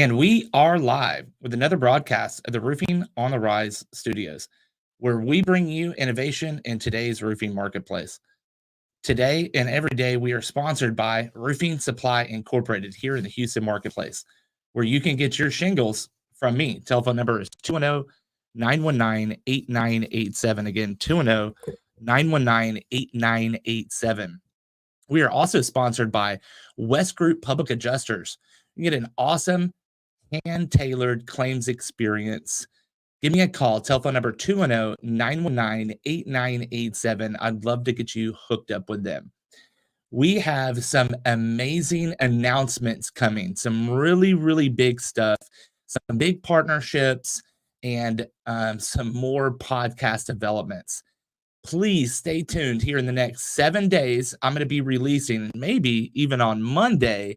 And we are live with another broadcast of the Roofing on the Rise studios, where we bring you innovation in today's roofing marketplace. Today and every day, we are sponsored by Roofing Supply Incorporated here in the Houston marketplace, where you can get your shingles from me. Telephone number is 210-919-8987. Again, 210-919-8987. We are also sponsored by West Group Public Adjusters. You get an awesome hand-tailored claims experience. Give me a call. Telephone number 210-919-8987. I'd love to get you hooked up with them. We have some amazing announcements coming, some really, really big stuff, some big partnerships, and some more podcast developments. Please stay tuned here in the next 7 days. I'm going to be releasing, maybe even on Monday,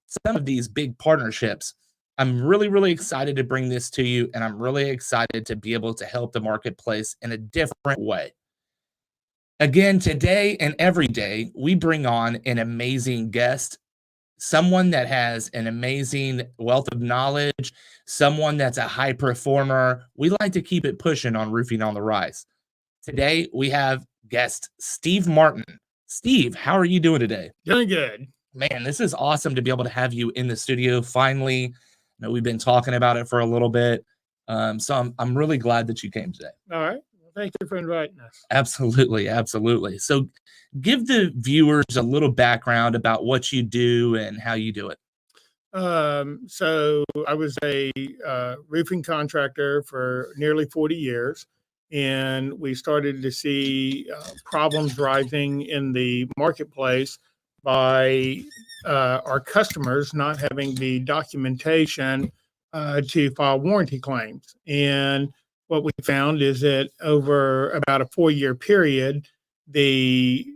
some of these big partnerships. I'm really, really excited to bring this to you, and I'm really excited to be able to help the marketplace in a different way. Again, today and every day, we bring on an amazing guest, someone that has an amazing wealth of knowledge, someone that's a high performer. We like to keep it pushing on Roofing on the Rise. Today, we have guest Steve Martin. Steve, how are you doing today? Doing good. Man, this is awesome to be able to have you in the studio finally. I know we've been talking about it for a little bit. So I'm really glad that you came today. All right. Well, thank you for inviting us. Absolutely. Absolutely. So give the viewers a little background about what you do and how you do it. So I was a roofing contractor for nearly 40 years. And we started to see problems rising in the marketplace by our customers not having the documentation to file warranty claims. And what we found is that over about a 4-year period, the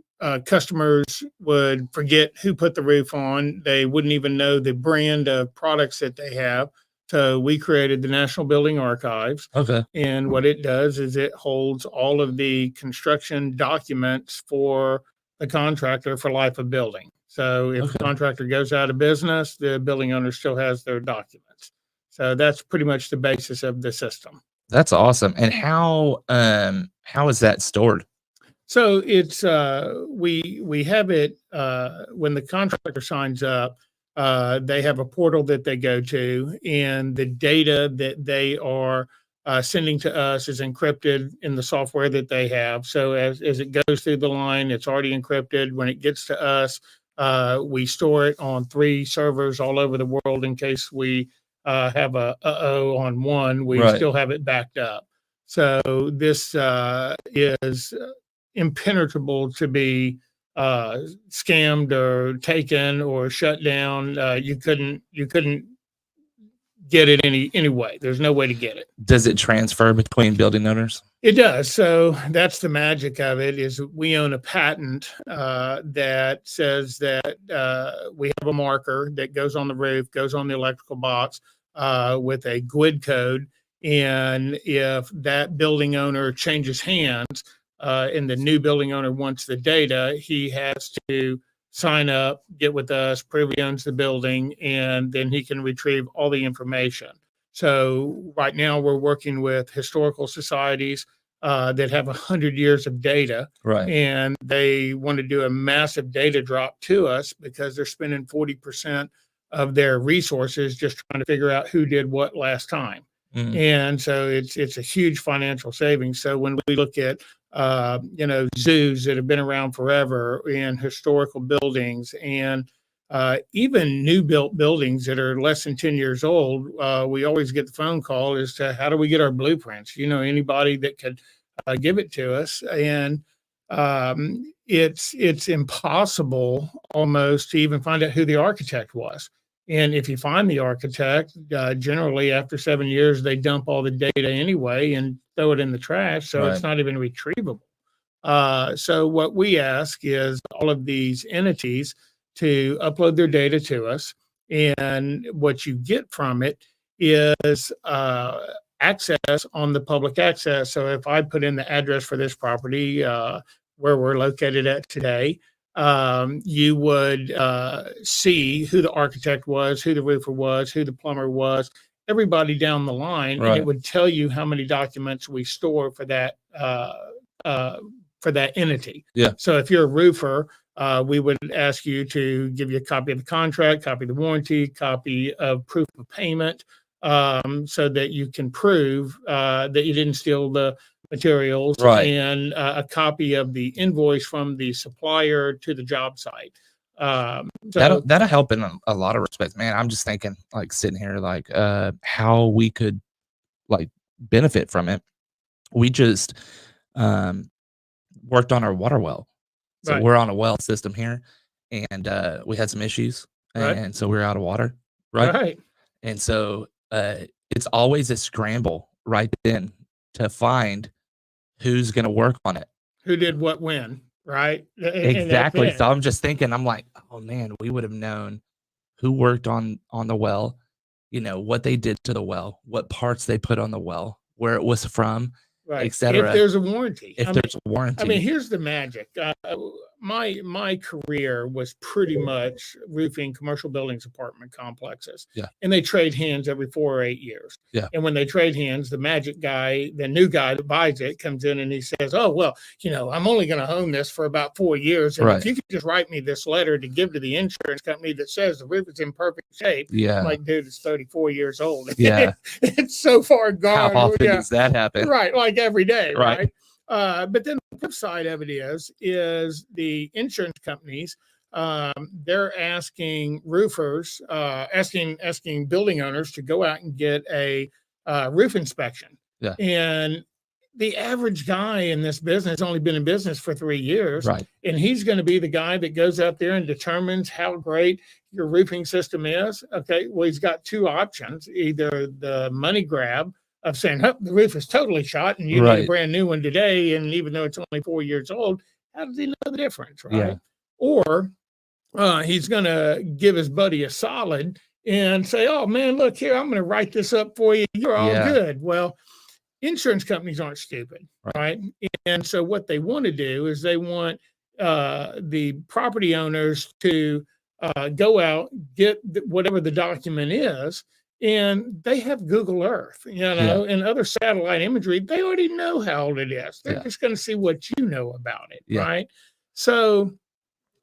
customers would forget who put the roof on. They wouldn't even know the brand of products that they have. So we created the National Building Archives. Okay. And what it does is it holds all of the construction documents for the contractor for life of building. So if the contractor goes out of business, the building owner still has their documents. So that's pretty much the basis of the system. That's awesome. And how is that stored? So it's we have it when the contractor signs up. They have a portal that they go to, and the data that they are sending to us is encrypted in the software that they have. So as it goes through the line, it's already encrypted. When it gets to us, we store it on 3 servers all over the world in case we have a on one. We still have it backed up. So this is impenetrable to be scammed or taken or shut down. You couldn't get it any way. There's no way to get it. Does it transfer between building owners? It does. So that's the magic of it, is we own a patent that says that we have a marker that goes on the roof, goes on the electrical box with a GUID code. And if that building owner changes hands, and the new building owner wants the data, he has to sign up, get with us, prove he owns the building, and then he can retrieve all the information. So right now we're working with historical societies that have 100 years of data, and they want to do a massive data drop to us because they're spending 40% of their resources just trying to figure out who did what last time. And so it's a huge financial savings. So when we look at zoos that have been around forever, and historical buildings, and even new built buildings that are less than 10 years old, we always get the phone call as to how do we get our blueprints? Anybody that could give it to us. And it's impossible almost to even find out who the architect was. And if you find the architect, generally after 7 years, they dump all the data anyway and throw it in the trash. So it's not even retrievable. So what we ask is all of these entities to upload their data to us. And what you get from it is access on the public access. So if I put in the address for this property, where we're located at today, You would see who the architect was, who the roofer was, who the plumber was, everybody down the line, and it Right. would tell you how many documents we store uh, for that entity. Yeah. So if you're a roofer, we would ask you to give you a copy of the contract, copy of the warranty, copy of proof of payment, so that you can prove that you didn't steal the materials, Right. and a copy of the invoice from the supplier to the job site. That'll help in a lot of respects, man. I'm just thinking, like, sitting here, like, how we could, like, benefit from it. We just worked on our water well. So Right. we're on a well system here, and we had some issues, Right. and so we're out of water, right? Right. And so it's always a scramble right then to find who's going to work on it. Who did what when, right? Exactly. So I'm just thinking, I'm like, oh man, we would have known who worked on the well, what they did to the well, what parts they put on the well, where it was from, Right. etc. If there's a warranty. If there's a warranty. I mean, here's the magic. My career was pretty much roofing commercial buildings, apartment complexes. Yeah. And they trade hands every 4 or 8 years. Yeah. And when they trade hands, the magic guy, the new guy that buys it, comes in and he says, "Oh, well, I'm only going to own this for about 4 years. And Right. if you could just write me this letter to give to the insurance company that says the roof is in perfect shape." Yeah. I'm like, dude, it's 34 years old. Yeah. It's so far gone. How often Yeah. does that happen? Right. Like every day. Right. Right. But then the flip side of it is the insurance companies, they're asking roofers, asking building owners to go out and get a roof inspection. Yeah. And the average guy in this business has only been in business for 3 years. Right. And he's going to be the guy that goes out there and determines how great your roofing system is. Okay. Well, he's got two options: either the money grab of saying, "Oh, the roof is totally shot and you need a brand new one today." And even though it's only 4 years old, how does he know the difference? Right. Yeah. Or he's going to give his buddy a solid and say, "Oh man, look here, I'm going to write this up for you. You're all good." Well, insurance companies aren't stupid. Right. And so what they want to do is they want the property owners to go out, get whatever the document is, and they have Google Earth, and other satellite imagery. They already know how old it is. They're just going to see what you know about it, right? So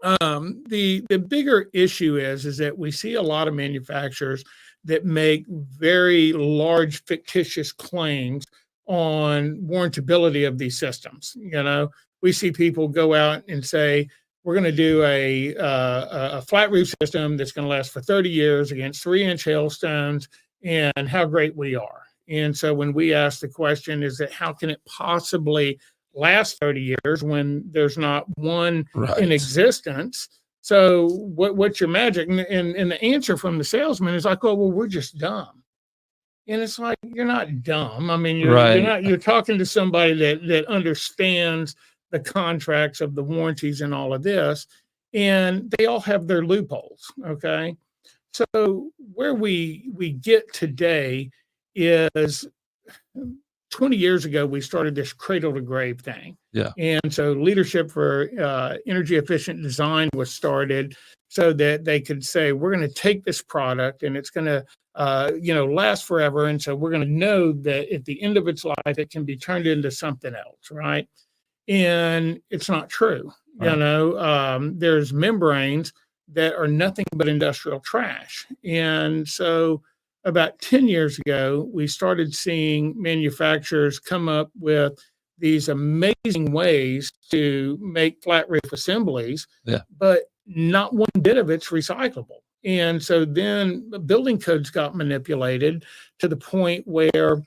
the bigger issue is that we see a lot of manufacturers that make very large fictitious claims on warrantability of these systems. We see people go out and say, "We're going to do a flat roof system that's going to last for 30 years against 3-inch hailstones, and how great we are." And so when we ask the question, is that how can it possibly last 30 years when there's not one in existence? So what's your magic? And the answer from the salesman is like, "Oh, well, we're just dumb." And it's like, you're not dumb. I mean, you're talking to somebody that understands the contracts of the warranties and all of this, and they all have their loopholes. Okay. So where we get today is 20 years ago, we started this cradle to grave thing. Yeah. And so leadership for energy efficient design was started so that they could say, we're going to take this product and it's going to, last forever. And so we're going to know that at the end of its life, it can be turned into something else. Right. And it's not true. Right. There's membranes that are nothing but industrial trash. And so about 10 years ago, we started seeing manufacturers come up with these amazing ways to make flat roof assemblies, but not one bit of it's recyclable. And so then the building codes got manipulated to the point where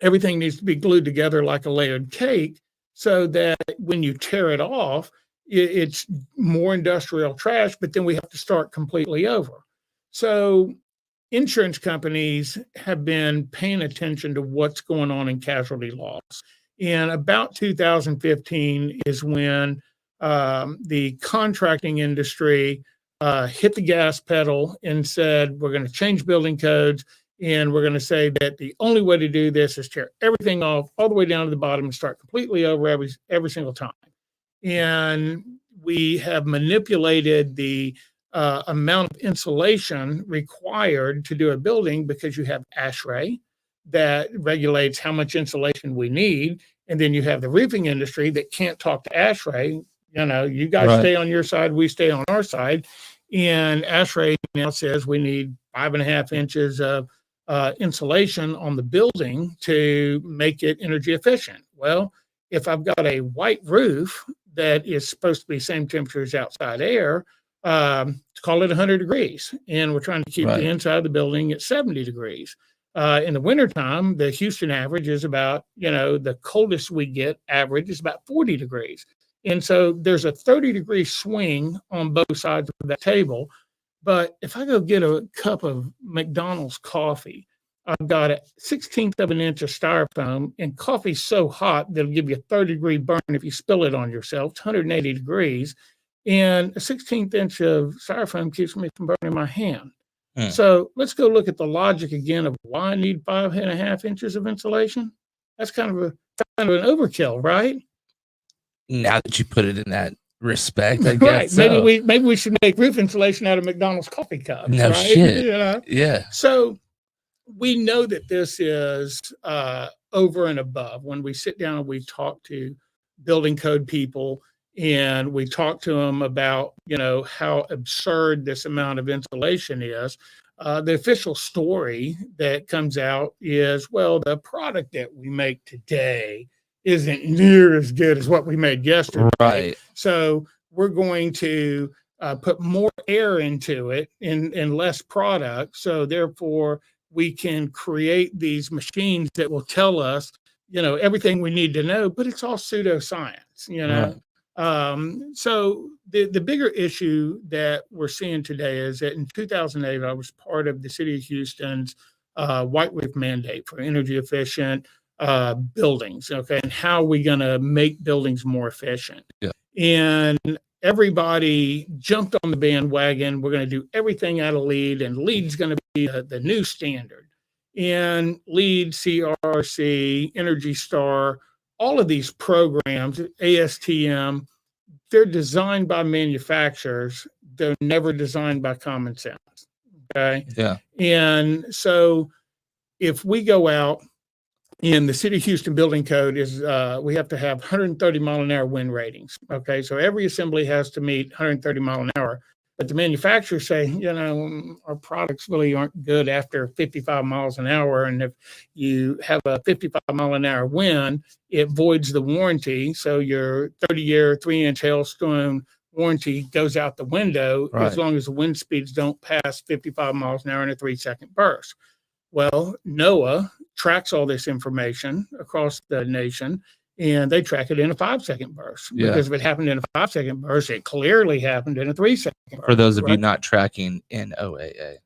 everything needs to be glued together like a layered cake, so that when you tear it off, it's more industrial trash, but then we have to start completely over. So insurance companies have been paying attention to what's going on in casualty loss. And about 2015 is when the contracting industry hit the gas pedal and said, we're going to change building codes. And we're going to say that the only way to do this is tear everything off all the way down to the bottom and start completely over every single time. And we have manipulated the amount of insulation required to do a building because you have ASHRAE that regulates how much insulation we need. And then you have the roofing industry that can't talk to ASHRAE. You guys Right. stay on your side, we stay on our side. And ASHRAE now says we need 5.5 inches of insulation on the building to make it energy efficient. Well, if I've got a white roof that is supposed to be same temperature as outside air, call it 100 degrees, and we're trying to keep the inside of the building at 70 degrees. In the wintertime, the Houston average is about, the coldest we get average is about 40 degrees. And so there's a 30-degree swing on both sides of that table. But if I go get a cup of McDonald's coffee, I've got a 1/16 of an inch of styrofoam, and coffee's so hot that it'll give you a 30-degree burn if you spill it on yourself. It's 180 degrees. And a 1/16 inch of styrofoam keeps me from burning my hand. So let's go look at the logic again of why I need 5.5 inches of insulation. That's kind of an overkill, right? Now that you put it in that respect, I guess. Right. So. Maybe we should make roof insulation out of McDonald's coffee cups. No right? shit. Yeah. So we know that this is over and above. When we sit down and we talk to building code people, and we talk to them about, how absurd this amount of insulation is. The official story that comes out is, well, the product that we make today isn't near as good as what we made yesterday. Right. So we're going to put more air into it and less product. So therefore, we can create these machines that will tell us, everything we need to know, but it's all pseudoscience, Right. So the bigger issue that we're seeing today is that in 2008, I was part of the city of Houston's white roof mandate for energy efficient buildings. Okay. And how are we going to make buildings more efficient? Yeah. And everybody jumped on the bandwagon. We're going to do everything out of LEED, and LEED's going to be the new standard. And LEED, CRC, Energy Star, all of these programs, ASTM, they're designed by manufacturers. They're never designed by common sense. Okay. Yeah. And so if we go out, in the city of Houston building code is we have to have 130 mile an hour wind ratings. Okay. So every assembly has to meet 130 mile an hour. But the manufacturers say, our products really aren't good after 55 miles an hour. And if you have a 55 mile an hour wind, it voids the warranty. So your 30-year, 3-inch hailstone warranty goes out the window as long as the wind speeds don't pass 55 miles an hour in a 3-second burst. Well, NOAA tracks all this information across the nation, and they track it in a 5-second burst. Because if it happened in a 5-second burst, it clearly happened in a 3-second burst. For those of you not tracking NOAA.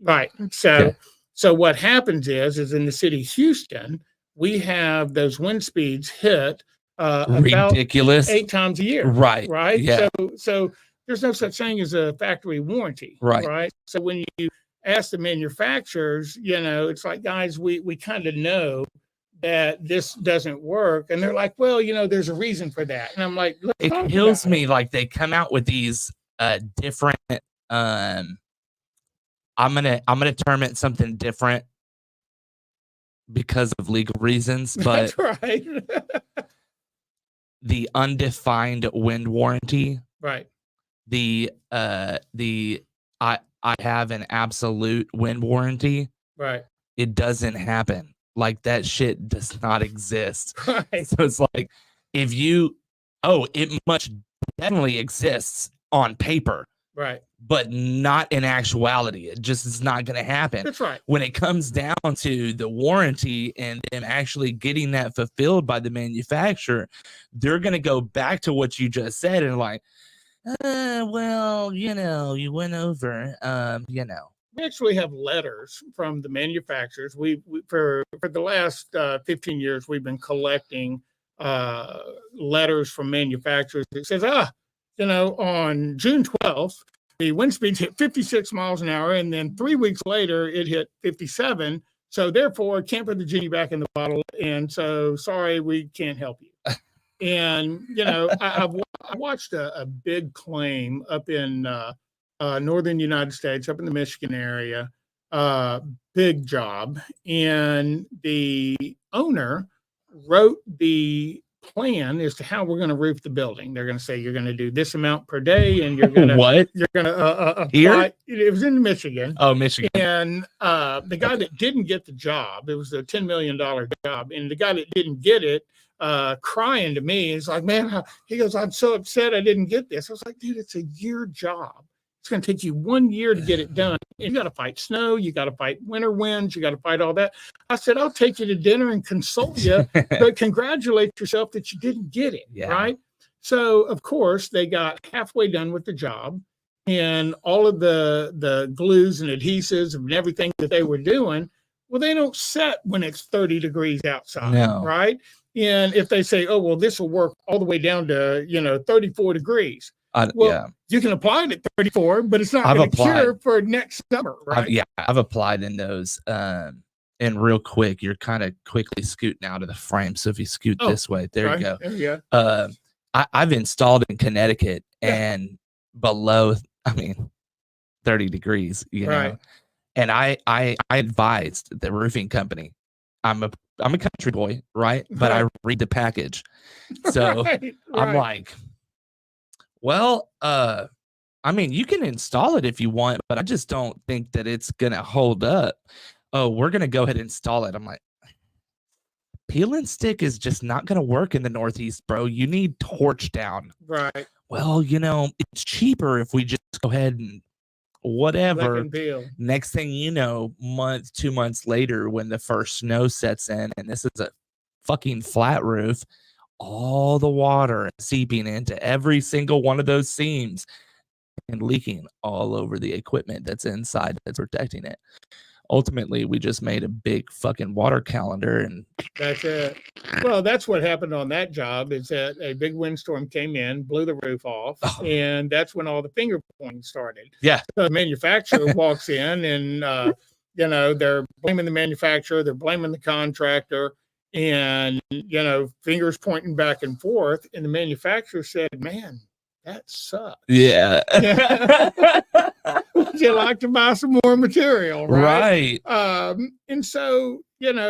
Right. So what happens is in the city of Houston, we have those wind speeds hit ridiculous about 8 times a year. Right. Yeah. So there's no such thing as a factory warranty. Right. So when you ask the manufacturers, it's like, guys, we kind of know that this doesn't work. And they're like, well, there's a reason for that. And I'm like, it kills me. Like they come out with these different, I'm gonna term it something different because of legal reasons, but that's right. The undefined wind warranty. Right. I have an absolute wind warranty. Right. It doesn't happen. Like that shit does not exist. Right. So it's like it much definitely exists on paper. Right. But not in actuality. It just is not going to happen. That's right. When it comes down to the warranty and them actually getting that fulfilled by the manufacturer, they're going to go back to what you just said and like, well, you went over, We actually have letters from the manufacturers. We for the last 15 years, we've been collecting letters from manufacturers that says, on June 12th, the wind speeds hit 56 miles an hour, and then 3 weeks later, it hit 57. So therefore, can't put the genie back in the bottle, and so sorry, we can't help you. And I watched a big claim up in northern United States, up in the Michigan area, big job, and the owner wrote the plan as to how we're going to roof the building. They're going to say you're going to do this amount per day, and you're going to What? apply. Here? It was in Michigan. Oh, Michigan. And the guy that didn't get the job, it was a $10 million job, and the guy that didn't get it, crying to me, he's like, man, he goes, I'm so upset I didn't get this. I was like, dude, it's a year job. It's going to take you 1 year to get it done. You got to fight snow. You got to fight winter winds. You got to fight all that. I said, I'll take you to dinner and console you, but congratulate yourself that you didn't get it. Yeah. Right. So, of course, they got halfway done with the job, and all of the glues and adhesives and everything that they were doing, well, they don't set when it's 30 degrees outside. No. Right. And if they say, oh, well, this will work all the way down to, 34 degrees. You can apply it at 34, but it's not going to cure for next summer, right? I've applied in those. And real quick, you're kind of quickly scooting out of the frame. So if you scoot this way, there you go. There you go. I've installed in Connecticut and below, 30 degrees, know. And I advised the roofing company. I'm a country boy, right? But I read the package. So I'm like, well, you can install it if you want, but I just don't think that it's going to hold up. Oh, we're going to go ahead and install it. I'm like, peel and stick is just not going to work in the Northeast, bro. You need torch down. Right. Well, it's cheaper if we just go ahead and whatever. Next thing you know, 2 months later, when the first snow sets in, and this is a fucking flat roof, all the water seeping into every single one of those seams and leaking all over the equipment that's inside that's protecting it. Ultimately, we just made a big fucking water calendar, and that's it. Well, that's what happened on that job, is that a big windstorm came in, blew the roof off, and that's when all the finger pointing started. Yeah. So the manufacturer walks in, and they're blaming the manufacturer, they're blaming the contractor, and fingers pointing back and forth, and the manufacturer said, man, that sucks. Yeah. Would you like to buy some more material? Right. And so, the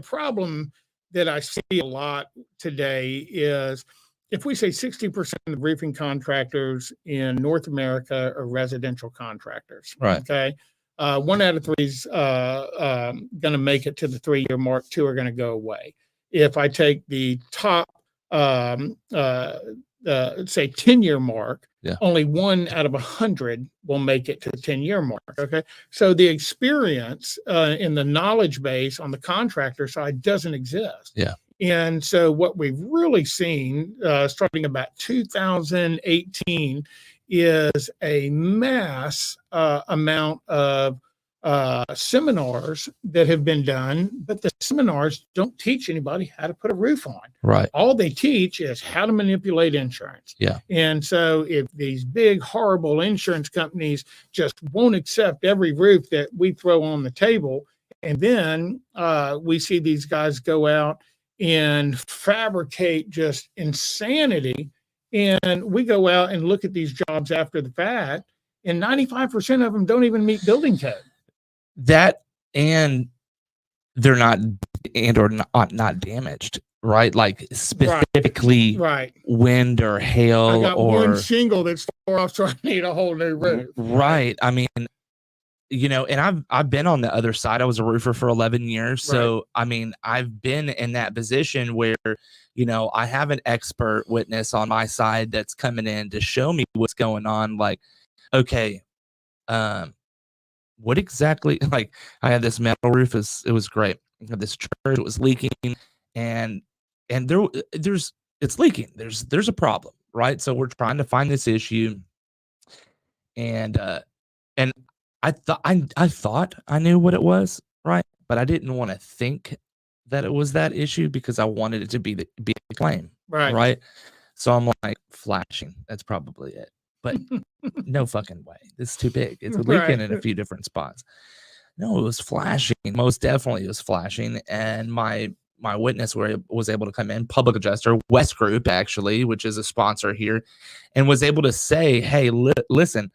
problem that I see a lot today is, if we say 60% of the roofing contractors in North America are residential contractors. Right. Okay. 1 out of 3 is going to make it to the 3-year mark. 2 are going to go away. If I take the top, say 10-year mark, only 1 out of 100 will make it to the 10-year mark. Okay. So the experience in the knowledge base on the contractor side doesn't exist. Yeah. And so what we've really seen, starting about 2018, is a mass amount of seminars that have been done, but the seminars don't teach anybody how to put a roof on. Right. All they teach is how to manipulate insurance. Yeah. And so if these big, horrible insurance companies just won't accept every roof that we throw on the table, and then we see these guys go out and fabricate just insanity, and we go out and look at these jobs after the fact, and 95% of them don't even meet building code. That, and they're not damaged, right? Like specifically wind or hail. I got one shingle that's tore off, so I need a whole new roof. Right. And I've been on the other side. I was a roofer for 11 years. So, I've been in that position where, I have an expert witness on my side that's coming in to show me what's going on. Like, okay, what exactly, like, I had this metal roof, it was great. I had this church, it was leaking, and it's leaking. There's a problem, right? So we're trying to find this issue, and I thought I knew what it was, right? But I didn't want to think that it was that issue, because I wanted it to be a claim, right? So I'm like, flashing. That's probably it. But no fucking way. It's too big. It's leaking in a few different spots. No, it was flashing. Most definitely it was flashing. And my my witness was able to come in, public adjuster, West Group, actually, which is a sponsor here, and was able to say, hey, listen,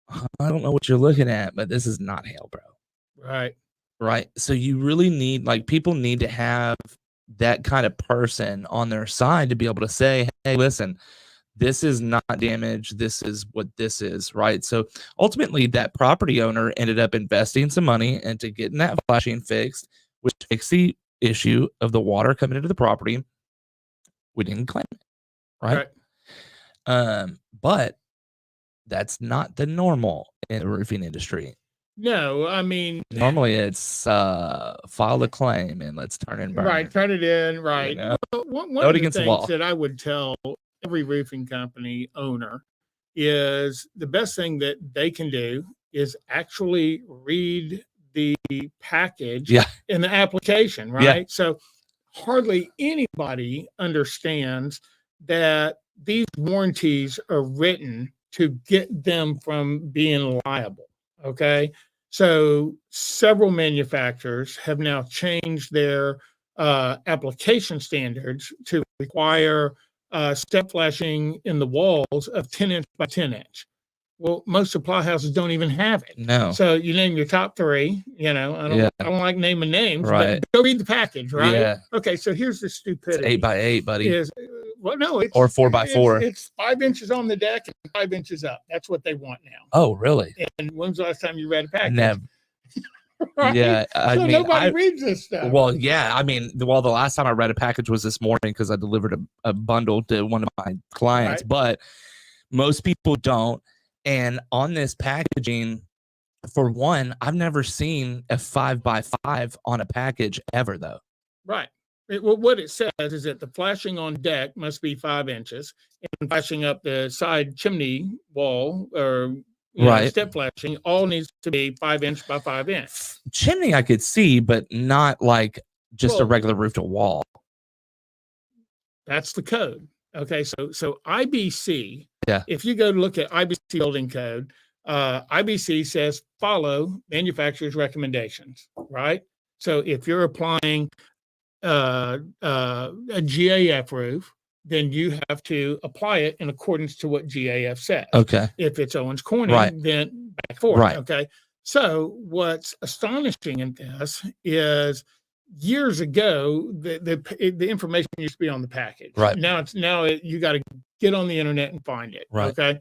I don't know what you're looking at, but this is not hail, bro. Right. Right. So you really need, like, people need to have that kind of person on their side to be able to say, hey, listen, this is not damage. This is what this is. Right. So ultimately, that property owner ended up investing some money into getting that flashing fixed, which takes the issue of the water coming into the property. We didn't claim it. Right. But that's not the normal in the roofing industry. No, I mean, normally it's file a claim and let's turn and burn. Right, turn it in. Right. You know? Well, one of the things that I would tell every roofing company owner is the best thing that they can do is actually read the package in the application, right? Yeah. So hardly anybody understands that these warranties are written to get them from being liable. Okay. So several manufacturers have now changed their application standards to require step flashing in the walls of 10 inch by 10 inch. Well, most supply houses don't even have it. No. So you name your top three, you know, I don't like naming names, right. But go read the package, right? Yeah. Okay, so here's the stupidity. It's 8x8, buddy. Well, no, it's or 4x4. It's 5 inches on the deck and 5 inches up. That's what they want now. Oh, really? And when's the last time you read a package? Never. Right? Yeah, I mean, nobody reads this stuff. Well, yeah, I mean, the last time I read a package was this morning because I delivered a bundle to one of my clients, but most people don't. And on this packaging, for one, I've never seen a 5x5 on a package ever, though. Right. What it says is that the flashing on deck must be 5 inches, and flashing up the side chimney wall or step flashing all needs to be 5 inch by 5 inch. Chimney I could see, but not like just a regular roof to wall. That's the code. Okay, so IBC. Yeah. If you go to look at IBC building code, IBC says follow manufacturer's recommendations. Right. So if you're applying a GAF roof, then you have to apply it in accordance to what GAF says. Okay. If it's Owens Corning, then back forth. Right. Okay. So what's astonishing in this is years ago, the information used to be on the package. Right. Now you got to get on the internet and find it. Right. Okay.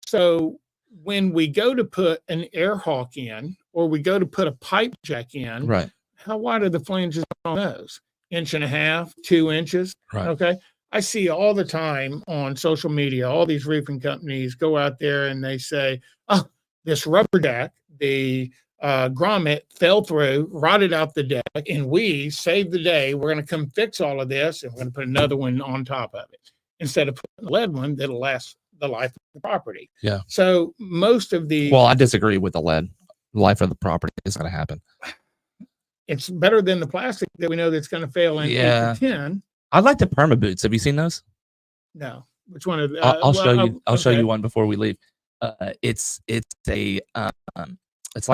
So when we go to put an air hawk in, or we go to put a pipe jack in, right, how wide are the flanges on those? 1.5 inches, 2 inches. Right. Okay. I see all the time on social media, all these roofing companies go out there and they say, oh, this rubber deck, the grommet fell through, rotted out the deck, and we saved the day. We're going to come fix all of this, and we're going to put another one on top of it instead of putting a lead one that'll last the life of the property. Yeah. So most of the... Well, I disagree with the lead. Life of the property is going to happen. It's better than the plastic that we know that's going to fail in 8 to 10. I like the perma boots. Have you seen those? No. Which one? Of I'll show you. I'll show you one before we leave. It's like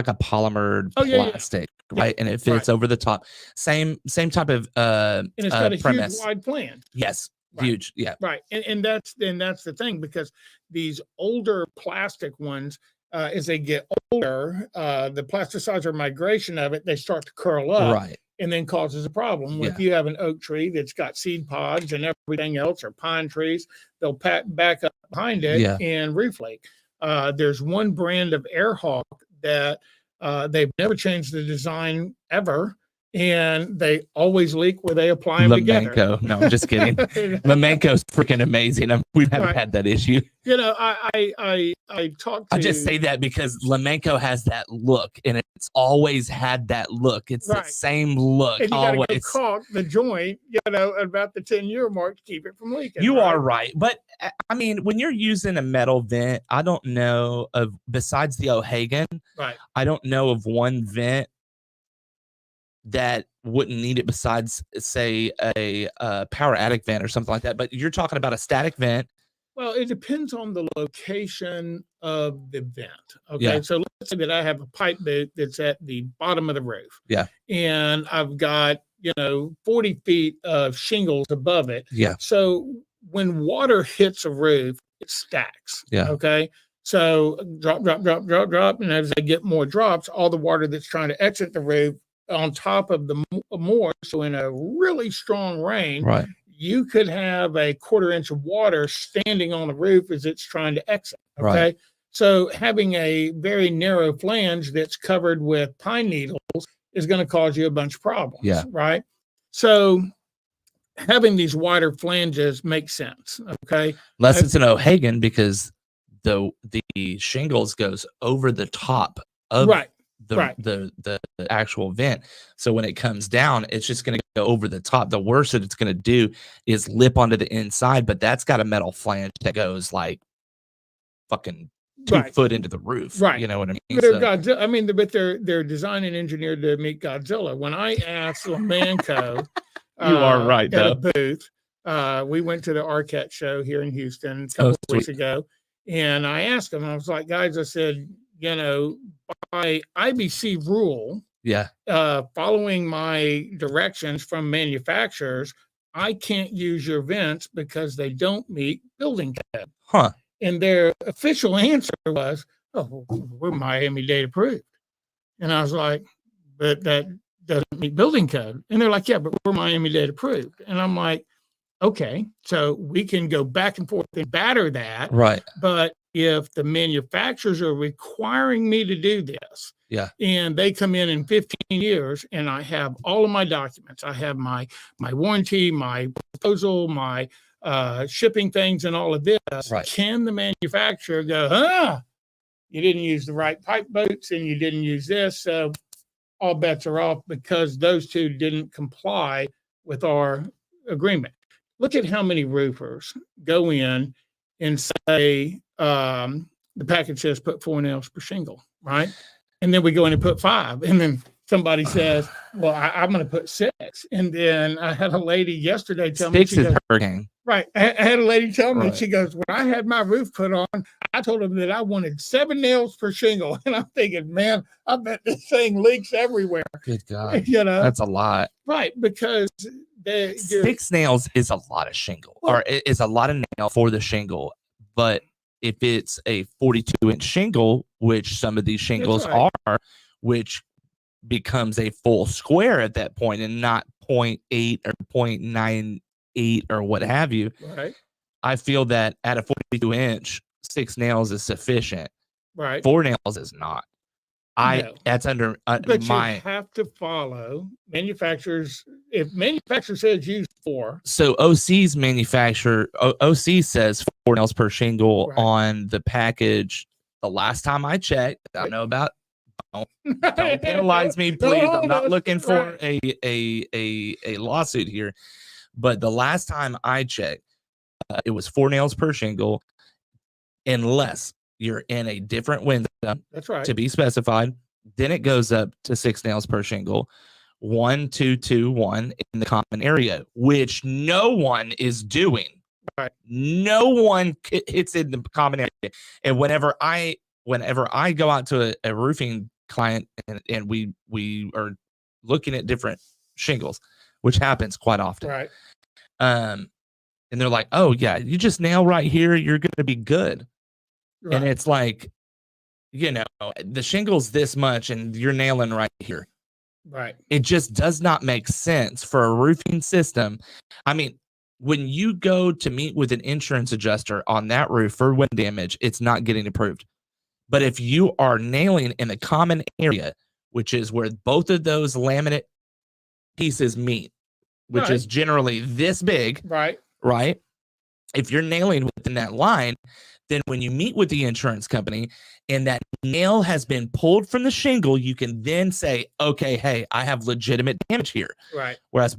a polymer plastic, right? And it fits over the top. Same type of and it's got a premise. Huge wide flange. Yes, huge. Yeah, right. And that's the thing, because these older plastic ones, as they get older, the plasticizer migration of it, they start to curl up. Right. And then causes a problem. If you have an oak tree that's got seed pods and everything else, or pine trees, they'll back up behind it and roof leak. There's one brand of air hawk that they've never changed the design ever, and they always leak where they apply them together. No, I'm just kidding. Lamenco's freaking amazing. We haven't had that issue. You know, I talked to... I just say that because Lamenco has that look, and it's always had that look. It's the same look, and you always. Gotta caulk the joint, at about the 10-year mark to keep it from leaking. You are right. But, I mean, when you're using a metal vent, I don't know of, besides the O'Hagan, I don't know of one vent that wouldn't need it besides, say, a power attic vent or something like that. But you're talking about a static vent. Well, it depends on the location of the vent. Okay. So let's say that I have a pipe boot that's at the bottom of the roof. Yeah. And I've got 40 feet of shingles above it. Yeah. So when water hits a roof, it stacks. Yeah. Okay. So drop, drop, drop, drop, drop. And as they get more drops, all the water that's trying to exit the roof on top of the more. So in a really strong rain, Right. you could have a 1/4 inch of water standing on the roof as it's trying to exit. Okay. Right. So having a very narrow flange that's covered with pine needles is going to cause you a bunch of problems. Yeah. Right. So having these wider flanges makes sense. Okay. Unless it's an O'Hagan, because the shingles goes over the top of Right. the actual vent. So when it comes down, it's just going to go over the top. The worst that it's going to do is lip onto the inside, but that's got a metal flange that goes like fucking 2 foot into the roof. Right. You know what I mean? They're Godzilla. I mean, but they're designed and engineered to meet Godzilla. When I asked Lamanco, you are right, at a booth, we went to the Arquette show here in Houston a couple of weeks ago, and I asked them, I was like, guys, I said, by IBC rule, following my directions from manufacturers, I can't use your vents because they don't meet building code. Huh. And their official answer was, oh, we're Miami-Dade approved. And I was like, but that doesn't meet building code. And they're like, yeah, but we're Miami-Dade approved. And I'm like, okay, so we can go back and forth and batter that. Right. But if the manufacturers are requiring me to do this, and they come in 15 years and I have all of my documents, I have my warranty, my proposal, my shipping things and all of this, can the manufacturer go, you didn't use the right pipe bolts and you didn't use this, so all bets are off because those two didn't comply with our agreement. Look at how many roofers go in and say the package says put 4 nails per shingle, right? And then we go in and put 5, and then somebody says, well, I'm going to put 6. And then I had a lady yesterday tell me, 6 is her game. Right. I had a lady tell me, she goes, when I had my roof put on, I told them that I wanted 7 nails per shingle. And I'm thinking, man, I bet this thing leaks everywhere. Good God. That's a lot. Right. Because 6 nails is a lot of shingle, or it's a lot of nail for the shingle. But if it's a 42-inch shingle, which some of these shingles are, which becomes a full square at that point and not 0.8 or 0.98 or what have you. Right. I feel that at a 42-inch, 6 nails is sufficient. Right. 4 nails is not. That's under but you have to follow manufacturers. If manufacturer says use 4, so OC's manufacturer OC says 4 nails per shingle on the package. The last time I checked, I don't know about. Don't penalize me, please. I'm not looking for a lawsuit here, but the last time I checked, it was 4 nails per shingle, unless you're in a different window. That's right. To be specified. Then it goes up to 6 nails per shingle. 1, 2, 2, 1 in the common area, which no one is doing. Right. No one hits in the common area. And whenever I go out to a roofing client and we are looking at different shingles, which happens quite often. Right. And they're like, oh yeah, you just nail right here, you're gonna be good. Right. And it's like, the shingle's this much and you're nailing right here. Right. It just does not make sense for a roofing system. I mean, when you go to meet with an insurance adjuster on that roof for wind damage, it's not getting approved. But if you are nailing in the common area, which is where both of those laminate pieces meet, which is generally this big, right? If you're nailing within that line, then when you meet with the insurance company and that nail has been pulled from the shingle, you can then say, okay, hey, I have legitimate damage here. Right. Whereas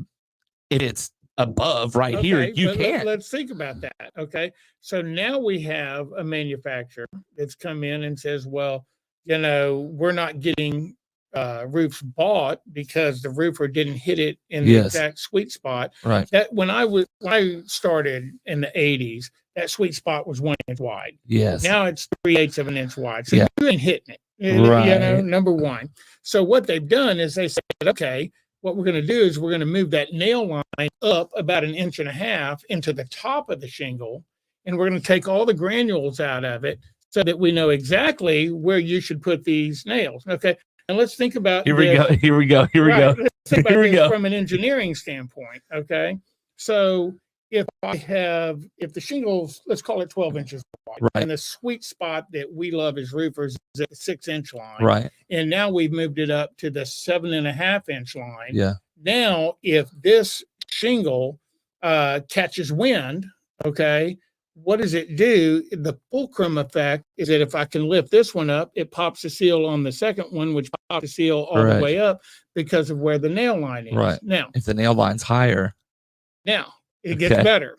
if it's above here, you can't. Let's think about that. Okay. So now we have a manufacturer that's come in and says, well, we're not getting roofs bought because the roofer didn't hit it in the exact sweet spot. Right. That when I started in the 80s, that sweet spot was 1 inch wide. Yes. Now it's 3/8 of an inch wide. So you ain't hitting it. Right. Number one. So what they've done is they said, okay, what we're going to do is we're going to move that nail line up about 1.5 inches into the top of the shingle, and we're going to take all the granules out of it so that we know exactly where you should put these nails. Okay. And let's think about Here we go. this. Here we go. Here we go. Let's think about Here we this go. from an engineering standpoint. Okay. So if the shingles, let's call it 12 inches wide, Right. and the sweet spot that we love as roofers is at the 6-inch line. Right. And now we've moved it up to the 7.5-inch line. Yeah. Now, if this shingle catches wind, okay, what does it do? The fulcrum effect is that if I can lift this one up, it pops the seal on the second one, which pops the seal all Right. the way up because of where the nail line is. Right. Now, If the nail line's higher. now it gets Okay. better.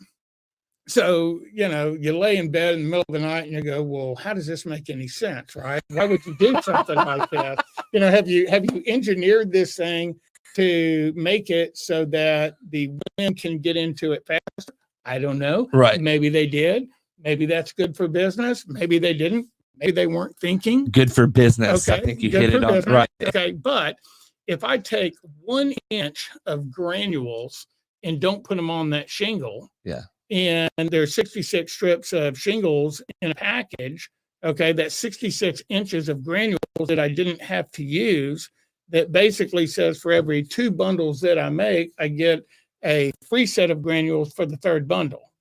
So, you lay in bed in the middle of the night and you go, well, how does this make any sense, right? Why would you do something like this? Have you engineered this thing to make it so that the wind can get into it faster? I don't know. Right. Maybe they did. Maybe that's good for business. Maybe they didn't. Maybe they weren't thinking. Good for business. Okay. I think you good hit for it on business. right. Okay. But if I take 1 inch of granules and don't put them on that shingle, Yeah. and there's 66 strips of shingles in a package, okay, that's 66 inches of granules that I didn't have to use. That basically says for every 2 bundles that I make, I get a free set of granules for the 3rd bundle.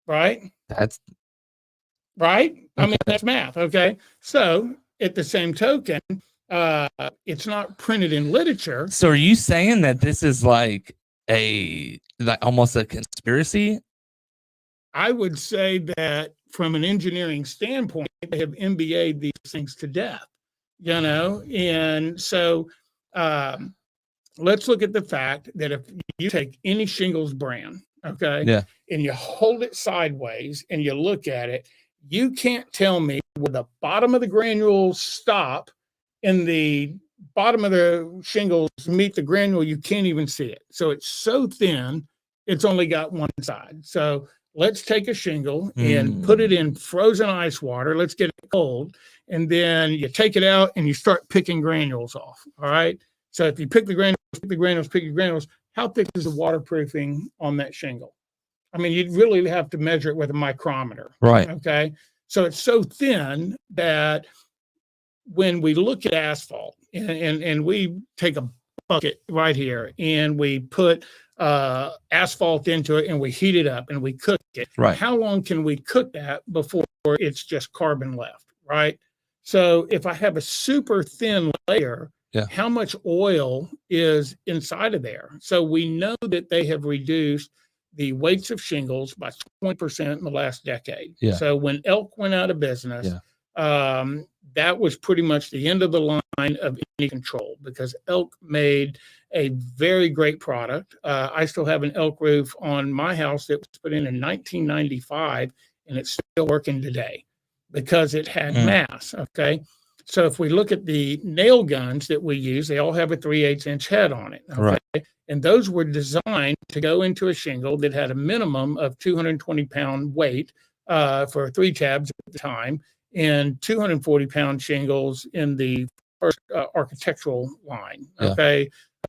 Right? That's Right? I mean, okay. that's math. Okay. So at the same token, it's not printed in literature. So are you saying that this is like almost a conspiracy? I would say that from an engineering standpoint, they have MBA'd these things to death, and so let's look at the fact that if you take any shingles brand, okay, Yeah. and you hold it sideways and you look at it, you can't tell me where the bottom of the granules stop and the bottom of the shingles meet the granule. You can't even see it. So it's so thin, it's only got one side. So let's take a shingle and put it in frozen ice water. Let's get it cold. And then you take it out and you start picking granules off. All right. So if you pick the granules, how thick is the waterproofing on that shingle? I mean, you'd really have to measure it with a micrometer. Right. Okay. So it's so thin that when we look at asphalt and we take a bucket right here and we put asphalt into it and we heat it up and we cook it. Right. How long can we cook that before it's just carbon left? Right. So if I have a super thin layer, yeah. How much oil is inside of there? So we know that they have reduced the weights of shingles by 20% in the last decade. Yeah. So when elk went out of business, that was pretty much the end of the line of any control because elk made a very great product. I still have an elk roof on my house that was put in 1995, and it's still working today because it had mass. Okay. So if we look at the nail guns that we use, they all have a 3/8 inch head on it. Okay. Right. And those were designed to go into a shingle that had a minimum of 220-pound weight for 3 tabs at the time, and 240-pound shingles in the first architectural line. Okay.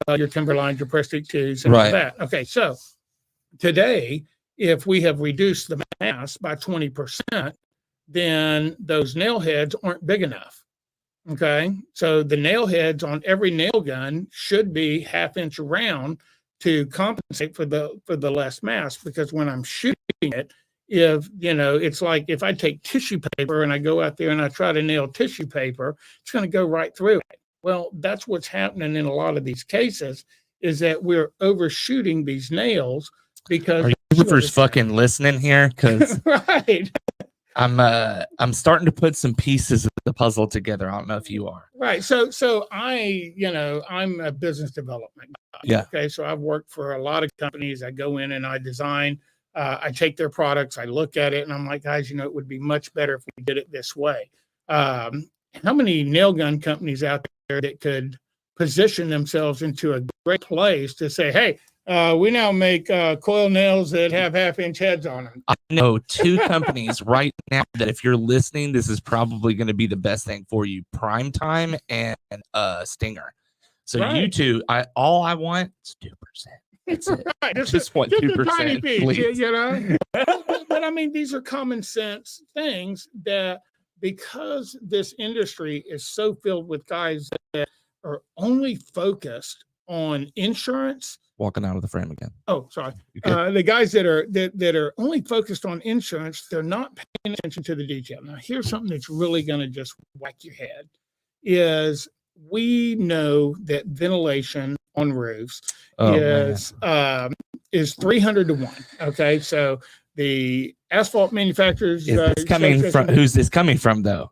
Your Timberlines, your Prestige 2s, and all that. Okay. So today, if we have reduced the mass by 20%, then those nail heads aren't big enough. Okay. So the nail heads on every nail gun should be 1/2 inch around to compensate for the less mass, because when I'm shooting it, it's like if I take tissue paper and I go out there and I try to nail tissue paper, it's going to go right through it. Well, that's what's happening in a lot of these cases, is that we're overshooting these nails because are you roofers fucking listening here? Because right. I'm starting to put some pieces of the puzzle together. I don't know if you are. Right. So I'm a business development guy. Yeah. Okay. So I've worked for a lot of companies. I go in and I design, I take their products, I look at it, and I'm like, guys, it would be much better if we did it this way. How many nail gun companies out there that could position themselves into a great place to say, hey, we now make coil nails that have 1/2 inch heads on them. I know 2 companies right now that if you're listening, this is probably going to be the best thing for you: Prime Time and Stinger. So Right. you two, all I want is 2%. That's it. Right. I just want 2%, a tiny piece, please. you know. but I mean, these are common sense things that, because this industry is so filled with guys that are only focused on insurance. Walking out of the frame again. Oh, sorry. Okay. The guys that are only focused on insurance, they're not paying attention to the detail. Now, here's something that's really going to just whack your head: is we know that ventilation on roofs is 300 to 1. Okay, so the asphalt manufacturers. Who's this coming from, though?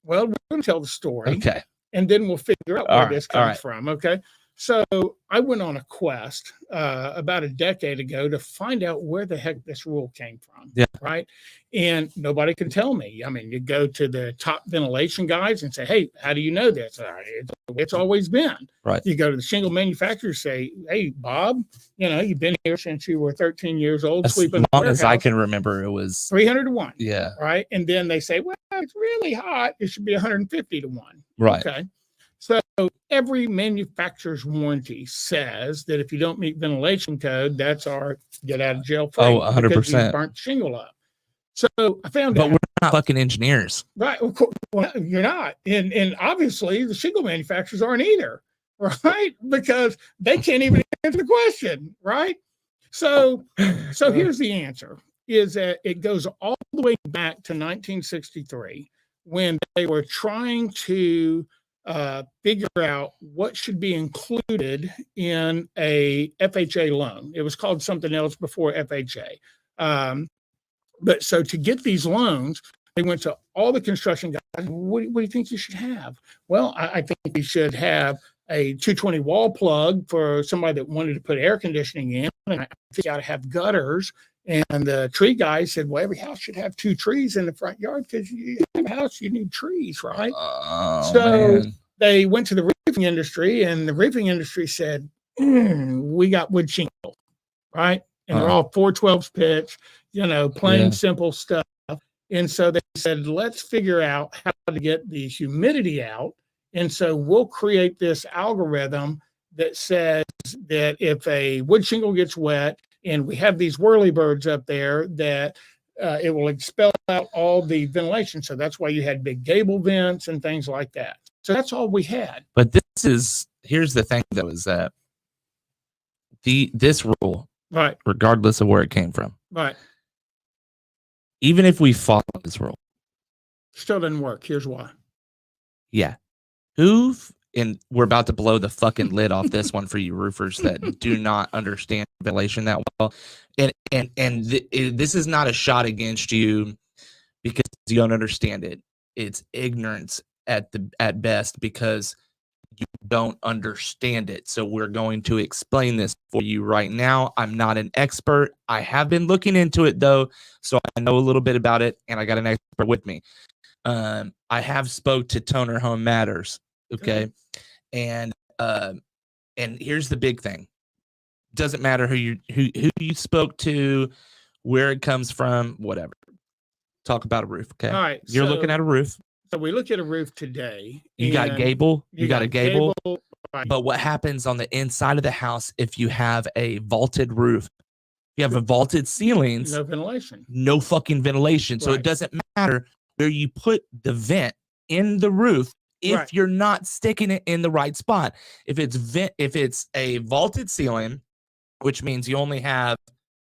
Well, we're going to tell the story. Okay. And then we'll figure out where this comes from. Okay. So I went on a quest about a decade ago to find out where the heck this rule came from. Yeah. Right. And nobody can tell me. I mean, you go to the top ventilation guys and say, hey, how do you know this? It's always been. Right. You go to the shingle manufacturers, say, hey, Bob, you've been here since you were 13 years old. Sweeping as long as I can remember, it was 300 to 1. Yeah. Right. And then they say, well, it's really hot. It should be 150 to 1. Right. Okay. So every manufacturer's warranty says that if you don't meet ventilation code, that's our get out of jail free. 100%. Because you burnt shingle up. So I found out. But we're not fucking engineers. Right. Of course, well, you're not. And obviously the shingle manufacturers aren't either. Right. Because they can't even answer the question. Right. So here's the answer, is that it goes all the way back to 1963 when they were trying to figure out what should be included in a FHA loan. It was called something else before FHA. But so to get these loans, they went to all the construction guys. What do you think you should have? Well, I think you should have a 220 wall plug for somebody that wanted to put air conditioning in. And I think you got to have gutters. And the tree guy said, well, every house should have 2 trees in the front yard because you have a house, you need trees, right? Man. They went to the roofing industry, and the roofing industry said, we got wood shingle, right? And they're all 412s pitch, plain simple stuff. And so they said, let's figure out how to get the humidity out. And so we'll create this algorithm that says that if a wood shingle gets wet, and we have these whirlybirds up there, that it will expel out all the ventilation. So that's why you had big gable vents and things like that. So that's all we had. But here's the thing, though, is that this rule, right, regardless of where it came from, right, even if we follow this rule, still didn't work. Here's why. Yeah. And we're about to blow the fucking lid off this one for you roofers that do not understand ventilation that well. And this is not a shot against you because you don't understand it. It's ignorance at best because you don't understand it. So we're going to explain this for you right now. I'm not an expert. I have been looking into it, though, so I know a little bit about it, and I got an expert with me. I have spoke to Toner Home Matters. Okay. And here's the big thing. Doesn't matter who you spoke to, where it comes from, whatever. Talk about a roof. Okay. All right. You're looking at a roof. So we look at a roof today. You got gable. You got a gable. Right. But what happens on the inside of the house if you have a vaulted roof? You have a vaulted ceilings. No ventilation. No fucking ventilation. So it doesn't matter where you put the vent in the roof if you're not sticking it in the right spot. If it's a vaulted ceiling, which means you only have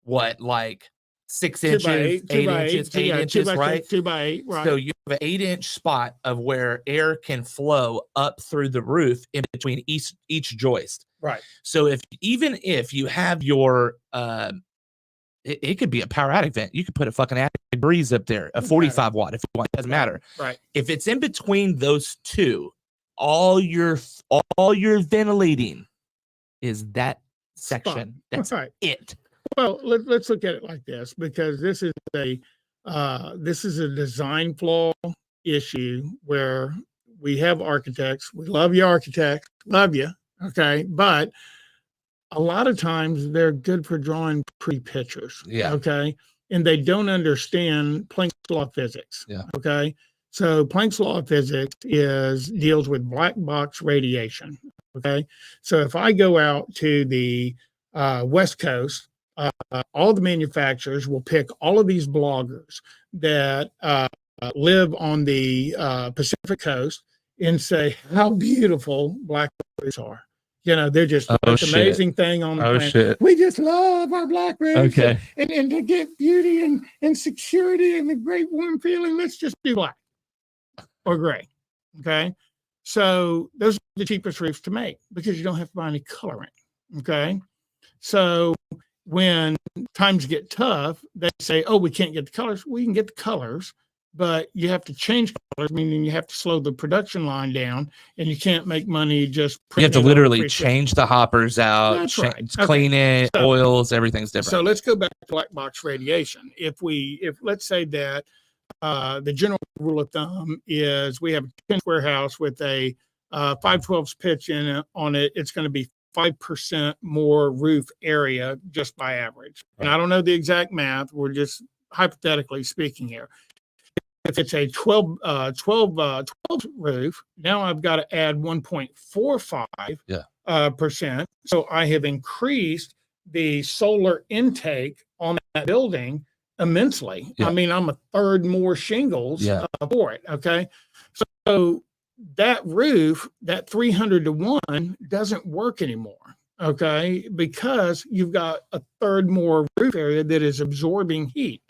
like 6 inches, 8 inches, right? 2 by 8, right. So you have an 8-inch spot of where air can flow up through the roof in between each joist. Right. So even if you have your it could be a power attic vent. You could put a fucking attic breeze up there, a 45 watt if you want. It doesn't matter. Right. If it's in between those two, all your ventilating is that section. That's it. Well, let's look at it like this, because this is a design flaw issue where we have architects. We love you, architects. Love you. Okay. But a lot of times they're good for drawing pretty pictures. Yeah. Okay. And they don't understand Planck's law of physics. Yeah. Okay. So Planck's law of physics deals with black box radiation. Okay, so if I go out to the West Coast, all the manufacturers will pick all of these bloggers that live on the Pacific Coast and say how beautiful black roofs are. You know, they're just the most amazing thing on the planet. Shit. We just love our black roofs. Okay. And to get beauty and security and the great warm feeling, let's just do black or gray. Okay. So those are the cheapest roofs to make because you don't have to buy any coloring. Okay. So when times get tough, they say, oh, we can't get the colors. We can get the colors, but you have to change colors, meaning you have to slow the production line down, and you can't make money just. You have to literally change the hoppers out, That's right. Clean it, so, oils, everything's different. So let's go back to black box radiation. If let's say that the general rule of thumb is we have a 10 square house with a 5/12 pitch on it, it's going to be 5% more roof area just by average. And I don't know the exact math. We're just hypothetically speaking here. If it's a 12 roof, now I've got to add 1.45 percent. So I have increased the solar intake on that building immensely. Yeah. I mean, I'm a third more shingles for it. Okay. So that roof, that 300 to 1 doesn't work anymore. Okay. Because you've got a third more roof area that is absorbing heat.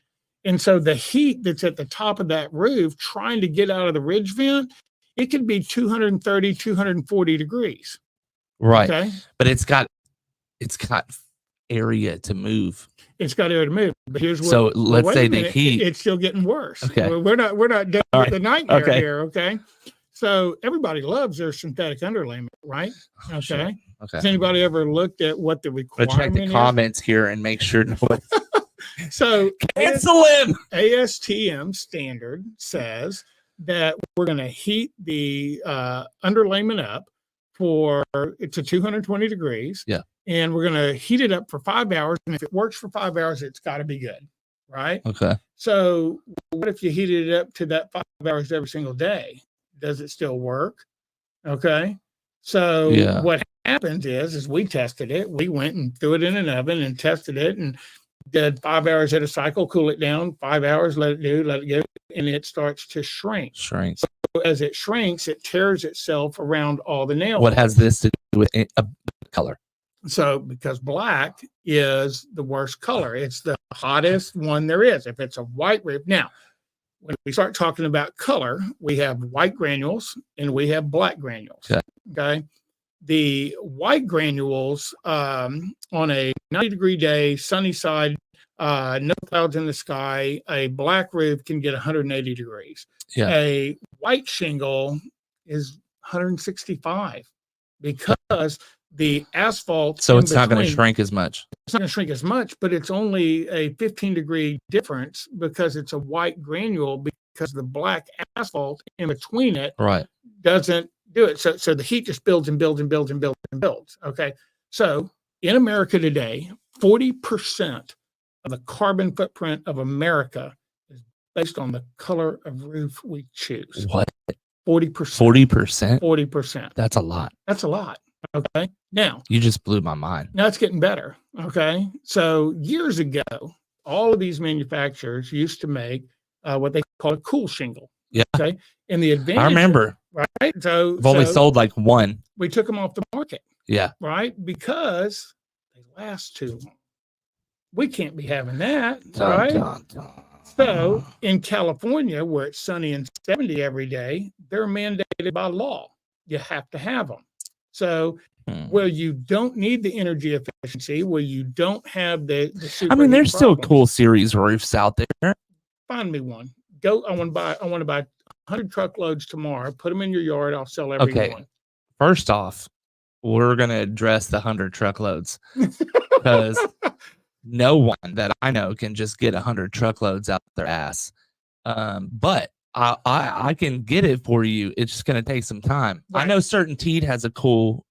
And so the heat that's at the top of that roof trying to get out of the ridge vent, it could be 230, 240 degrees. Right. Okay. But it's got area to move. It's got area to move. But here's what. So let's say the heat. It's still getting worse. Okay. We're not done with the nightmare here. Okay. So everybody loves their synthetic underlayment, right? Okay. Sure. Okay. Has anybody ever looked at what the requirement is? Check the comments here and make sure. So cancel him. ASTM standard says that we're going to heat the underlayment up to 220 degrees. Yeah. And we're going to heat it up for 5 hours. And if it works for 5 hours, it's got to be good. Right. Okay. So what if you heated it up to that 5 hours every single day? Does it still work? Okay. So what happens is we tested it. We went and threw it in an oven and tested it and did 5 hours at a cycle, cool it down, 5 hours, let it go, and it starts to shrink. So as it shrinks, it tears itself around all the nails. What has this to do with color? So because black is the worst color, it's the hottest one there is. If it's a white roof, now when we start talking about color, we have white granules and we have black granules. Okay. The white granules on a 90-degree day, sunny side, no clouds in the sky, a black roof can get 180 degrees. Yeah. A white shingle is 165 because the asphalt. So it's not going to shrink as much. It's not going to shrink as much, but it's only a 15-degree difference because it's a white granule because the black asphalt in between it doesn't do it. So the heat just builds and builds and builds and builds and builds. Okay. So in America today, 40% of the carbon footprint of America is based on the color of roof we choose. What? 40%. 40%? 40%. That's a lot. That's a lot. Okay. Now you just blew my mind. Now it's getting better. Okay. So years ago, all of these manufacturers used to make what they call a cool shingle. Yeah. Okay. And the advantage. I remember. Right. So I've only sold like one. We took them off the market. Yeah. Right. Because they last too long. We can't be having that. Right. So in California, where it's sunny and 70 every day, they're mandated by law. You have to have them. So where you don't need the energy efficiency, where you don't have the super. I mean, there's still cool series roofs out there. Find me one. Go. I want to buy 100 truckloads tomorrow. Put them in your yard. I'll sell every one. First off, we're gonna address the 100 truckloads because no one that I know can just get 100 truckloads out their ass. But I can get it for you. It's just going to take some time. Right. I know CertainTeed has a cool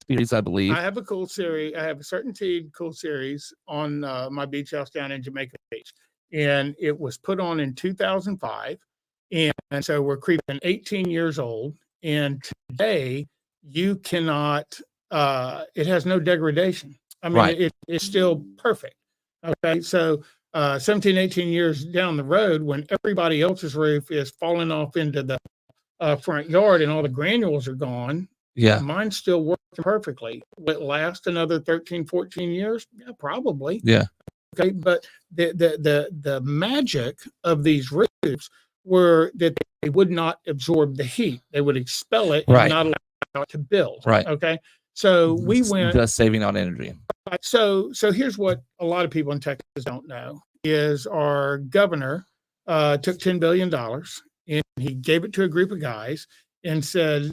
series, I believe. I have a cool series. I have a CertainTeed cool series on my beach house down in Jamaica Beach. And it was put on in 2005. And so we're creeping 18 years old. And today you cannot, it has no degradation. I mean, Right. it's still perfect. Okay. So 17, 18 years down the road, when everybody else's roof is falling off into the front yard and all the granules are gone, Yeah. mine's still working perfectly. Will it last another 13, 14 years? Yeah, probably. Yeah. Okay. But the magic of these roofs were that they would not absorb the heat. They would expel it and Right. not allow it to build. Right. Okay. So we went, thus saving on energy. so here's what a lot of people in Texas don't know is our governor took $10 billion and he gave it to a group of guys and said,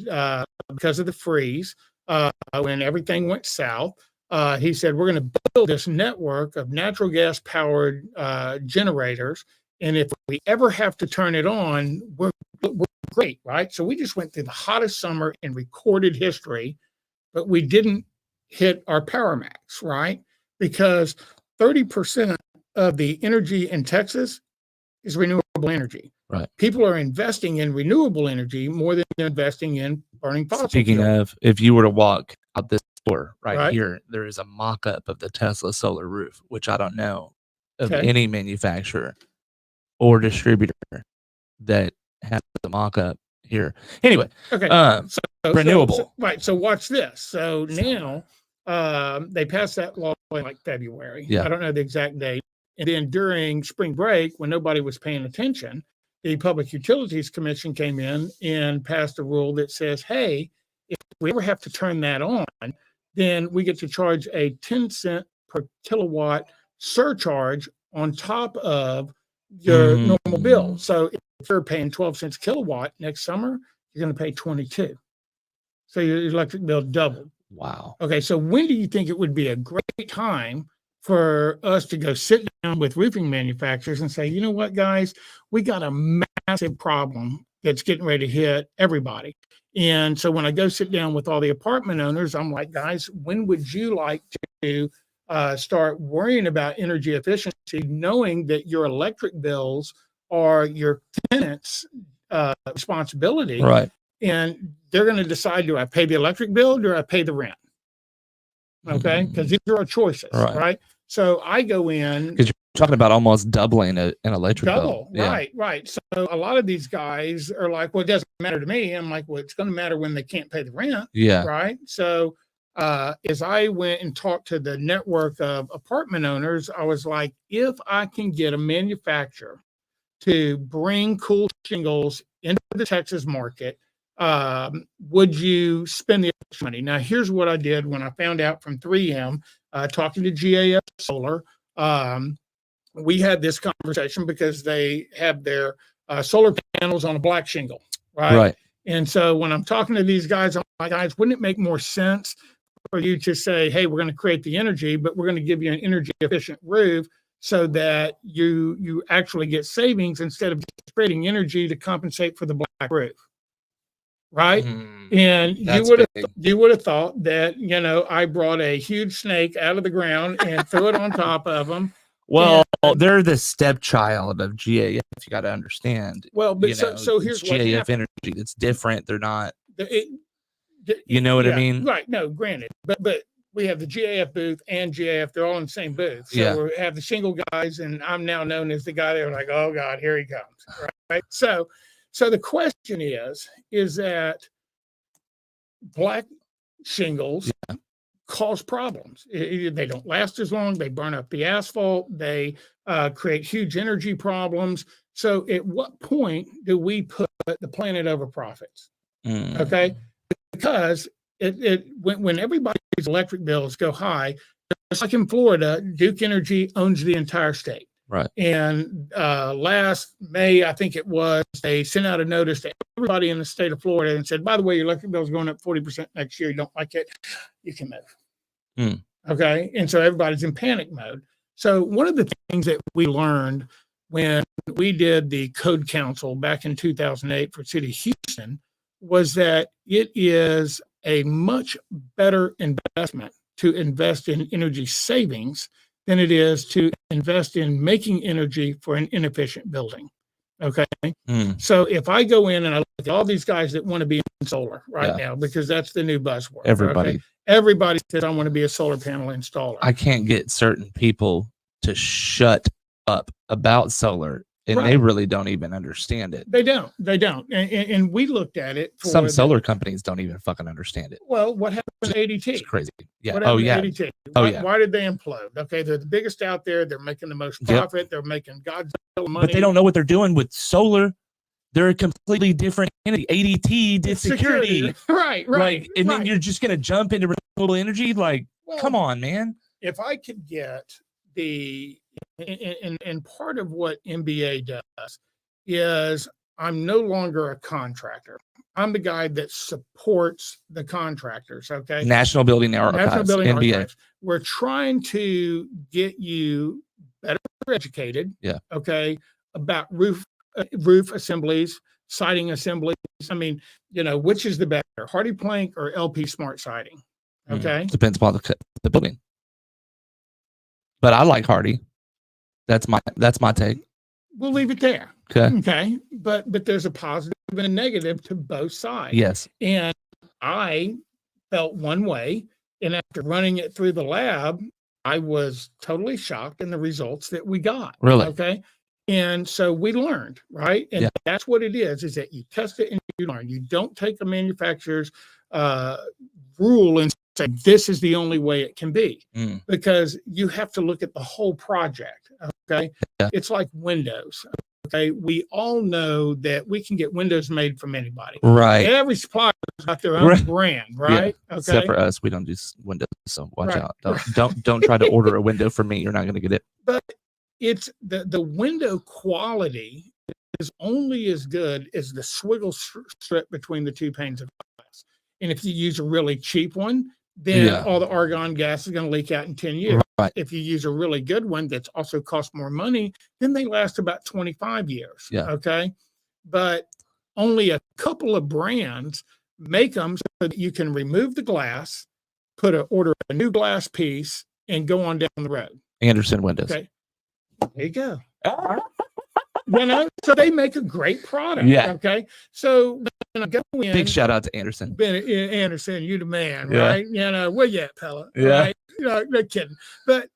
because of the freeze, when everything went south, he said, we're going to build this network of natural gas powered generators. And if we ever have to turn it on, we're great, right? So we just went through the hottest summer in recorded history, but we didn't hit our power max, right? Because 30% of the energy in Texas is renewable energy. Right. People are investing in renewable energy more than they're investing in burning fossil Speaking fuel. of, if you were to walk out this door Right. here, there is a mock-up of the Tesla solar roof, which I don't know of Okay. any manufacturer or distributor that has the mock-up here. Anyway, Okay. renewable. Right. So watch this. So now they passed that law in like February. Yeah. I don't know the exact date. And then during spring break, when nobody was paying attention, the Public Utilities Commission came in and passed a rule that says, hey, if we ever have to turn that on, then we get to charge a 10 cent per kilowatt surcharge on top of your normal bill. So if you're paying 12 cents a kilowatt next summer, you're going to pay 22. So your electric bill doubled. Wow. Okay. So when do you think it would be a great time for us to go sit down with roofing manufacturers and say, you know what, guys, we got a massive problem that's getting ready to hit everybody. And so when I go sit down with all the apartment owners, I'm like, guys, when would you like to start worrying about energy efficiency, knowing that your electric bills are your tenants' responsibility? Right. And they're going to decide, do I pay the electric bill or do I pay the rent? Okay. Because these are our choices, right? So I go in. Because you're talking about almost doubling an electric bill. Right, right. So a lot of these guys are like, well, it doesn't matter to me. I'm like, well, it's going to matter when they can't pay the rent. Yeah. Right. So as I went and talked to the network of apartment owners, I was like, if I can get a manufacturer to bring cool shingles into the Texas market, would you spend the extra money? Now, here's what I did when I found out from 3M, talking to GAF Solar. We had this conversation because they have their solar panels on a black shingle, right? And so when I'm talking to these guys, I'm like, guys, wouldn't it make more sense for you to say, hey, we're going to create the energy, but we're going to give you an energy efficient roof so that you actually get savings instead of just creating energy to compensate for the black roof? Right. And you would have thought that, you know, I brought a huge snake out of the ground and threw it on top of them. Well, they're the stepchild of GAF. You got to understand. Well, but so here's what GAF energy. It's different. They're not. You know what I mean? Right. No, granted. But we have the GAF booth and GAF. They're all in the same booth. So we have the shingle guys, and I'm now known as the guy. They're like, oh God, here he comes. Right. So the question is that black shingles cause problems. They don't last as long. They burn up the asphalt. They create huge energy problems. So at what point do we put the planet over profits? Okay. Because when everybody's electric bills go high, just like in Florida, Duke Energy owns the entire state. Right. And last May, I think it was, they sent out a notice to everybody in the state of Florida and said, by the way, your electric bill is going up 40% next year. You don't like it, you can move. Okay. And so everybody's in panic mode. So one of the things that we learned when we did the Code Council back in 2008 for City of Houston was that it is a much better investment to invest in energy savings than it is to invest in making energy for an inefficient building. Okay. Mm, So if I go in and I look at all these guys that want to be in solar right Yeah. now, because that's the new buzzword. everybody. Okay? Everybody says I want to be a solar panel installer. I can't get certain people to shut up about solar, and they Right. really don't even understand it. They don't. They don't. And we looked at it for Some solar companies don't even fucking understand it. Well, what happened to It's ADT? crazy. Yeah. What Oh happened to yeah. ADT? Oh Why, yeah. why did they implode? Okay, they're the biggest out there. They're making the most Yep. profit. They're making Godzilla money. But they don't know what they're doing with solar. They're a completely different entity. ADT did security. Right. Like, and then you're just gonna jump into renewable energy? Like, Well, come on, man. If I could get and part of what MBA does is I'm no longer a contractor. I'm the guy that supports the contractors. Okay. National Building Archives, National Building NBA. Archives. We're trying to get you better educated. Yeah. Okay. About roof assemblies, siding assemblies. I mean, which is the better, hardy plank or LP smart siding? Okay. Depends upon the building. But I like hardy. That's my take. We'll leave it there. Okay. Okay. But there's a positive and a negative to both sides. Yes. And I felt one way, and after running it through the lab, I was totally shocked in the results that we got. Really? Okay. And so we learned, right? And that's what it is that you test it and you learn. You don't take a manufacturer's rule and say, this is the only way it can be, because you have to look at the whole project. Okay. Yeah. It's like windows. Okay. We all know that we can get windows made from anybody. Right. Every supplier's got their own brand, right? Yeah. Okay. Except for us, we don't do windows, so watch Right. out. Don't try to order a window from me. You're not going to get it. But it's the window quality is only as good as the swiggle strip between the two panes of glass. And if you use a really cheap one, then all the argon gas is going to leak out in 10 years. Right. If you use a really good one that's also cost more money, then they last about 25 years. Yeah. Okay. But only a couple of brands make them so that you can remove the glass, order a new glass piece, and go on down the road. Anderson windows. Okay. There you go. So they make a great product. Yeah. Okay. So when I go in, big shout out to Anderson. Anderson, you the man, Yeah. right? Where you at, fella? Yeah. Right? No kidding. But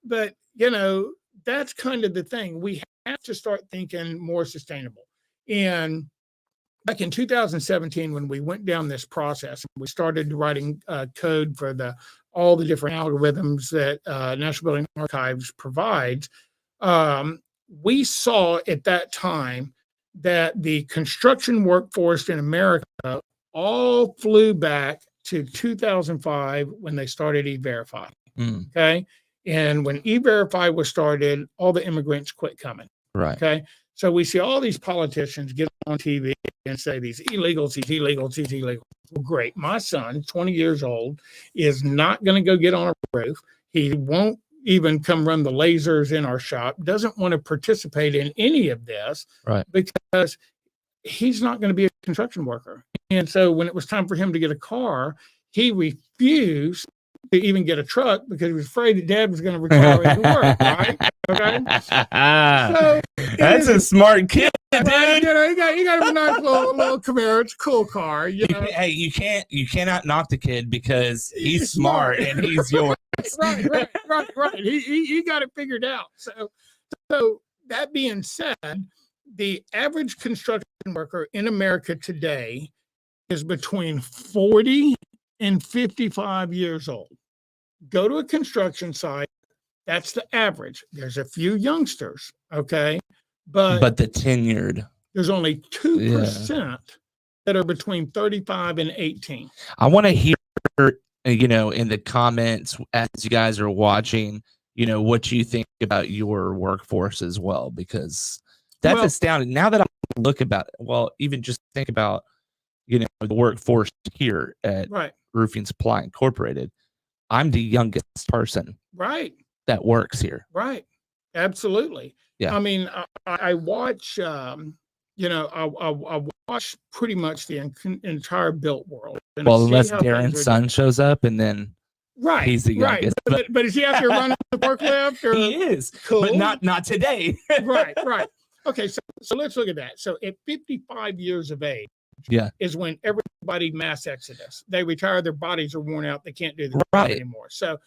that's kind of the thing. We have to start thinking more sustainable. And back in 2017, when we went down this process, we started writing code for all the different algorithms that National Building Archives provides. We saw at that time that the construction workforce in America all flew back to 2005 when they started E-Verify. Okay. And when E-Verify was started, all the immigrants quit coming. Right. Okay. So we see all these politicians get on TV and say these illegals. Well, great. My son, 20 years old, is not going to go get on a roof. He won't even come run the lasers in our shop, doesn't want to participate in any of this, right? Because he's not going to be a construction worker. And so when it was time for him to get a car, he refused to even get a truck because he was afraid that dad was going to require him to work, right? Okay. So that's a smart kid, dude. Right? You got a nice little Camaro. It's a cool car. Hey, you cannot knock the kid because he's smart and he's yours. Right. He got it figured out. So that being said, the average construction worker in America today is between 40 and 55 years old. Go to a construction site. That's the average. There's a few youngsters, okay? But the tenured. There's only 2% that are between 35 and 18. I want to hear, in the comments as you guys are watching, what you think about your workforce as well, because that's astounding. Now that I look about it, even just think about, the workforce here at Roofing Supply Incorporated. I'm the youngest person that works here. Right. Absolutely. Yeah. I mean, I watch, I watch pretty much the entire built world. Unless Darren's son shows up and then he's the youngest. But is he out there running the forklift? He is. Cool. But not today. Right. Okay, so let's look at that. So at 55 years of age Yeah. is when everybody mass exodus. They retire, their bodies are worn out, they can't do the job Right. anymore. So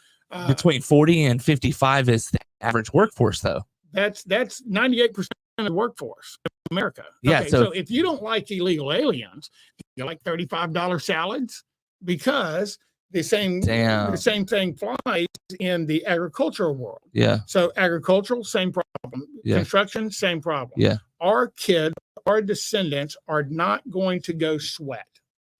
Between 40 and 55 is the average workforce, though. that's 98% of the workforce of America. Yeah. Okay, so if you don't like illegal aliens, you like $35 salads, because the same thing flies in the agricultural world. Yeah. So agricultural, same problem. Yeah. Construction, same problem. Yeah. Our kids, our descendants are not going to go sweat,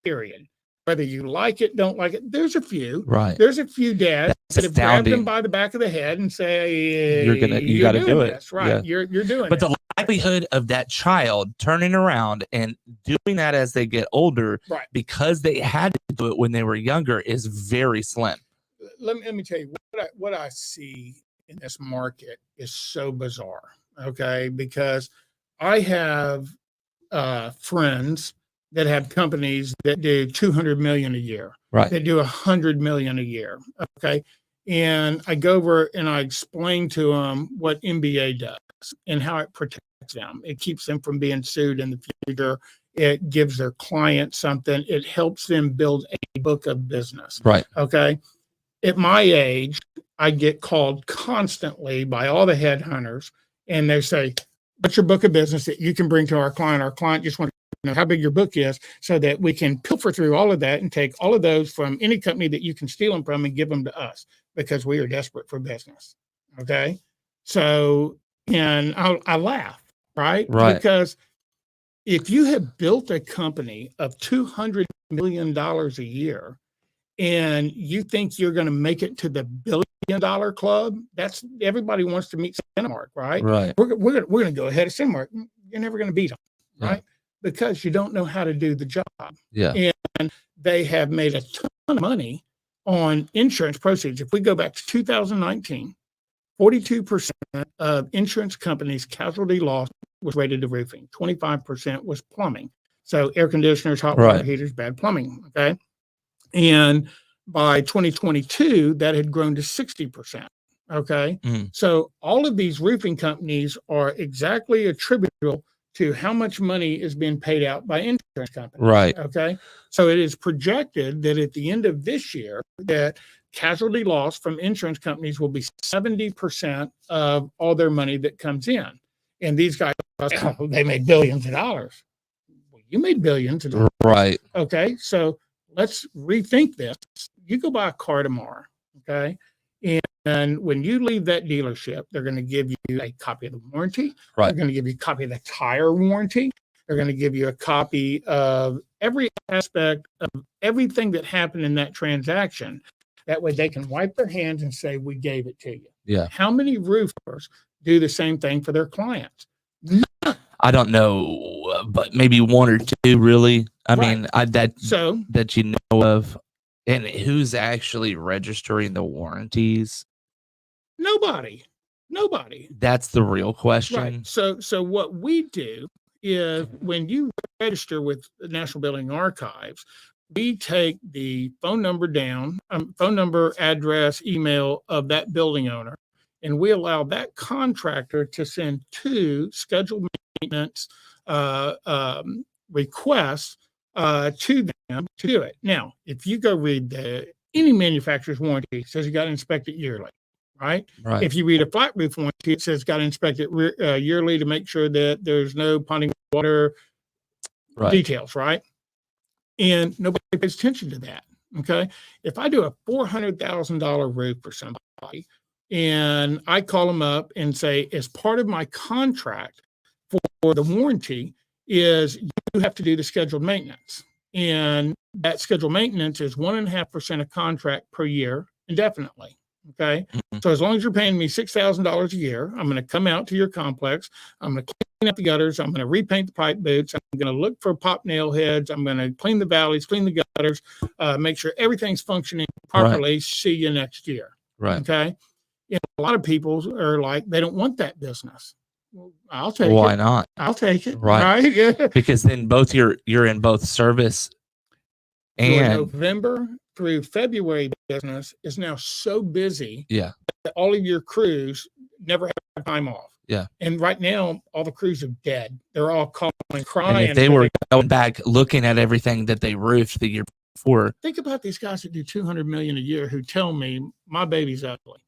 period. Whether you like it, don't like it, there's a few. Right. There's a few dads that have grabbed them astounding. by the back of the head and say, You got to do it. this, right? Yeah. You're doing But it. the likelihood of that child turning around and doing that as they get older, Right. because they had to do it when they were younger, is very slim. Let me tell you what I see in this market is so bizarre. Okay, because I have friends that have companies that do 200 million a year. Right. They do 100 million a year. Okay, and I go over and I explain to them what MBA does and how it protects them. It keeps them from being sued in the future. It gives their clients something. It helps them build a book of business. Right. Okay. At my age, I get called constantly by all the headhunters, and they say, what's your book of business that you can bring to our client? Our client just wants to know how big your book is so that we can pilfer through all of that and take all of those from any company that you can steal them from and give them to us, because we are desperate for business. Okay. So, and I laugh, right? Right. Because if you have built a company of $200 million a year, and you think you're going to make it to the $1 billion club, that's everybody wants to meet Cinemark, right? Right. We're going to go ahead of Cinemark. You're never going to beat them, right? Yeah. Because you don't know how to do the job. Yeah. And they have made a ton of money on insurance proceeds. If we go back to 2019, 42% of insurance companies' casualty loss was rated to roofing. 25% was plumbing. So air conditioners, hot water heaters, bad plumbing. Okay. And by 2022, that had grown to 60%. Okay. So all of these roofing companies are exactly attributable to how much money is being paid out by insurance companies. Right. Okay. So it is projected that at the end of this year, that casualty loss from insurance companies will be 70% of all their money that comes in. And these guys, they made billions of dollars. Well, you made billions of dollars. Right. Okay. So let's rethink this. You go buy a car tomorrow, okay? And when you leave that dealership, they're going to give you a copy of the warranty. Right. They're going to give you a copy of the tire warranty. They're going to give you a copy of every aspect of everything that happened in that transaction. That way they can wipe their hands and say, we gave it to you. Yeah. How many roofers do the same thing for their clients? I don't know, but maybe one or two, really. I mean, that you know of. And who's actually registering the warranties? Nobody. That's the real question. Right. So what we do is, when you register with the National Building Archives, we take the phone number down, phone number, address, email of that building owner, and we allow that contractor to send 2 scheduled maintenance requests to them to do it. Now, if you go read any manufacturer's warranty, it says you got to inspect it yearly, right? If you read a flat roof warranty, it says got to inspect it yearly to make sure that there's no ponding water details, right? And nobody pays attention to that. Okay. If I do a $400,000 roof for somebody, and I call them up and say, as part of my contract for the warranty, is you have to do the scheduled maintenance. And that scheduled maintenance is 1.5% of contract per year indefinitely. Okay. So as long as you're paying me $6,000 a year, I'm going to come out to your complex. I'm going to clean up the gutters. I'm going to repaint the pipe boots. I'm going to look for pop nail heads. I'm going to clean the valleys, clean the gutters, make sure everything's functioning properly. See you next year. Right. Okay. And a lot of people are like, they don't want that business. Well, I'll take it. Why not? I'll take it. Right. Yeah. Because then you're in both service and your November through February business is now so busy. Yeah. That all of your crews never have time off. Yeah. And right now, all the crews are dead. They're all calling and crying. And if they were going back looking at everything that they roofed the year before. Think about these guys that do $200 million a year who tell me my baby's ugly.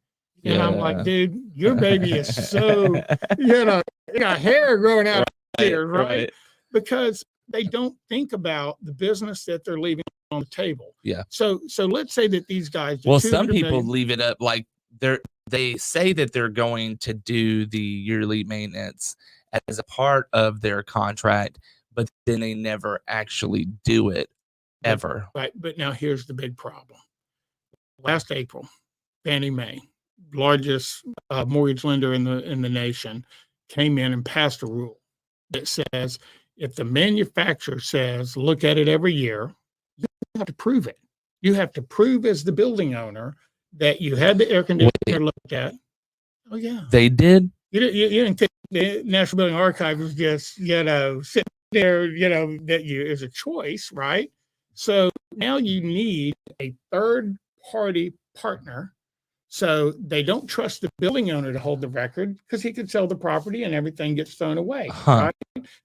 And I'm like, dude, your baby is so, you got hair growing out here, right? Because they don't think about the business that they're leaving on the table. Yeah. So let's say that these guys. Well, some people leave it up like they say that they're going to do the yearly maintenance as a part of their contract, but then they never actually do it ever. Right. But now here's the big problem. Last April, Fannie Mae, largest mortgage lender in the nation, came in and passed a rule that says if the manufacturer says look at it every year, you have to prove it. You have to prove as the building owner that you had the air conditioner looked at. Oh yeah, they did. You didn't think the National Building Archive was just sitting there that is a choice, right? So now you need a third party partner. So they don't trust the building owner to hold the record because he could sell the property and everything gets thrown away. Right?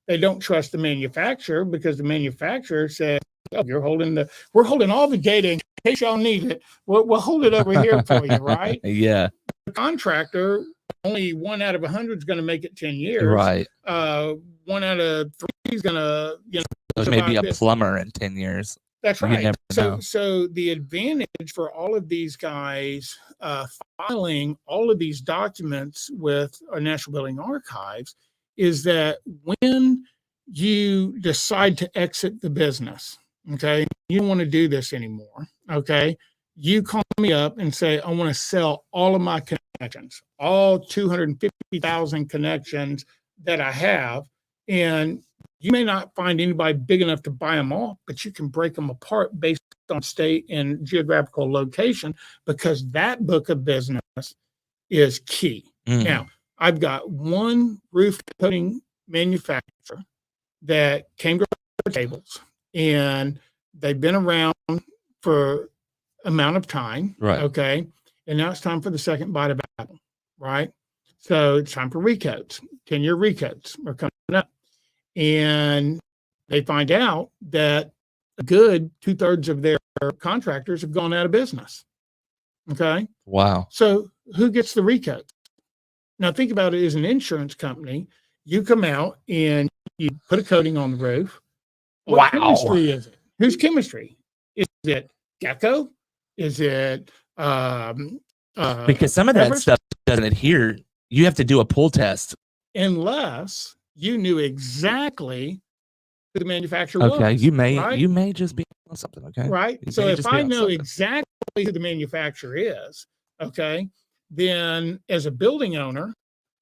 They don't trust the manufacturer because the manufacturer says, oh, we're holding all the data in case y'all need it. We'll hold it over here for you, right? Yeah. The contractor, only 1 out of 100 is going to make it 10 years. Right. 1 out of 3 is going to, there's maybe a plumber in 10 years. That's right. So the advantage for all of these guys filing all of these documents with our National Building Archives is that when you decide to exit the business, okay, you don't want to do this anymore, okay, you call me up and say, I want to sell all of my connections, all 250,000 connections that I have, and you may not find anybody big enough to buy them all, but you can break them apart based on state and geographical location because that book of business is key. Now, I've got one roof coating manufacturer that came to our tables and they've been around for amount of time. Right. Okay. And now it's time for the second bite of apple. Right. So it's time for recoats. 10-year recoats are coming up. And they find out that a good 2/3 of their contractors have gone out of business. Okay. Wow. So who gets the recoat? Now think about it as an insurance company. You come out and you put a coating on the roof. What chemistry is it? Whose chemistry? Is it Gecko? Is it because some of that stuff doesn't adhere. You have to do a pull test. Unless you knew exactly who the manufacturer was. Okay, you may just be on something. Okay, right. So if I know exactly who the manufacturer is, okay, then as a building owner,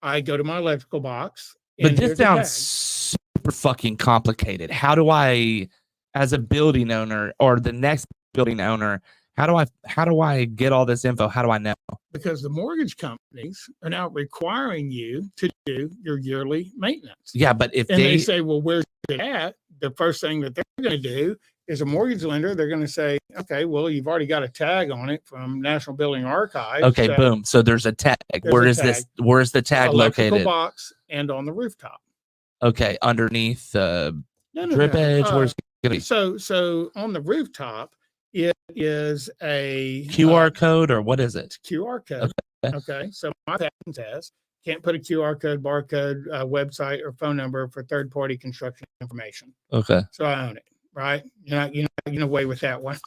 I go to my electrical box. But this sounds super fucking complicated. How do I, as a building owner or the next building owner, how do I get all this info? How do I know? Because the mortgage companies are now requiring you to do your yearly maintenance. Yeah, but if they say, well, where's it at? The first thing that they're going to do is a mortgage lender. They're going to say, okay, well, you've already got a tag on it from National Building Archives. Okay, boom. So there's a tag. Where's the tag located? Electrical box and on the rooftop. Okay, underneath the drip edge. Where's it going to be? So on the rooftop, it is a QR code or what is it? QR code. Okay. So my patent says can't put a QR code, barcode, website, or phone number for third-party construction information. Okay. So I own it, right? You're not getting away with that one.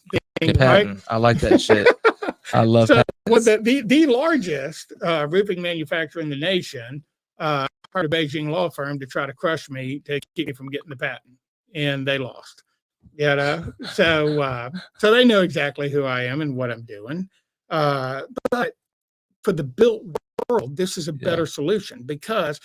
Right? I like that shit. I love that. Well, the largest roofing manufacturer in the nation hired a Beijing law firm to try to crush me to keep me from getting the patent, and they lost. So they know exactly who I am and what I'm doing. But for the built world, this is a better solution because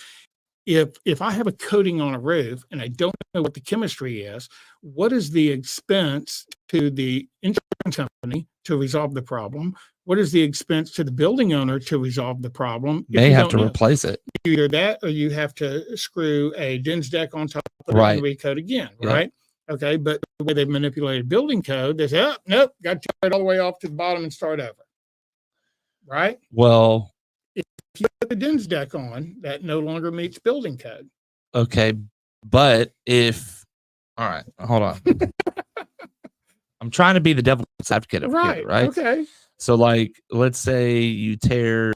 if I have a coating on a roof and I don't know what the chemistry is, what is the expense to the insurance company to resolve the problem? What is the expense to the building owner to resolve the problem? They have to replace it. Either that or you have to screw a DINS deck on top of it and recoat again, right? Okay, but the way they've manipulated building code, they say, oh, nope, got to tear it all the way off to the bottom and start over. Right? Well, you put the DINS deck on, that no longer meets building code. Okay, but if all right, hold on. I'm trying to be the devil's advocate over here, right? Okay. So, like, let's say you tear.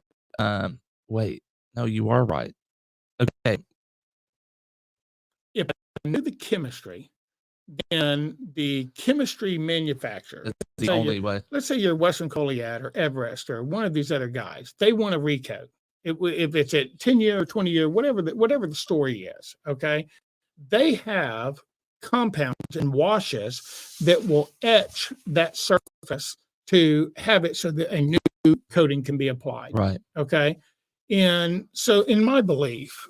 Wait, no, you are right. Okay, If I knew the chemistry, then the chemistry manufacturer, that's the only way. let's say you're Western Colliat or Everest or one of these other guys, they want to recode. If it's at 10-year or 20-year, whatever the story is, okay, they have compounds and washes that will etch that surface to have it so that a new coating can be applied. Right. Okay. And so, in my belief,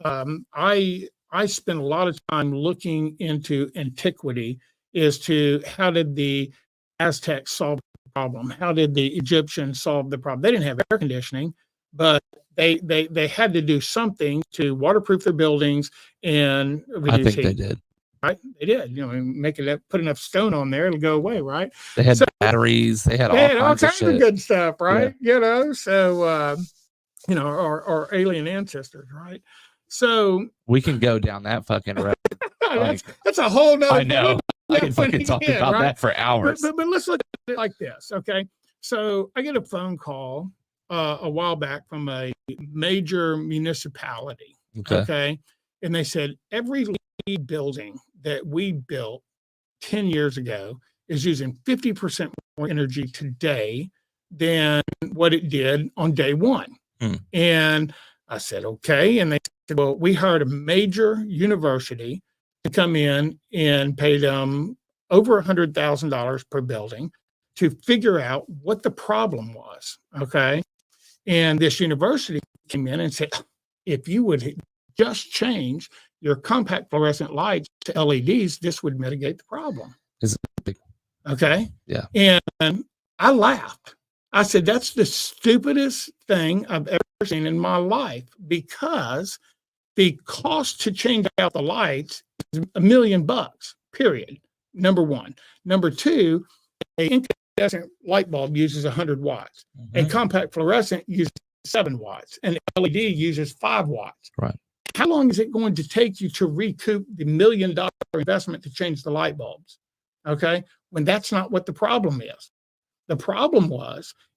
I spend a lot of time looking into antiquity as to how did the Aztecs solve the problem? How did the Egyptians solve the problem? They didn't have air conditioning, but they had to do something to waterproof their buildings and reduce I think heat. they did. Right? They did. You know, make it put enough stone on there, it'll go away. Right? They had batteries. They had all kinds of shit. Good stuff. Right? Yeah. You know, so you know, our alien ancestors. Right? So we can go down that fucking road. That's a whole nother. I know. I can fucking talk about that for hours. But let's look at it like this, okay? So I get a phone call a while back from a major municipality, okay? And they said every building that we built 10 years ago is using 50% more energy today than what it did on day one. And I said, okay. And they said, well, we hired a major university to come in and pay them over $100,000 per building to figure out what the problem was. Okay. And this university came in and said, if you would just change your compact fluorescent lights to LEDs, this would mitigate the problem. Okay. Yeah. And I laughed. I said, that's the stupidest thing I've ever seen in my life, because the cost to change out the lights is $1 million, period. Number one. Number two, an incandescent light bulb uses 100 watts. A compact fluorescent uses 7 watts. An LED uses 5 watts. Right. How long is it going to take you to recoup the $1 million investment to change the light bulbs? Okay. When that's not what the problem is. The problem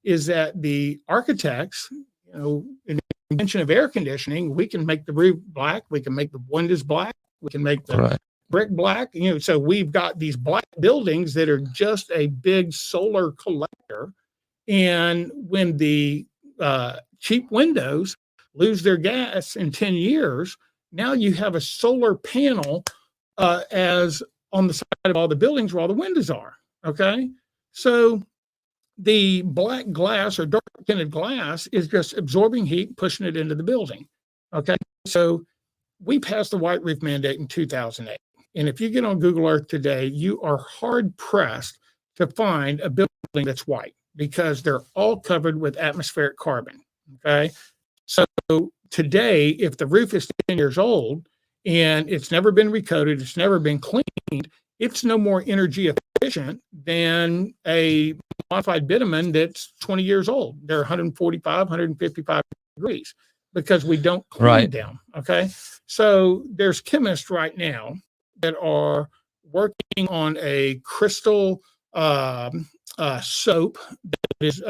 is that the architects, you know, in the invention of air conditioning, we can make the roof black, we can make the windows black, we can make the brick black. You know, so we've got these black buildings that are just a big solar collector. And when the cheap windows lose their gas in 10 years, now you have a solar panel as on the side of all the buildings where all the windows are. Okay, so the black glass or dark tinted glass is just absorbing heat, pushing it into the building. Okay. So we passed the white roof mandate in 2008. And if you get on Google Earth today, you are hard pressed to find a building that's white because they're all covered with atmospheric carbon. Okay. So today, if the roof is 10 years old and it's never been recoated, it's never been cleaned, it's no more energy efficient than a modified bitumen that's 20 years old. They're 145, 155 degrees because we don't clean them. Okay. So there's chemists right now that are working on a crystal soap that is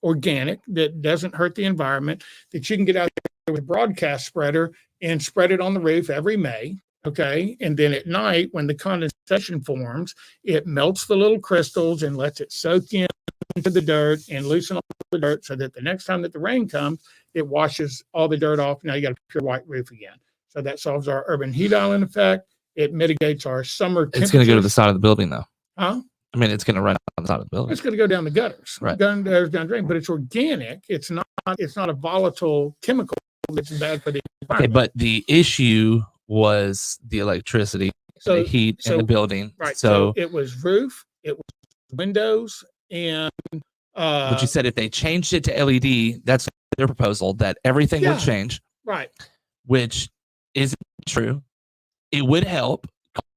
organic, that doesn't hurt the environment, that you can get out there with a broadcast spreader and spread it on the roof every May. Okay. And then at night, when the condensation forms, it melts the little crystals and lets it soak into the dirt and loosen all the dirt so that the next time that the rain comes, it washes all the dirt off. Now you got a pure white roof again. So that solves our urban heat island effect. It mitigates our summer temperatures. It's going to go to the side of the building, though. Huh? I mean, it's going to run on the side of the building. It's going to go down the gutters. Right. Down drain, but it's organic. It's not a volatile chemical that's bad for the environment. Okay, but the issue was the electricity, the heat in the building. Right. So it was roof, it was windows, and but you said if they changed it to LED, that's their proposal, that everything would change. Right. Which isn't true. It would help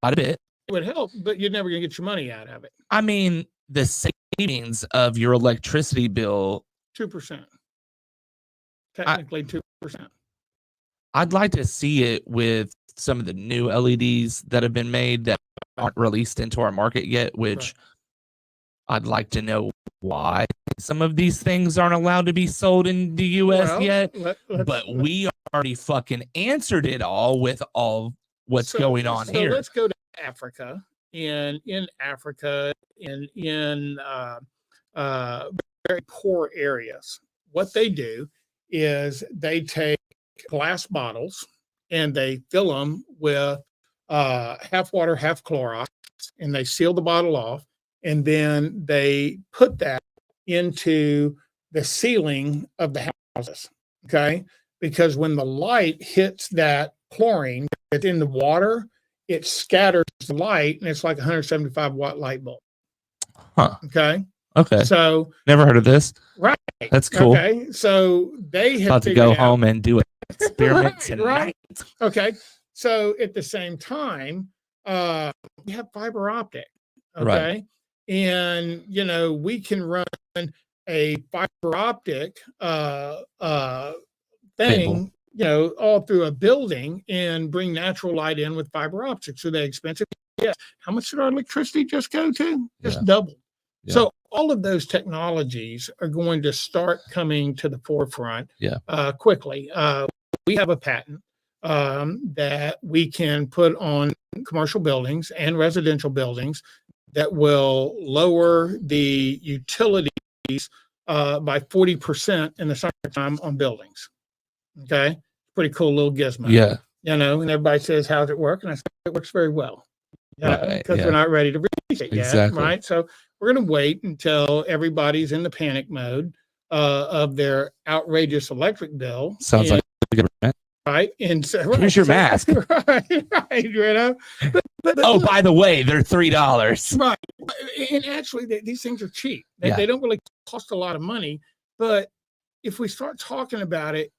quite a bit. It would help, but you're never going to get your money out of it. I mean, the savings of your electricity bill 2%. technically 2%. I'd like to see it with some of the new LEDs that have been made that aren't released into our market yet, which I'd like to know why some of these things aren't allowed to be sold in the US yet. But we already fucking answered it all with all what's going on here. So let's go to Africa. And in Africa, in very poor areas, what they do is they take glass bottles and they fill them with half water, half Clorox, and they seal the bottle off. And then they put that into the ceiling of the houses, okay? Because when the light hits that chlorine that's in the water, it scatters the light, and it's like a 175-watt light bulb. Huh. Okay. Okay. So never heard of this. Right. That's cool. Okay. So they have about to go home and do an experiment tonight. Right. Okay. So at the same time, we have fiber optic. Okay. Right. And we can run a fiber optic thing, all through a building and bring natural light in with fiber optics. Are they expensive? Yes. How much did our electricity just go to? Just double. Yeah. So all of those technologies are going to start coming to the forefront quickly. We have a patent that we can put on commercial buildings and residential buildings that will lower the utilities by 40% in the summertime on buildings. Okay. Pretty cool little gizmo. Yeah. And everybody says, how's it work? And I say, it works very well. Because we're not ready to release it yet. Right. So we're going to wait until everybody's in the panic mode of their outrageous electric bill. Sounds like a good event. Right. And so here's your mask. Right. But look, by the way, they're $3. Right. And actually, these things are cheap. They don't really cost a lot of money. But if we start talking about it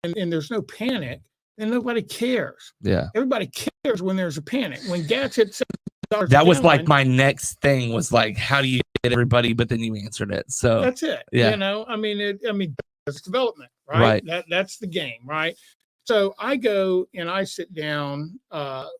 and there's no panic, then nobody cares. Yeah. Everybody cares when there's a panic. When gas hits $7 that was like my next thing was like, how do you get everybody? But then you answered it. So that's it. Yeah. It's development, right? That's the game, right? So I go and I sit down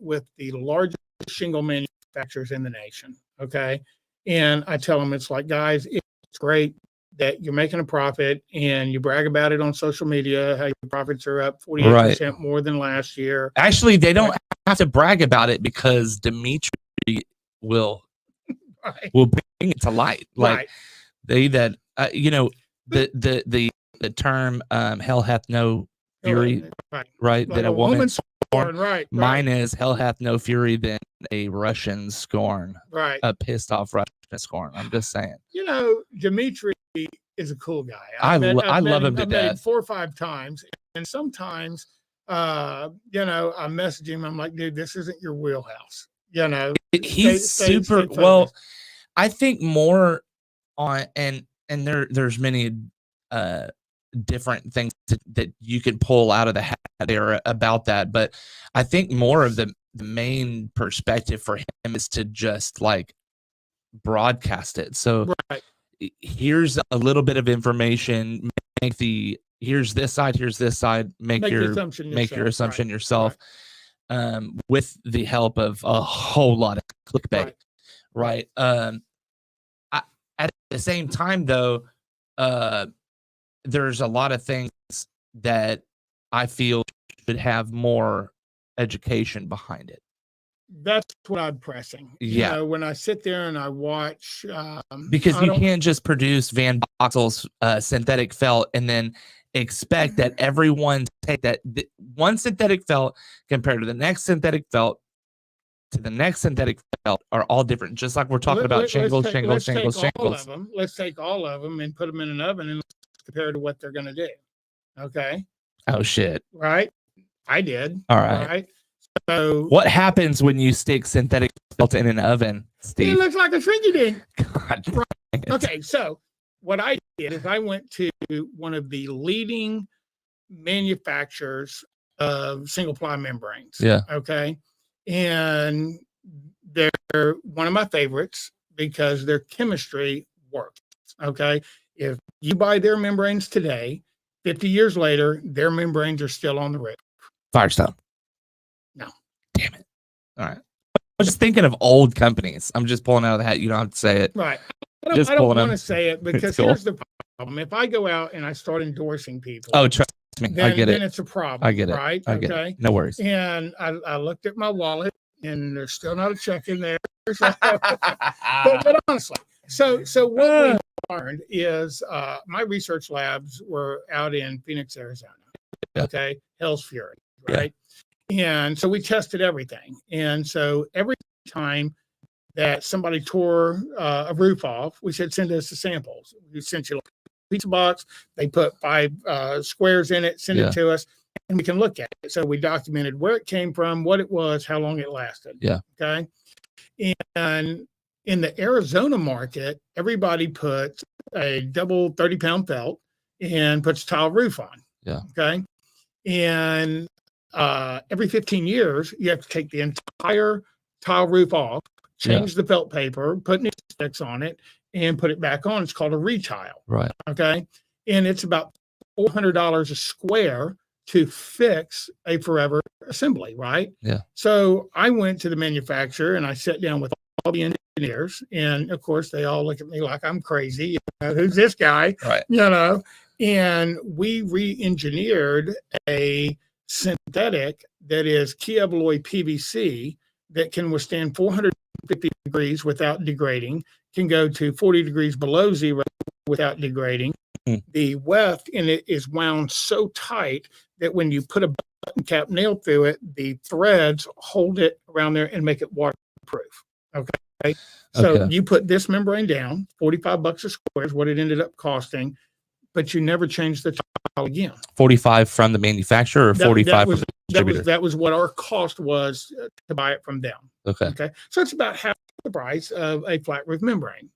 with the largest shingle manufacturers in the nation. Okay. And I tell them, it's like, guys, it's great that you're making a profit and you brag about it on social media, how your profits are up 48% more than last year. Actually, they don't have to brag about it because Dimitri will bring it to light. Like the term hell hath no fury, right? Like that a woman scorn, right? Mine is hell hath no fury than a Russian scorn, right? A pissed off Russian scorn. I'm just saying. Dimitri is a cool guy. I love him to death. Met him 4 or 5 times, and sometimes, I message him. I'm like, dude, this isn't your wheelhouse. He's super well. I think more on and there's many different things that you can pull out of the hat there about that, but I think more of the main perspective for him is to just like broadcast it. So here's a little bit of information, here's this side, make your assumption yourself. With the help of a whole lot of clickbait, right? At the same time, though, there's a lot of things that I feel should have more education behind it. That's what I'm pressing. When I sit there and I watch, because you can't just produce Van Boxel's synthetic felt and then expect that everyone take that one synthetic felt compared to the next synthetic felt to the next synthetic felt are all different, just like we're talking about shingles. Let's take all of them and put them in an oven and compare to what they're going to do. Okay. Oh shit. Right. I did. All right. So what happens when you stick synthetic felt in an oven, Steve? It looks like a shrinky dink. God. Right. Okay. So what I did is I went to one of the leading manufacturers of single ply membranes. Yeah. Okay. And they're one of my favorites because their chemistry works. Okay. If you buy their membranes today, 50 years later, their membranes are still on the roof. Firestone. No. Damn it. All right. I was just thinking of old companies. I'm just pulling out of the hat. You don't have to say it. Right. Just I don't pulling want them. to say it because cool. here's the problem. If I go out and I start endorsing people, Oh, trust me. then, I get then it. it's a problem. I get it. Right. I get okay. it. No worries. And I looked at my wallet and there's still not a check in there. but honestly, so what we learned is my research labs were out in Phoenix, Arizona. Yeah. Okay. Hell's Fury. Right. Yeah. And so we tested everything. And so every time that somebody tore a roof off, we said, send us the samples. We sent you a pizza box. They put 5 squares in it, send it to us, and we can look at it. So we documented where it came from, what it was, how long it lasted. Yeah. Okay. And in the Arizona market, everybody puts a double 30-pound felt and puts a tile roof on. Yeah. Okay. And every 15 years, you have to take the entire tile roof off, change the felt paper, put new sticks on it, and put it back on. It's called a retile. Right. Okay. And it's about $400 a square to fix a forever assembly. Right. Yeah. So I went to the manufacturer and I sat down with all the engineers. And of course, they all look at me like I'm crazy. You know, who's this guy? Right. You know, and we re-engineered a synthetic that is Kevlar PVC that can withstand 450 degrees without degrading, can go to 40 degrees below zero without degrading. The weft in it is wound so tight that when you put a button cap nail through it, the threads hold it around there and make it waterproof. Okay. So you put this membrane down, $45 a square is what it ended up costing, but you never changed the tile again. 45 from the manufacturer or 45 from the distributor? That was what our cost was to buy it from them. Okay. So it's about half the price of a flat roof membrane.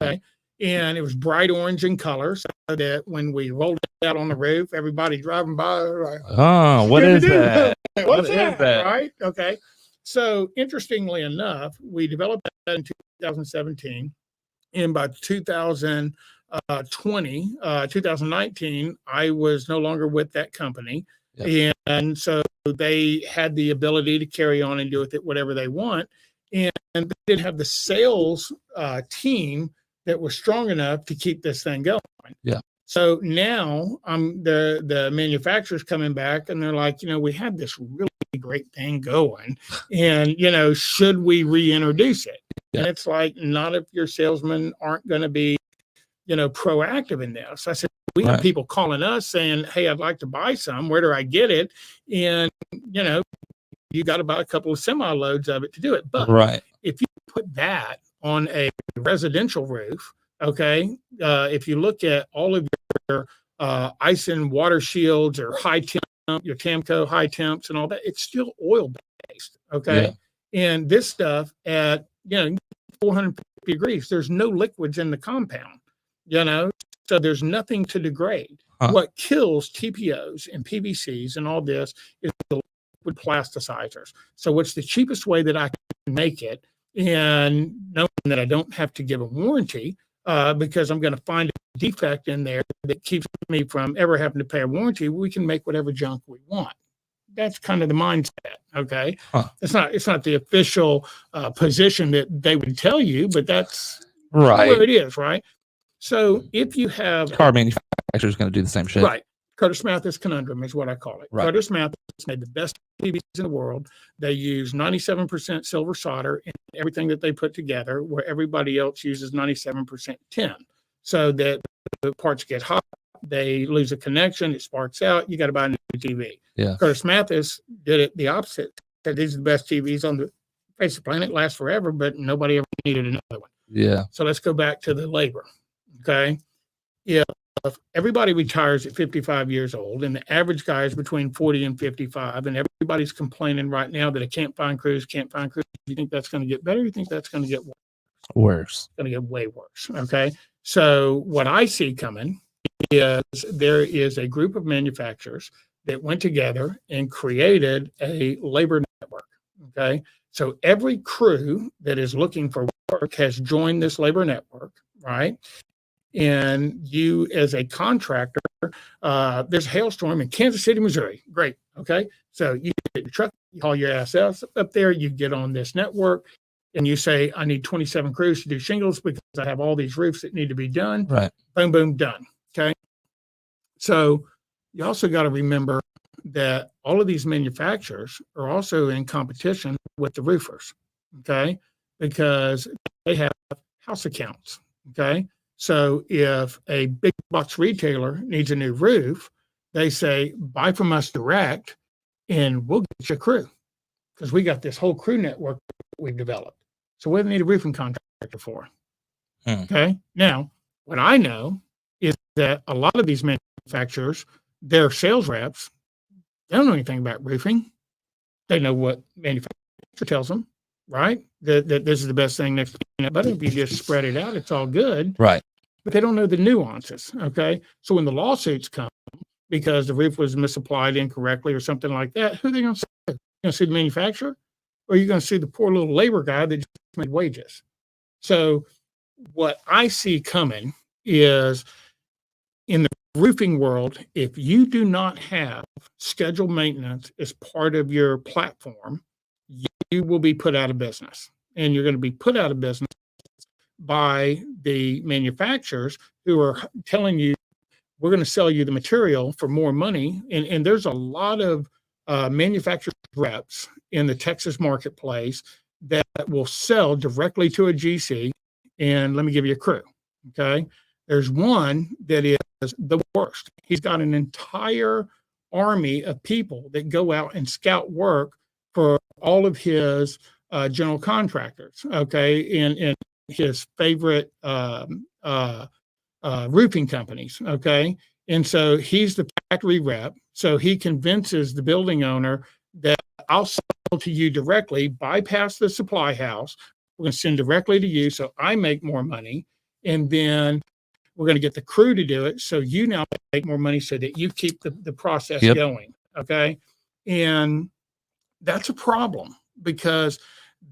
Okay. And it was bright orange in color so that when we rolled it out on the roof, everybody driving by, like, oh, what is that? What's that? Right. Okay. So interestingly enough, we developed that in 2017. And by 2019, I was no longer with that company. Yep. And so they had the ability to carry on and do with it whatever they want. And they didn't have the sales team that was strong enough to keep this thing going. Yeah. So now the manufacturer's coming back and they're like, we had this really great thing going and, should we reintroduce it? Yeah. And it's like, not if your salesmen aren't going to be, proactive in this. I said, we have people calling us saying, hey, I'd like to buy some. Where do I get it? And, you got to buy a couple of semi loads of it to do it. But if you put that on a residential roof, okay, if you look at all of your ice and water shields or high temp, your Tamco high temps and all that, it's still oil based. Okay. Yeah. And this stuff at, 450 degrees, there's no liquids in the compound, so there's nothing to degrade. What kills TPOs and PVCs and all this is the liquid plasticizers. So what's the cheapest way that I can make it? And knowing that I don't have to give a warranty because I'm going to find a defect in there that keeps me from ever having to pay a warranty, we can make whatever junk we want. That's kind of the mindset. Okay. It's not the official position that they would tell you, but that's where it is. Right. So if you have car manufacturers going to do the same shit. Right. Curtis-Mathis conundrum is what I call it. Right. Curtis-Mathis made the best TVs in the world. They use 97% silver solder in everything that they put together, where everybody else uses 97% tin. So that the parts get hot, they lose a connection, it sparks out, you got to buy a new TV. Yeah. Curtis-Mathis did it the opposite. Said these are the best TVs on the face of the planet, last forever, but nobody ever needed another one. Yeah. So let's go back to the labor. Okay. If everybody retires at 55 years old and the average guy is between 40 and 55 and everybody's complaining right now that I can't find crews, you think that's going to get better? You think that's going to get worse? Worse. It's going to get way worse. Okay. So what I see coming is there is a group of manufacturers that went together and created a labor network. Okay. So every crew that is looking for work has joined this labor network, right? And you as a contractor here. There's a hailstorm in Kansas City, Missouri. Great. Okay. So you get your truck, you haul your ass up there, you get on this network, and you say, I need 27 crews to do shingles because I have all these roofs that need to be done. Right. Boom, boom, done. Okay. So you also got to remember that all of these manufacturers are also in competition with the roofers. Okay. Because they have house accounts. Okay. So if a big box retailer needs a new roof, they say, buy from us direct and we'll get you a crew because we got this whole crew network that we've developed. So what do they need a roofing contractor for? Okay. Now, what I know is that a lot of these manufacturers, their sales reps, they don't know anything about roofing. They know what manufacturer tells them, right? That this is the best thing next to peanut butter. If you just spread it out, it's all good. Right. But they don't know the nuances. Okay. So when the lawsuits come because the roof was misapplied incorrectly or something like that, who are they going to sue? You going to sue the manufacturer? Or are you going to sue the poor little labor guy that just made wages? So what I see coming is in the roofing world, if you do not have scheduled maintenance as part of your platform, you will be put out of business. And you're going to be put out of business by the manufacturers who are telling you, we're going to sell you the material for more money. And there's a lot of manufacturer reps in the Texas marketplace that will sell directly to a GC. And let me give you a crew. Okay. There's one that is the worst. He's got an entire army of people that go out and scout work for all of his general contractors. Okay. And his favorite roofing companies. Okay. And so he's the factory rep. So he convinces the building owner that I'll sell to you directly, bypass the supply house. We're going to send directly to you. So I make more money. And then we're going to get the crew to do it. So you now make more money so that you keep the process going. Okay. And that's a problem because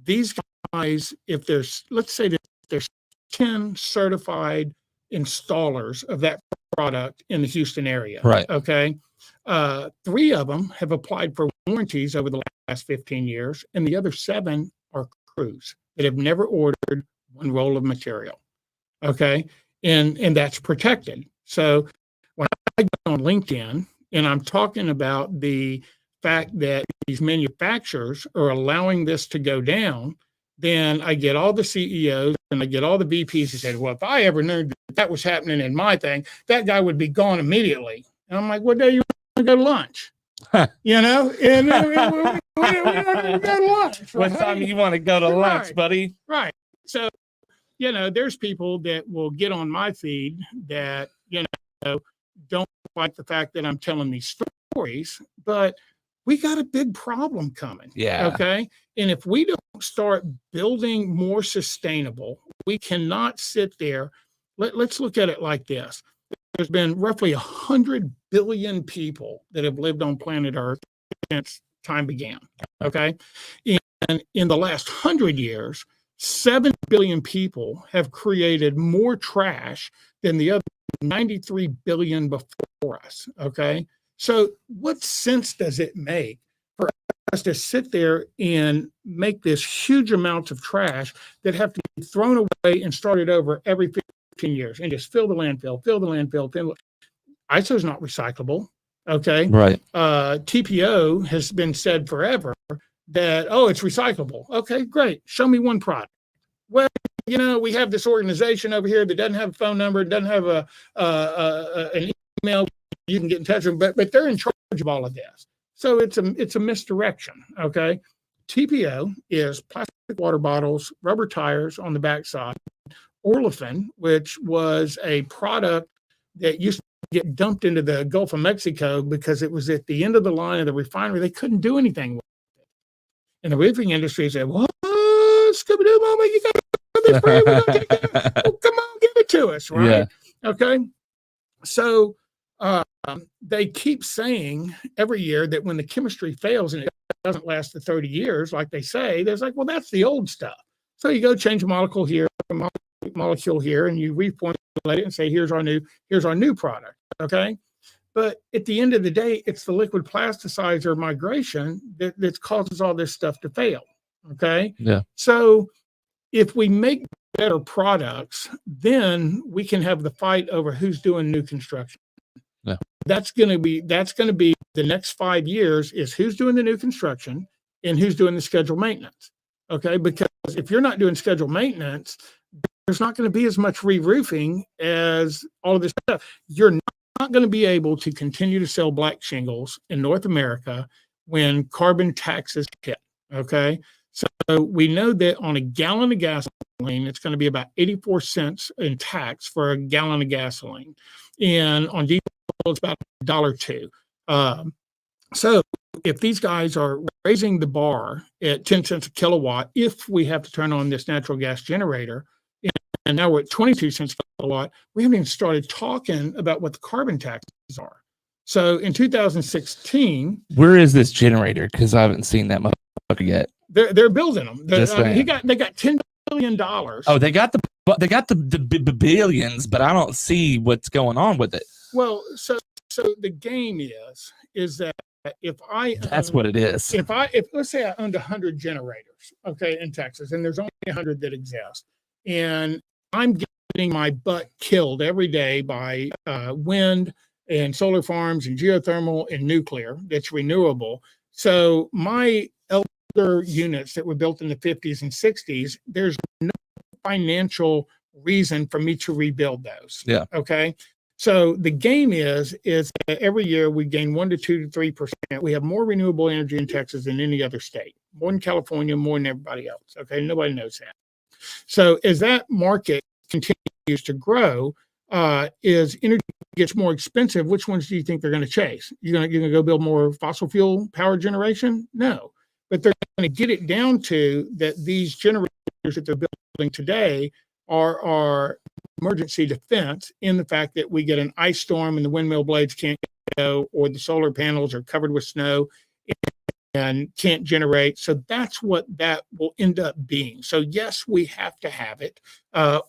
these guys, if there's, let's say that there's 10 certified installers of that product in the Houston area. Right. Okay. 3 of them have applied for warranties over the last 15 years, and the other 7 are crews that have never ordered one roll of material. Okay. And that's protected. So when I go on LinkedIn and I'm talking about the fact that these manufacturers are allowing this to go down, then I get all the CEOs and I get all the VPs who said, well, if I ever knew that was happening in my thing, that guy would be gone immediately. And I'm like, what day you want to go to lunch? You know, and we don't go to lunch. What time do you want to go to lunch, buddy? Right. So, you know, there's people that will get on my feed that, you know, don't like the fact that I'm telling these stories, but we got a big problem coming. Yeah. Okay. And if we don't start building more sustainable, we cannot sit there. Let's look at it like this. There's been roughly 100 billion people that have lived on planet Earth since time began. Okay. And in the last 100 years, 7 billion people have created more trash than the other 93 billion before us. Okay. So what sense does it make for us to sit there and make this huge amounts of trash that have to be thrown away and started over every 15 years and just fill the landfill? ISO is not recyclable. Okay. Right. TPO has been said forever that, oh, it's recyclable. Okay, great. Show me one product. Well, you know, we have this organization over here that doesn't have a phone number, doesn't have an email you can get in touch with them, but they're in charge of all of this. So it's a misdirection. Okay. TPO is plastic water bottles, rubber tires on the backside, olefin, which was a product that used to get dumped into the Gulf of Mexico because it was at the end of the line of the refinery. They couldn't do anything with it. And the roofing industry said, well, Scooby-Doo, mama, you got this free. We're gonna take it. Oh, come on, give it to us, right? Yeah. Okay. So they keep saying every year that when the chemistry fails and it doesn't last the 30 years, like they say, there's like, well, that's the old stuff. So you go change a molecule here, a molecule here, and you reformulate it and say, here's our new product. Okay. But at the end of the day, it's the liquid plasticizer migration that causes all this stuff to fail. Okay. Yeah. So if we make better products, then we can have the fight over who's doing new construction. Yeah. That's going to be the next 5 years is who's doing the new construction and who's doing the scheduled maintenance. Okay. Because if you're not doing scheduled maintenance, there's not going to be as much re-roofing as all of this stuff. You're not going to be able to continue to sell black shingles in North America when carbon taxes hit. Okay. So we know that on a gallon of gasoline, it's going to be about 84 cents in tax for a gallon of gasoline. And on diesel, it's about $1.02. So if these guys are raising the bar at 10 cents a kilowatt, if we have to turn on this natural gas generator, and now we're at 22 cents a kilowatt, we haven't even started talking about what the carbon taxes are. So in 2016, where is this generator? Because I haven't seen that motherfucker yet. They're building them. They got $10 billion. Oh, they got the billions, but I don't see what's going on with it. Well, so the game is that if that's what it is. If let's say I owned 100 generators, okay, in Texas, and there's only 100 that exist, and I'm getting my butt killed every day by wind and solar farms and geothermal and nuclear that's renewable. So my elder units that were built in the 50s and 60s, there's no financial reason for me to rebuild those. Yeah. Okay. So the game is that every year we gain 1 to 2 to 3%. We have more renewable energy in Texas than any other state, more than California, more than everybody else. Okay. Nobody knows that. So as that market continues to grow, as energy gets more expensive, which ones do you think they're going to chase? You're going to go build more fossil fuel power generation? No, but they're going to get it down to that these generators that they're building today are emergency defense in the fact that we get an ice storm and the windmill blades can't go, or the solar panels are covered with snow and can't generate. So that's what that will end up being. So yes, we have to have it, or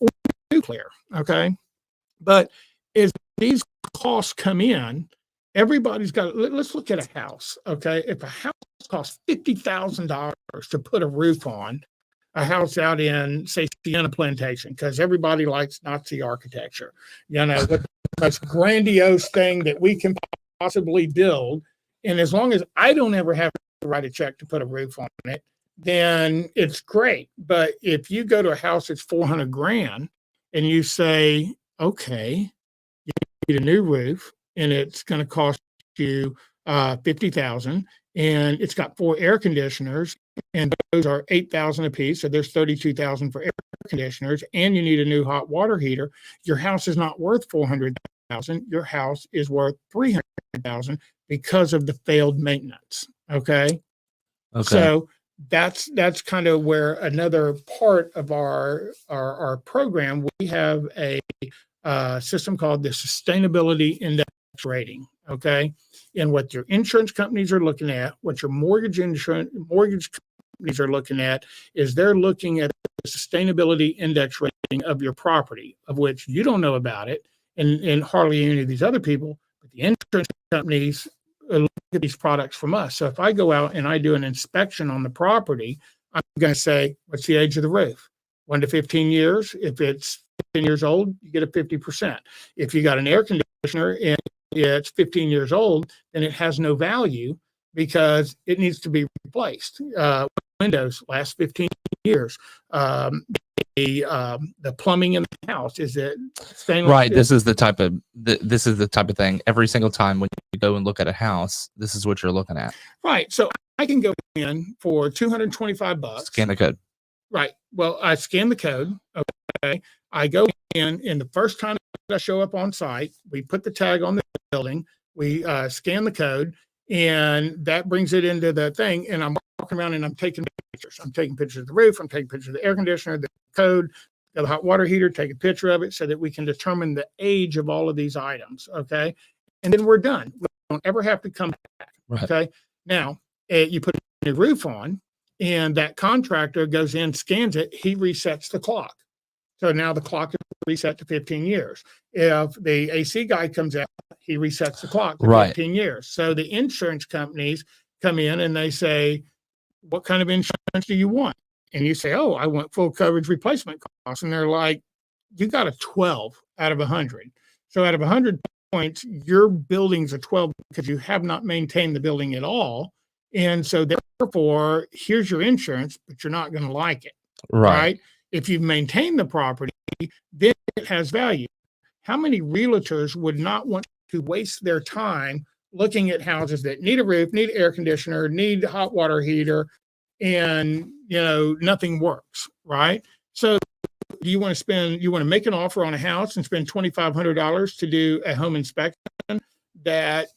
nuclear. Okay. But as these costs come in, everybody's got, let's look at a house. Okay. If a house costs $50,000 to put a roof on, a house out in, say, Sienna Plantation, because everybody likes Nazi architecture, the most grandiose thing that we can possibly build. And as long as I don't ever have to write a check to put a roof on it, then it's great. But if you go to a house that's $400,000 and you say, okay, you need a new roof and it's going to cost you $50,000, and it's got 4 air conditioners, and those are $8,000 a piece. So there's $32,000 for air conditioners, and you need a new hot water heater. Your house is not worth $400,000. Your house is worth $300,000 because of the failed maintenance. Okay. So that's kind of where another part of our program, we have a system called the Sustainability Index Rating. Okay. And what your insurance companies are looking at, what your mortgage companies are looking at, is they're looking at the sustainability index rating of your property, of which you don't know about it, and hardly any of these other people, but the insurance companies look at these products from us. So if I go out and I do an inspection on the property, I'm going to say, what's the age of the roof? 1 to 15 years. If it's 10 years old, you get a 50%. If you got an air conditioner and it's 15 years old, then it has no value because it needs to be replaced. Windows last 15 years. The plumbing in the house, is it stainless? Right. This is the type of thing. Every single time when you go and look at a house, this is what you're looking at. Right. So I can go in for $225. Scan the code. Right. Well, I scan the code. Okay. I go in, and the first time I show up on site, we put the tag on the building, we scan the code, and that brings it into the thing. And I'm walking around and I'm taking pictures. I'm taking pictures of the roof. I'm taking pictures of the air conditioner, the code, the hot water heater, take a picture of it so that we can determine the age of all of these items. Okay. And then we're done. We don't ever have to come back. Right. Okay. Now, you put a new roof on, and that contractor goes in, scans it, he resets the clock. So now the clock is reset to 15 years. If the AC guy comes out, he resets the clock to Right. 15 years. So the insurance companies come in and they say, what kind of insurance do you want? And you say, oh, I want full coverage replacement costs. And they're like, you got a 12 out of 100. So out of 100 points, your building's a 12 because you have not maintained the building at all. And so therefore, here's your insurance, but you're not going to like it. Right. If you've maintained the property, then it has value. How many realtors would not want to waste their time looking at houses that need a roof, need air conditioner, need a hot water heater, and nothing works, right? So you want to make an offer on a house and spend $2,500 to do a home inspection that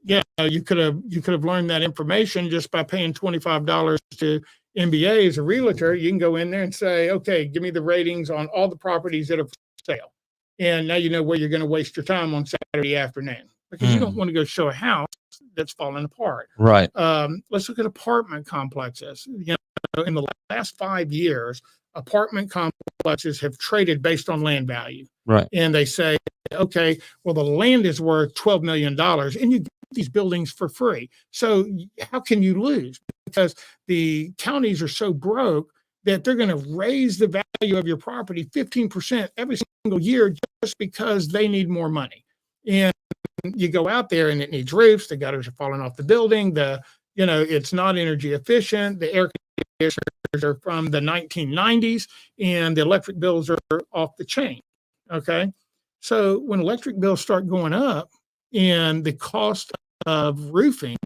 you could have learned that information just by paying $25 to MBA as a realtor. You can go in there and say, okay, give me the ratings on all the properties that are for sale. And now you know where you're going to waste your time on Saturday afternoon, because you don't want to go show a house that's falling apart. Right. Let's look at apartment complexes. In the last 5 years, apartment complexes have traded based on land value. Right. And they say, okay, well, the land is worth $12 million and you get these buildings for free. So how can you lose? Because the counties are so broke that they're going to raise the value of your property 15% every single year just because they need more money. And you go out there and it needs roofs, the gutters are falling off the building, it's not energy efficient, the air conditioners are from the 1990s, and the electric bills are off the chain. Okay. So when electric bills start going up and the cost of roofing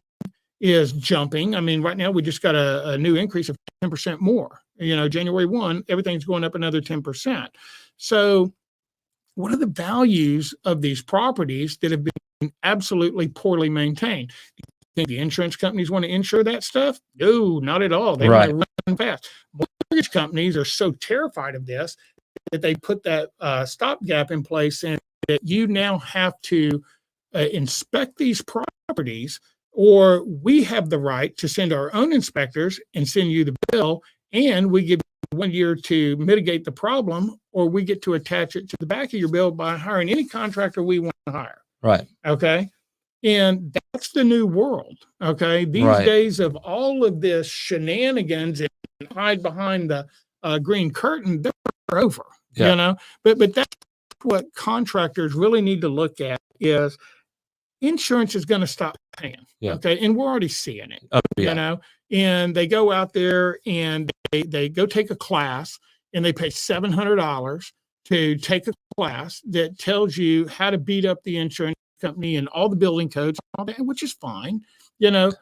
is jumping, I mean, right now we just got a new increase of 10% more. January 1, everything's going up another 10%. So what are the values of these properties that have been absolutely poorly maintained? Do you think the insurance companies want to insure that stuff? No, not at all. They want to run fast. Mortgage companies are so terrified of this that they put that stopgap in place, and that you now have to inspect these properties, or we have the right to send our own inspectors and send you the bill, and we give you 1 year to mitigate the problem, or we get to attach it to the back of your bill by hiring any contractor we want to hire. Right. Okay. And that's the new world. Okay. These days of all of this shenanigans and hide behind the green curtain, they're over. But that's what contractors really need to look at is insurance is going to stop paying. Okay. And we're already seeing it, and they go out there and they go take a class and they pay $700 to take a class that tells you how to beat up the insurance company and all the building codes, all that, which is fine,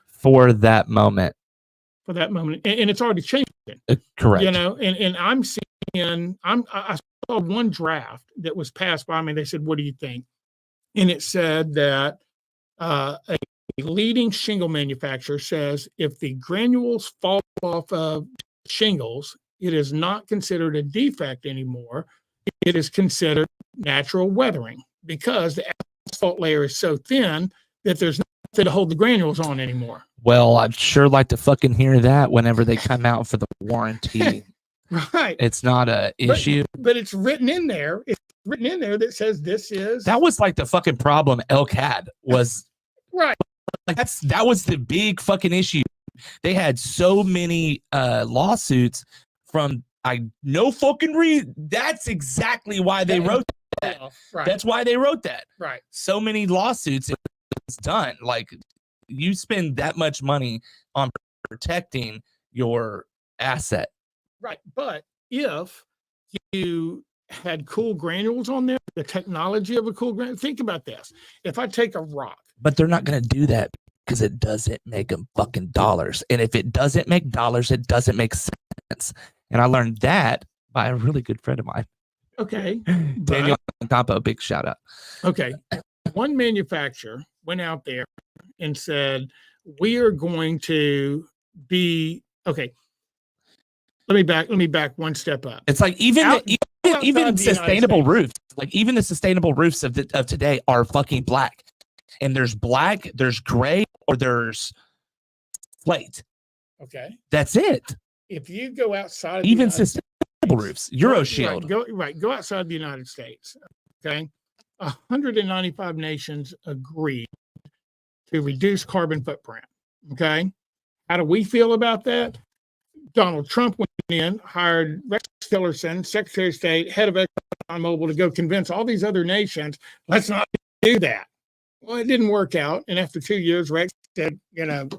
for that moment. And it's already changing. Correct. And I'm seeing, I saw one draft that was passed by me. They said, what do you think? And it said that a leading shingle manufacturer says if the granules fall off of shingles, it is not considered a defect anymore. It is considered natural weathering because the asphalt layer is so thin that there's nothing to hold the granules on anymore. Well, I'd sure like to fucking hear that whenever they come out for the warranty. Right. It's not a issue. But it's written in there. It's written in there that says this is. That was like the fucking problem Elk had was. Right. Like that was the big fucking issue. They had so many lawsuits from no fucking reason. That's exactly why they wrote that. Right. That's why they wrote that. Right. So many lawsuits. It's done. Like you spend that much money on protecting your asset. Right. But if you had cool granules on there, the technology of a cool granule, think about this. If I take a rock. But they're not going to do that because it doesn't make them fucking dollars. And if it doesn't make dollars, it doesn't make sense. And I learned that by a really good friend of mine. Okay. Daniel Campo, big shout out. Okay. One manufacturer went out there and said, we are going to be, okay. Let me back one step up. It's like even sustainable roofs, like even the sustainable roofs of today are fucking black. And there's black, there's gray, or there's slate. Okay. That's it. If you go outside of even sustainable roofs, Euro Shield. Go outside the United States. Okay. 195 nations agreed to reduce carbon footprint. Okay. How do we feel about that? Donald Trump went in, hired Rex Tillerson, Secretary of State, head of ExxonMobil, to go convince all these other nations, let's not do that. Well, it didn't work out. And after 2 years, Rex said,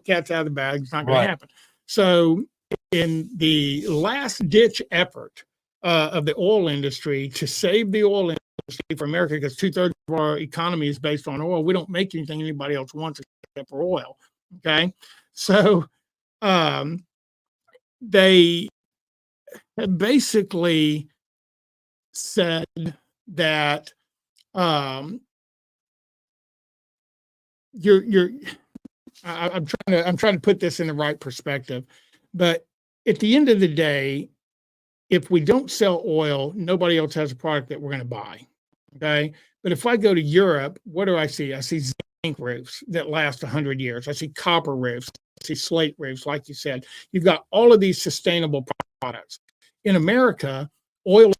cat's out of the bag. It's not going to happen. So in the last ditch effort of the oil industry to save the oil industry for America, because 2/3 of our economy is based on oil, we don't make anything anybody else wants except for oil. Okay. So they basically said that I'm trying to put this in the right perspective, but at the end of the day, if we don't sell oil, nobody else has a product that we're going to buy. Okay. But if I go to Europe, what do I see? I see zinc roofs that last 100 years. I see copper roofs. I see slate roofs, like you said. You've got all of these sustainable products. In America, oil is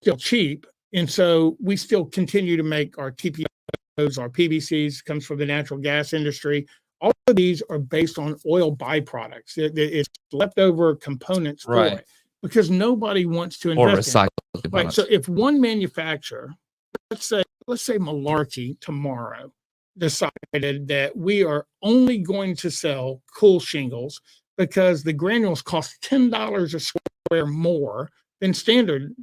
still cheap. And so we still continue to make our TPOs, our PVCs, comes from the natural gas industry. All of these are based on oil byproducts. It's leftover components for it because nobody wants to invest in it. Right. So if one manufacturer, let's say Malarkey tomorrow, decided that we are only going to sell cool shingles because the granules cost $10 a square more than standard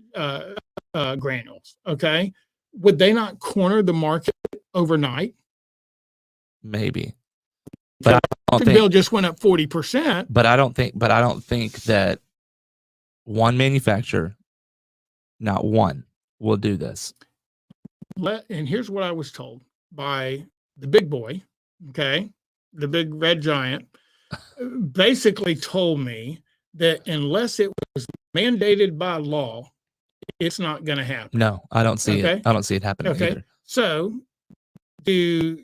granules. Okay. Would they not corner the market overnight? Maybe. But I don't think bill just went up 40%. But I don't think that one manufacturer, not one, will do this. And here's what I was told by the big boy, okay, the big red giant, basically told me that unless it was mandated by law, it's not going to happen. No, I don't see it. I don't see it happening either. So do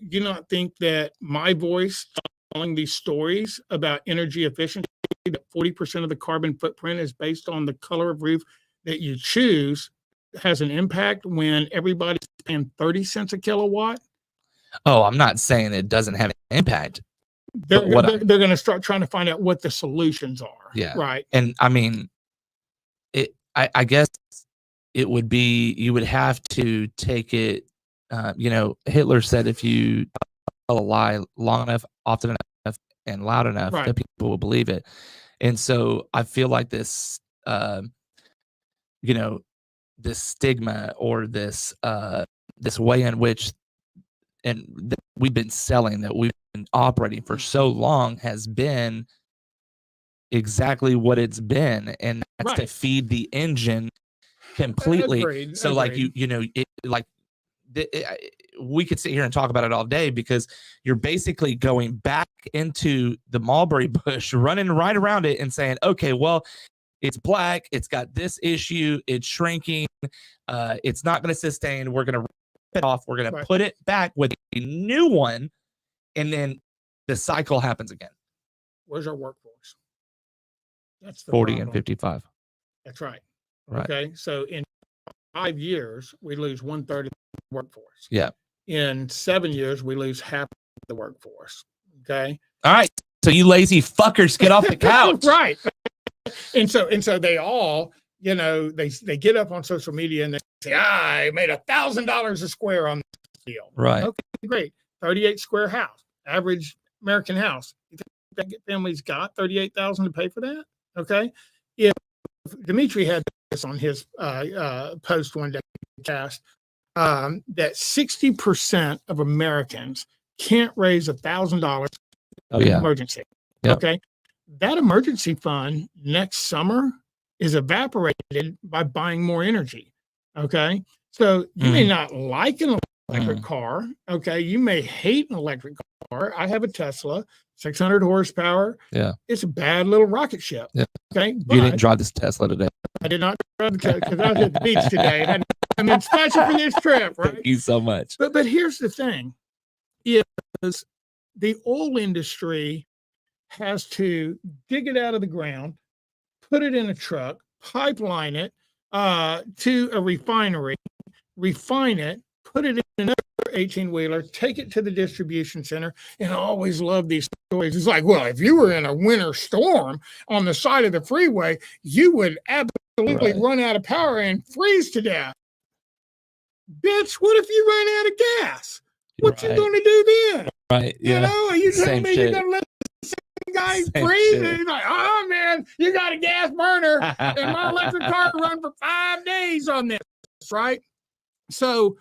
you not think that my voice telling these stories about energy efficiency, that 40% of the carbon footprint is based on the color of roof that you choose, has an impact when everybody's paying 30 cents a kilowatt? Oh, I'm not saying it doesn't have an impact. They're going to start trying to find out what the solutions are. Yeah. Right. And I mean, I guess it would be, you would have to take it, Hitler said, if you tell a lie long enough, often enough, and loud enough, that people will believe it. And so I feel like this, this stigma or this way in which we've been selling, that we've been operating for so long, has been exactly what it's been, and that's to feed the engine completely. Agreed. So like we could sit here and talk about it all day, because you're basically going back into the mulberry bush, running right around it and saying, okay, well, it's black, it's got this issue, it's shrinking, it's not going to sustain, we're going to rip it off, we're going to put it back with a new one, and then the cycle happens again. Where's our workforce? That's the 40 problem. and 55. That's right. Right. Okay. So in 5 years, we lose 1/3 of the workforce. Yeah. In 7 years, we lose half of the workforce. Okay. All right. So you lazy fuckers, get off the couch. Right. And so they all, they get up on social media and they say, I made $1,000 a square on this deal. Right. Okay, great. 38 square house, average American house. You think that family's got $38,000 to pay for that? Okay. If Dimitri had this on his post one day, cast, that 60% of Americans can't raise $1,000 emergency. Yep. Okay. That emergency fund next summer is evaporated by buying more energy. Okay. So you may not like an electric car. Okay. You may hate an electric car. I have a Tesla, 600 horsepower. Yeah. It's a bad little rocket ship. Yeah. Okay. You didn't drive this Tesla today. I did not drive the Tesla because I was at the beach today. I'm in special for this trip. Right. Thank you so much. But here's the thing, is the oil industry has to dig it out of the ground, put it in a truck, pipeline it, to a refinery, refine it, put it in another 18-wheeler, take it to the distribution center. And I always love these stories. It's like, well, if you were in a winter storm on the side of the freeway, you would absolutely run out of power and freeze to death. Bitch, what if you ran out of gas? What you gonna do then? Right. Yeah. You know, are you telling me you're gonna let the guy freeze? And he's like, oh man, you got a gas burner, and my electric car can run for 5 days on this, right? So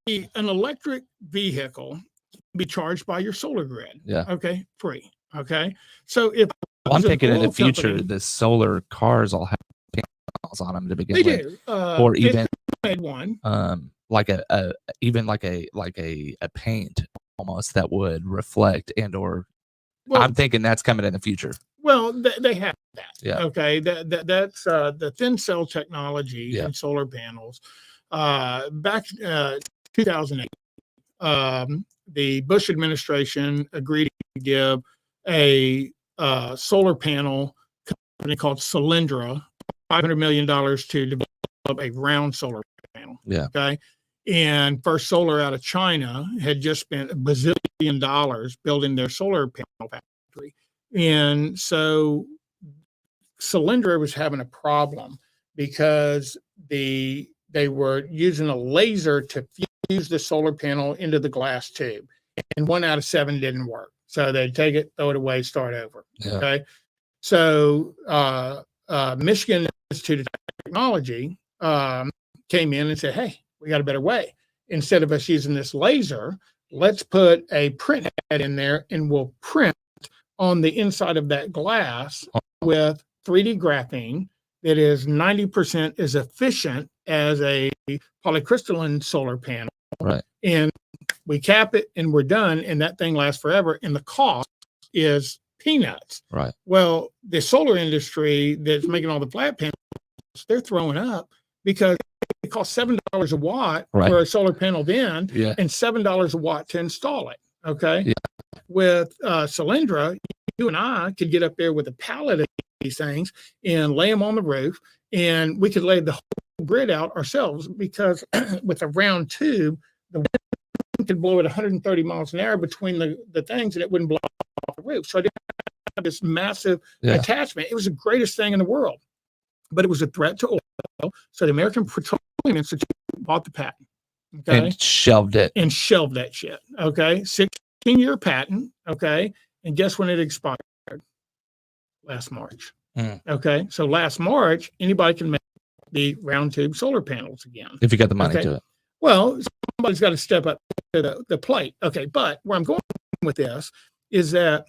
an electric vehicle can be charged by your solar grid. Yeah. Okay, free. Okay. So if I'm thinking in the future, the solar cars will have panels on them to begin with. They do. Or even made one. Like even like a paint almost that would reflect and/or I'm thinking that's coming in the future. Well, they have that. Yeah. Okay. That's the thin cell technology in solar panels. Back 2008, the Bush administration agreed to give a solar panel company called Cylindra $500 million to develop a round solar panel. Yeah. Okay. And First Solar out of China had just spent $1 bazillion building their solar panel factory. And so Cylindra was having a problem because they were using a laser to fuse the solar panel into the glass tube. And 1 out of 7 didn't work. So they'd take it, throw it away, start over. Yeah. Okay. So Michigan Institute of Technology came in and said, hey, we got a better way. Instead of us using this laser, let's put a print head in there and we'll print on the inside of that glass with 3D graphene that is 90% as efficient as a polycrystalline solar panel. Right. And we cap it and we're done, and that thing lasts forever. And the cost is peanuts. Right. Well, the solar industry that's making all the flat panels, they're throwing up because it costs $7 a watt for a solar panel then, and $7 a watt to install it. Okay. Yeah. With Cylindra, you and I could get up there with a pallet of these things and lay them on the roof, and we could lay the whole grid out ourselves because with a round tube, the wind could blow at 130 miles an hour between the things and it wouldn't blow off the roof. So I didn't have this massive attachment. It was the greatest thing in the world, but it was a threat to oil. So the American Petroleum Institute bought the patent. Okay. And shelved it. And shelved that shit. Okay. 16-year patent. Okay. And guess when it expired? Last March. Okay. So last March, anybody can make the round tube solar panels again. If you got the money to it. Well, somebody's got to step up to the plate. Okay. But where I'm going with this is that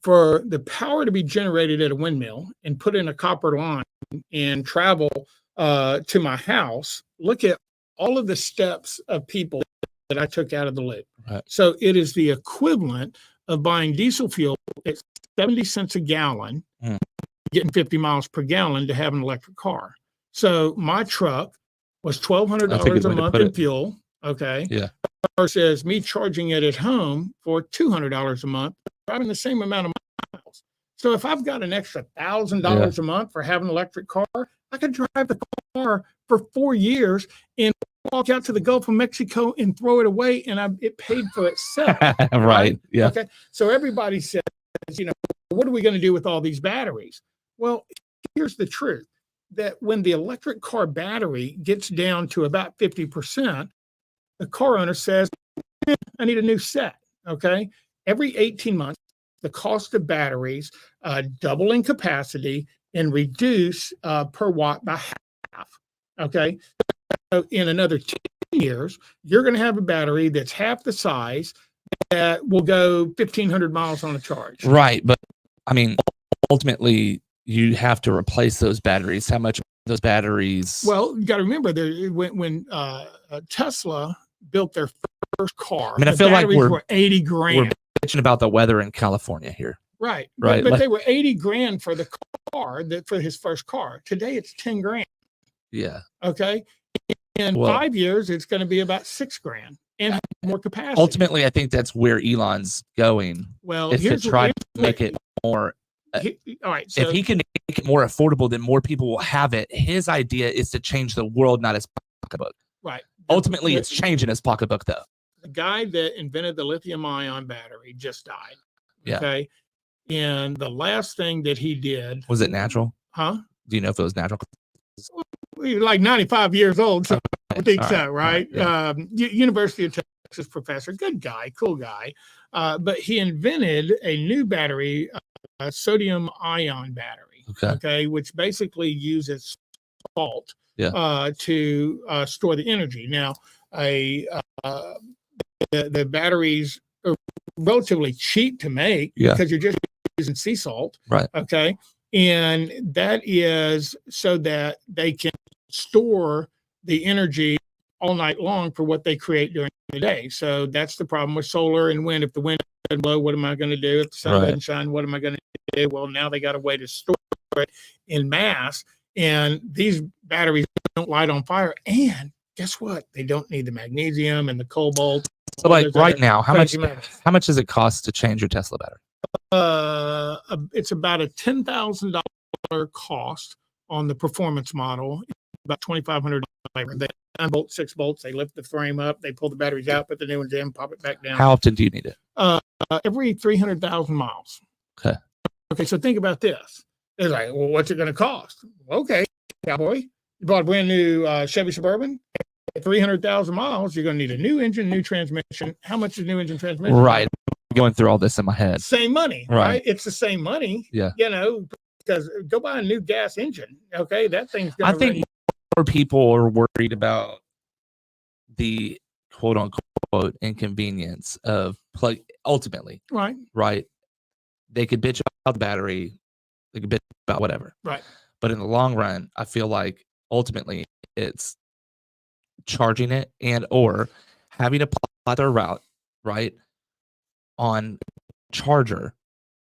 for the power to be generated at a windmill and put in a copper line and travel to my house, look at all of the steps of people that I took out of the loop. Right. So it is the equivalent of buying diesel fuel at 70 cents a gallon, getting 50 miles per gallon to have an electric car. So my truck was $1,200 a month in fuel. Okay. Yeah. Versus me charging it at home for $200 a month, driving the same amount of miles. So if I've got an extra $1,000 a month for having an electric car, I could drive the car for 4 years and walk out to the Gulf of Mexico and throw it away, and it paid for itself. Right. Yeah. Okay. So everybody says, what are we going to do with all these batteries? Well, here's the truth, that when the electric car battery gets down to about 50%, the car owner says, I need a new set. Okay. Every 18 months, the cost of batteries double in capacity and reduce per watt by half. Okay. So in another 10 years, you're going to have a battery that's half the size that will go 1,500 miles on a charge. Right. But I mean, ultimately, you have to replace those batteries. How much those batteries? Well, you got to remember, when Tesla built their first car, I mean, I feel like were 80 grand. We're bitching about the weather in California here. Right. Right. But they were 80 grand for the car, for his first car. Today, it's 10 grand. Yeah. Okay. In 5 years, it's going to be about 6 grand and more capacity. Ultimately, I think that's where Elon's going. Well, is to try to make it more all right. If So he can make it more affordable, then more people will have it. His idea is to change the world, not his pocketbook. right. Ultimately, it's changing his pocketbook, though. The guy that invented the lithium-ion battery just died. Yeah. Okay. And the last thing that he did Was it natural? Huh? Do you know if it was natural? He was like 95 years old, so I think All so, right? Yeah. University of Texas professor, good guy, cool guy. But he invented a new battery, a sodium ion battery, okay, which basically uses salt to store the energy. Now, the batteries are relatively cheap to make because you're just using sea salt, right? Okay, and that is so that they can store the energy all night long for what they create during the day. So that's the problem with solar and wind. If the wind doesn't blow, what am I going to do? If the sun doesn't shine, what am I going to do? Well, now they got a way to store it in mass, and these batteries don't light on fire. And guess what? They don't need the magnesium and the cobalt. So, like right now, how much does it cost to change your Tesla battery? It's about a $10,000 cost on the performance model. About $2,500 labor. They unbolt 6 bolts. They lift the frame up. They pull the batteries out, put the new ones in, pop it back down. How often do you need it? Every 300,000 miles. Okay. Okay. So think about this. It's like, well, what's it going to cost? Okay, cowboy, you bought a brand new Chevy Suburban. At 300,000 miles, you're going to need a new engine, new transmission. How much is new engine transmission? Right. Going through all this in my head. Same money, right? It's the same money. Yeah. You know, because go buy a new gas engine. Okay, that thing's going to. I think more people are worried about the quote unquote inconvenience of plug. Ultimately, right. They could bitch about the battery. They could bitch about whatever. Right. But in the long run, I feel like ultimately it's charging it and or having to plot their route right on charger,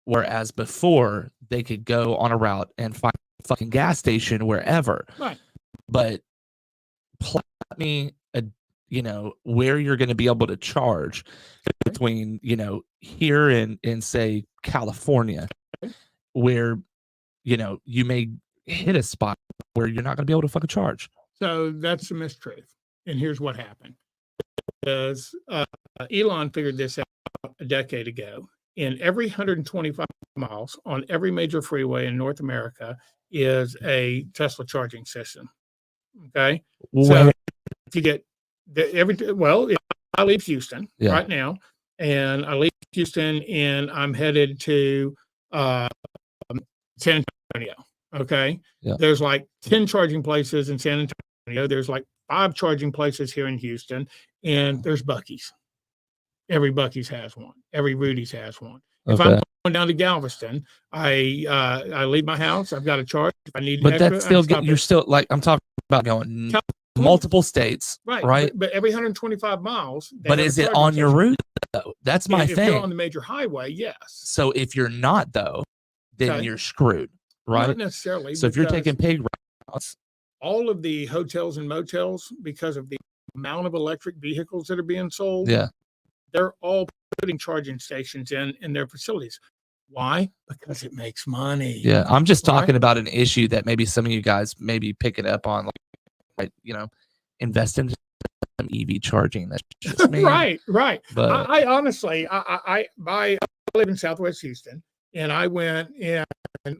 whereas before they could go on a route and find a fucking gas station wherever. Right. But plot me a where you're going to be able to charge between here and say California, where you may hit a spot where you're not going to be able to fucking charge. So that's a mistruth. And here's what happened. Because Elon figured this out a decade ago. In every 125 miles on every major freeway in North America is a Tesla charging system. Okay. So if you get I leave Houston right now, and I leave Houston and I'm headed to San Antonio. Okay. There's like 10 charging places in San Antonio. There's like 5 charging places here in Houston, and there's Buc-ee's. Every Buc-ee's has one. Every Rudy's has one. If I'm going down to Galveston, I leave my house. I've got a charge. If I need, but that's still you're still like I'm talking about going multiple states, right? But every 125 miles. But is it on your route though? That's my thing. If you're on the major highway, yes. So if you're not though, then you're screwed, right? Not necessarily. So if you're taking pig routes, all of the hotels and motels, because of the amount of electric vehicles that are being sold, they're all putting charging stations in their facilities. Why? Because it makes money. Yeah, I'm just talking about an issue that maybe some of you guys may be picking up on, like invest in some EV charging. That's just me. right. But I honestly, I live in Southwest Houston, and I went and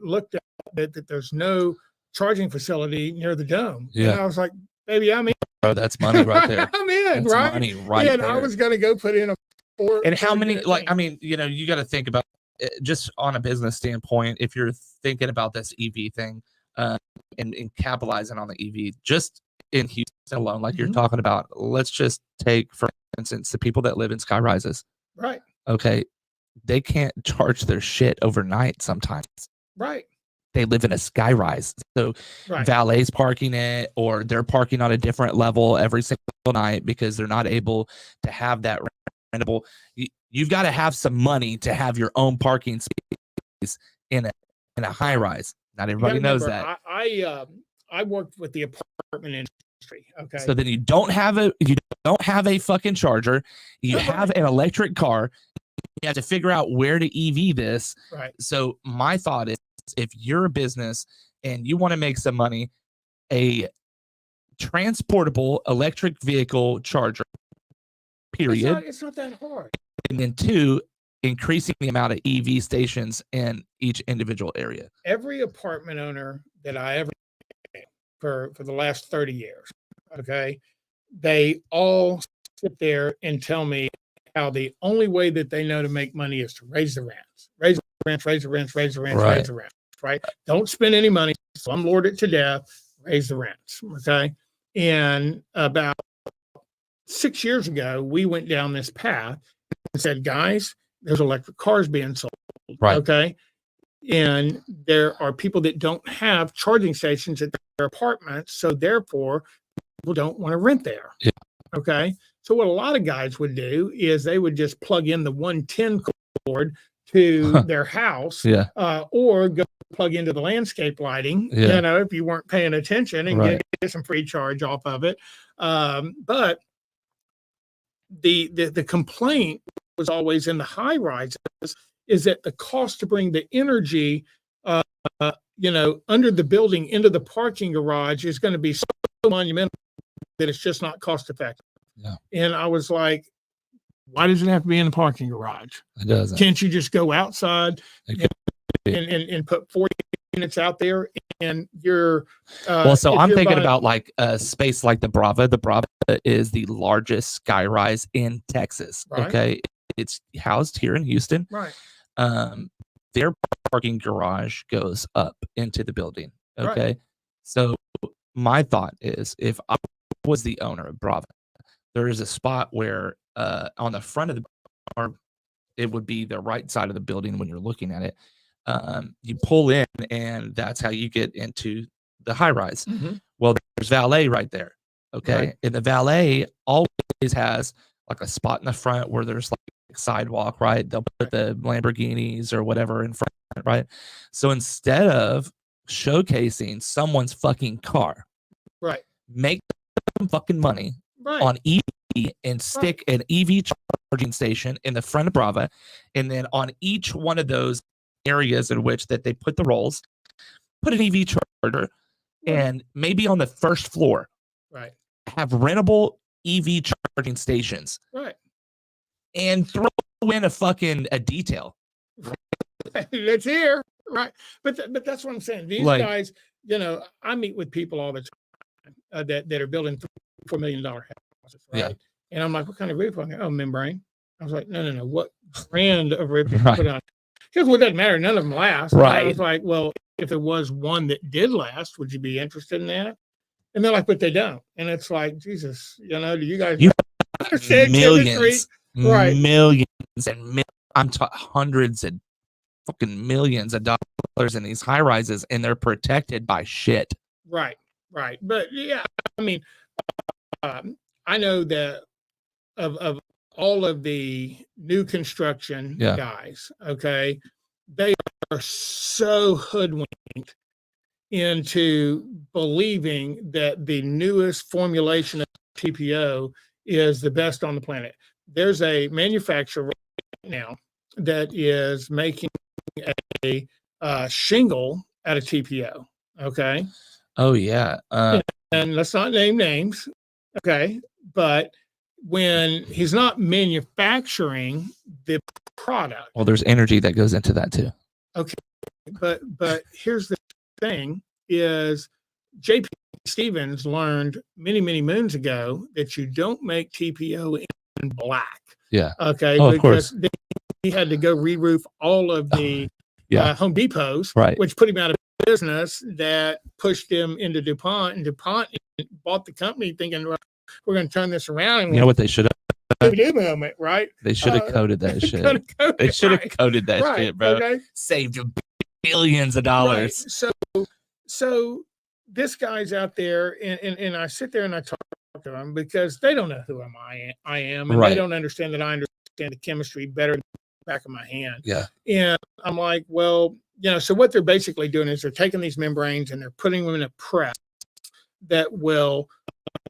looked at that there's no charging facility near the Dome. Yeah. And I was like, baby, I'm in. Bro, that's money right there. I'm in, that's right? Money right and there. I was going to go put in a 4. And how many, like, I mean, you got to think about it, just on a business standpoint, if you're thinking about this EV thing and capitalizing on the EV, just in Houston alone, like you're talking about, let's just take, for instance, the people that live in sky rises. Right. Okay. They can't charge their shit overnight sometimes. Right. They live in a sky rise. So valet's parking it, or they're parking on a different level every single night because they're not able to have that rentable. You've got to have some money to have your own parking space in a high rise. Not everybody knows that. I worked with the apartment industry. Okay. So then you don't have a fucking charger. You have an electric car. you have to figure out where to EV this. Right. So my thought is, if you're a business and you want to make some money, a transportable electric vehicle charger, period. It's not that hard. And then 2, increasing the amount of EV stations in each individual area. Every apartment owner that I ever for the last 30 years, okay, they all sit there and tell me how the only way that they know to make money is to raise the rents, raise the rents, raise the rents, raise the rents, Right. raise the rents, right? Don't spend any money, slumlord it to death, raise the rents, okay? And about 6 years ago, we went down this path and said, guys, there's electric cars being sold, Right. okay? And there are people that don't have charging stations at their apartments, so therefore people don't want to rent there. Yeah. Okay. So what a lot of guys would do is they would just plug in the 110 cord to their house, Yeah. Or go plug into the landscape lighting, Yeah. you know, if you weren't paying attention, and Right. get some free charge off of it. But the complaint was always in the high rises is that the cost to bring the energy, you know, under the building into the parking garage is going to be so monumental that it's just not cost effective. Yeah. And I was like, why does it have to be in the parking garage? It doesn't. Can't you just go outside It and put 40 units out there, and you're well, so I'm thinking buying, about like a space like the Brava. The Brava is the largest skyrise in Texas. Right. Okay. It's housed here in Houston. right, Their parking garage goes up into the building. Right. Okay. So my thought is, if I was the owner of Brava, there is a spot where on the front of the, or it would be the right side of the building when you're looking at it. You pull in, and that's how you get into the high rise. Mhm. Well, there's valet right there. Okay. Right. And the valet always has like a spot in the front where there's like sidewalk, right? They'll put the Lamborghinis or whatever in front, right? So instead of showcasing someone's fucking car, right, make them fucking money right, on EV and stick an EV charging station in the front of Brava, and then on each one of those areas in which that they put the rolls, put an EV charger, and maybe on the first floor right, have rentable EV charging stations, right. and throw in a detail. It's here, right? But that's what I'm saying. These Like- guys, you know, I meet with people all the time that are building $4 million houses, right? Yeah. And I'm like, what kind of roof on there? Oh, membrane. I was like, no. What brand of roof did you Right. put on? Because well, it doesn't matter. None of them last. And I Right. was like, well, if there was one that did last, would you be interested in that? And they're like, but they don't. And it's like, Jesus, you know, do you guys You understand chemistry? Right. Millions and I'm talking hundreds and fucking millions of dollars in these high rises, and they're protected by shit. Right. But yeah, I mean, I know that of all of the new construction Yeah. guys, okay, they are so hoodwinked into believing that the newest formulation of TPO is the best on the planet. There's a manufacturer right now that is making a shingle out of TPO. Okay. Oh yeah. And let's not name names. Okay. But when he's not manufacturing the product, Well, there's energy that goes into that too. but here's the thing is JP Stevens learned many moons ago that you don't make TPO in black. Yeah. Okay. Oh, of course. Because he had to go re-roof all of the Yeah. Home Depots, Right. which put him out of business. That pushed him into DuPont, and DuPont bought the company thinking, well, we're going to turn this around. And You know what they should have? do moment, right? They should have coded that shit. They should have coded that shit, bro. Okay. Saved billions of dollars. Right. So this guy's out there, and I sit there and I talk to him because they don't know who I am, and Right. they don't understand that I understand the chemistry better than the back of my hand. Yeah. And I'm like, well, you know, so what they're basically doing is they're taking these membranes and they're putting them in a press that will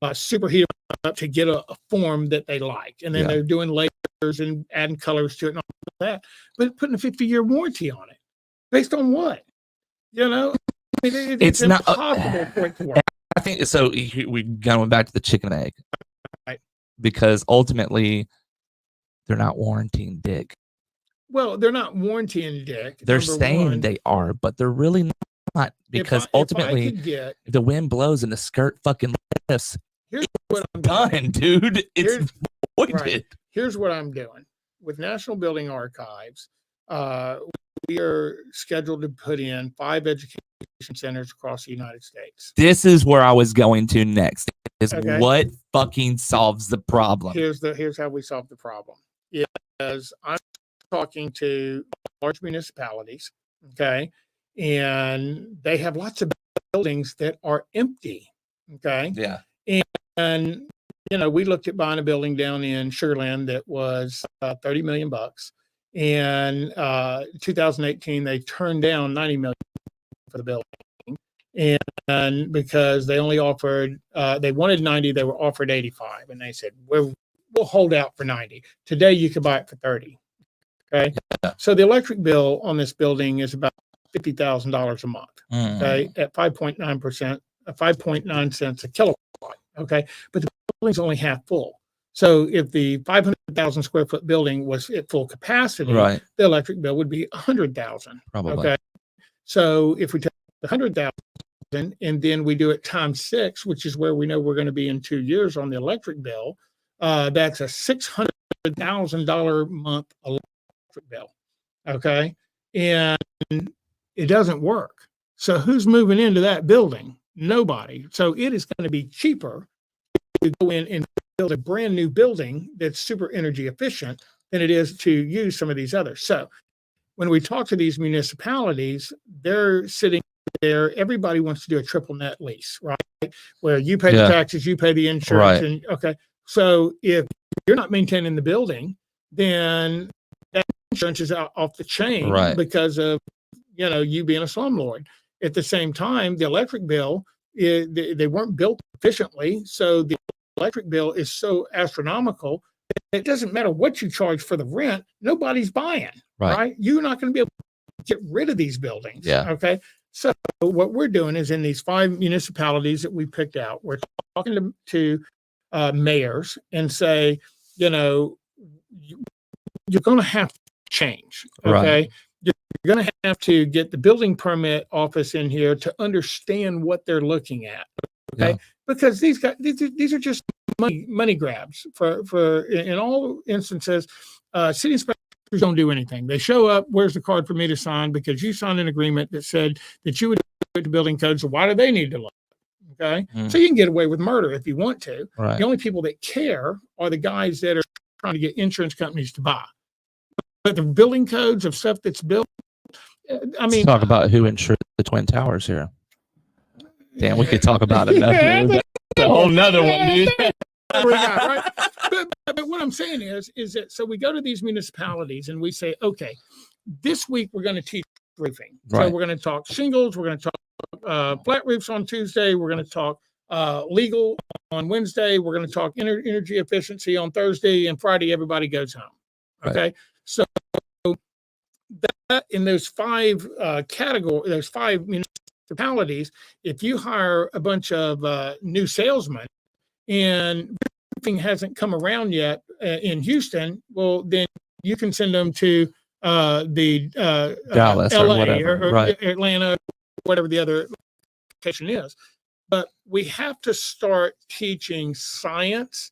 superheat them up to get a form that they like, and then Yeah. they're doing layers and adding colors to it and all that, but putting a 50-year warranty on it, based on what? You know, I mean, it's not impossible for it to work. I think so. We going back to the chicken and egg, Right. because ultimately they're not warranting dick. Well, they're not warrantying dick. They're number saying one. they are, but they're really not, because ultimately, if the wind blows and the skirt fucking lifts, here's what I'm done, doing. dude. It's voided. Right. Here's what I'm doing with National Building Archives. We are scheduled to put in 5 education centers across the United States. This is where I was going to next. Is Okay. what fucking solves the problem. Here's how we solve the problem. Is I'm talking to large municipalities, okay, and they have lots of buildings that are empty, okay. Yeah. And we looked at buying a building down in Sugarland that was $30 million, and 2018 they turned down $90 million for the building, and because they only offered, they wanted 90, they were offered 85, and they said we'll hold out for 90. Today you could buy it for 30. Okay, yeah. So the electric bill on this building is about $50,000 a month. Okay, at 5.9%, 5.9 cents a kilowatt. Okay, but the building's only half full. So if the 500,000 square foot building was at full capacity, right, the electric bill would be 100,000. Probably. Okay, so if we take 100,000 and then we do it times 6, which is where we know we're going to be in 2 years on the electric bill, that's a $600,000 a month electric bill. Okay, and it doesn't work. So who's moving into that building? Nobody. So it is going to be cheaper to go in and build a brand new building that's super energy efficient than it is to use some of these others. So when we talk to these municipalities, they're sitting there. Everybody wants to do a triple net lease, right? Where you pay the taxes, you pay the insurance. Right. And okay. So if you're not maintaining the building, then that insurance is off the chain, right, because of you being a slumlord. At the same time, the electric bill, they weren't built efficiently, so the electric bill is so astronomical. It doesn't matter what you charge for the rent; nobody's buying. Right? You're not going to be able to get rid of these buildings. Yeah. Okay. So what we're doing is, in these 5 municipalities that we picked out, we're talking to mayors and say, you're going to have to change. Okay. Right. You're going to have to get the building permit office in here to understand what they're looking at. Okay. Yeah. Because these are just money grabs for in all instances. City inspectors don't do anything. They show up. Where's the card for me to sign? Because you signed an agreement that said that you would do the building code. So why do they need to look? Okay. So you can get away with murder if you want to. Right. The only people that care are the guys that are trying to get insurance companies to buy. But the building codes of stuff that's built, I mean, let's talk about who insured the Twin Towers here. Damn, we could talk about it. That's a whole nother one, dude. Right? But what I'm saying is that, so we go to these municipalities and we say, okay, this week we're going to teach roofing. Right. So we're going to talk shingles. We're going to talk flat roofs on Tuesday. We're going to talk legal on Wednesday. We're going to talk energy efficiency on Thursday, and Friday everybody goes home. Okay. Right. So that in those 5 categories, those 5 municipalities, if you hire a bunch of new salesmen and roofing hasn't come around yet in Houston, well, then you can send them to the Dallas LA or whatever, or right. Atlanta, whatever the other location is. But we have to start teaching science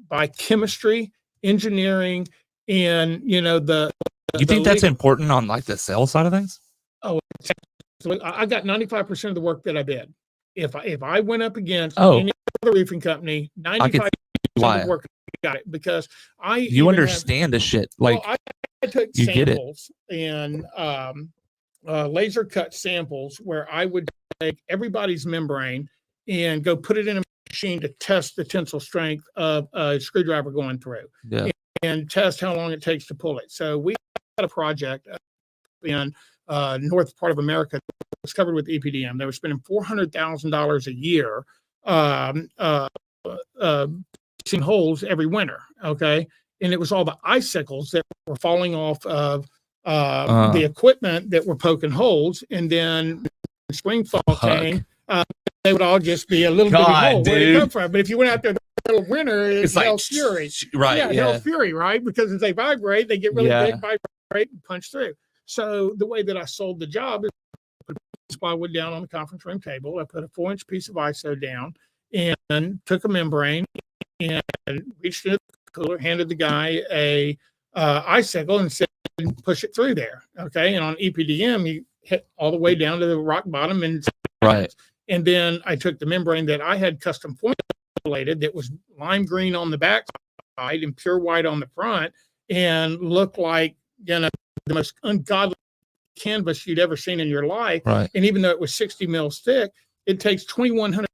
by chemistry, engineering, and you think that's important on like the sales side of things? Oh, I got 95% of the work that I bid. If I went up against any other roofing company, 95% of the work I got it, because you understand the shit. Like, I took samples and laser cut samples where I would take everybody's membrane and go put it in a machine to test the tensile strength of a screwdriver going through. Yeah. And test how long it takes to pull it. So we had a project in north part of America that was covered with EPDM. They were spending $400,000 a year seeing holes every winter. Okay. and it was all the icicles that were falling off of the equipment that were poking holes. And then when spring fall came, they would all just be a little bitty hole. Where'd it come from? But if you went out there in the middle of winter, it's like hell's fury. Right. Yeah, hell's fury, right? Because as they vibrate, they get really big, vibrate, and punch through. So the way that I sold the job is I put a plywood down on the conference room table. I put a 4-inch piece of ISO down and took a membrane and reached into the cooler, handed the guy a icicle and said, push it through there. Okay. And on EPDM, you hit all the way down to the rock bottom. And and then I took the membrane that I had custom formulated that was lime green on the back side and pure white on the front and looked like, the most ungodly canvas you'd ever seen in your life. Right. And even though it was 60 mils thick, it takes 2,100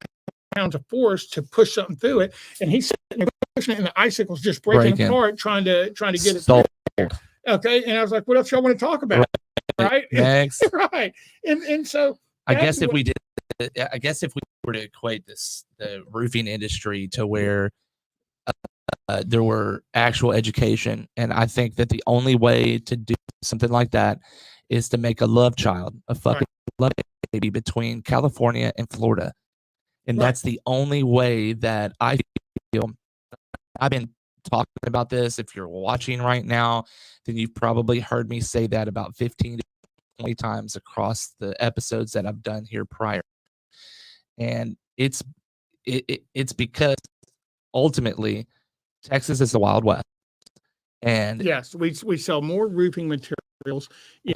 pounds of force to push something through it. And he's sitting there pushing it, and the icicle's just breaking apart, trying to get it through. Okay. And I was like, what else y'all want to talk about? Right. Next. Right. And so I guess if we were to equate the roofing industry to where there were actual education, and I think that the only way to do something like that is to make a love child, a fucking love baby between California and Florida. And that's the only way that I feel. I've been talking about this. If you're watching right now, then you've probably heard me say that about 15 to 20 times across the episodes that I've done here prior. And it's because ultimately Texas is the Wild West. And yes, we sell more roofing materials. We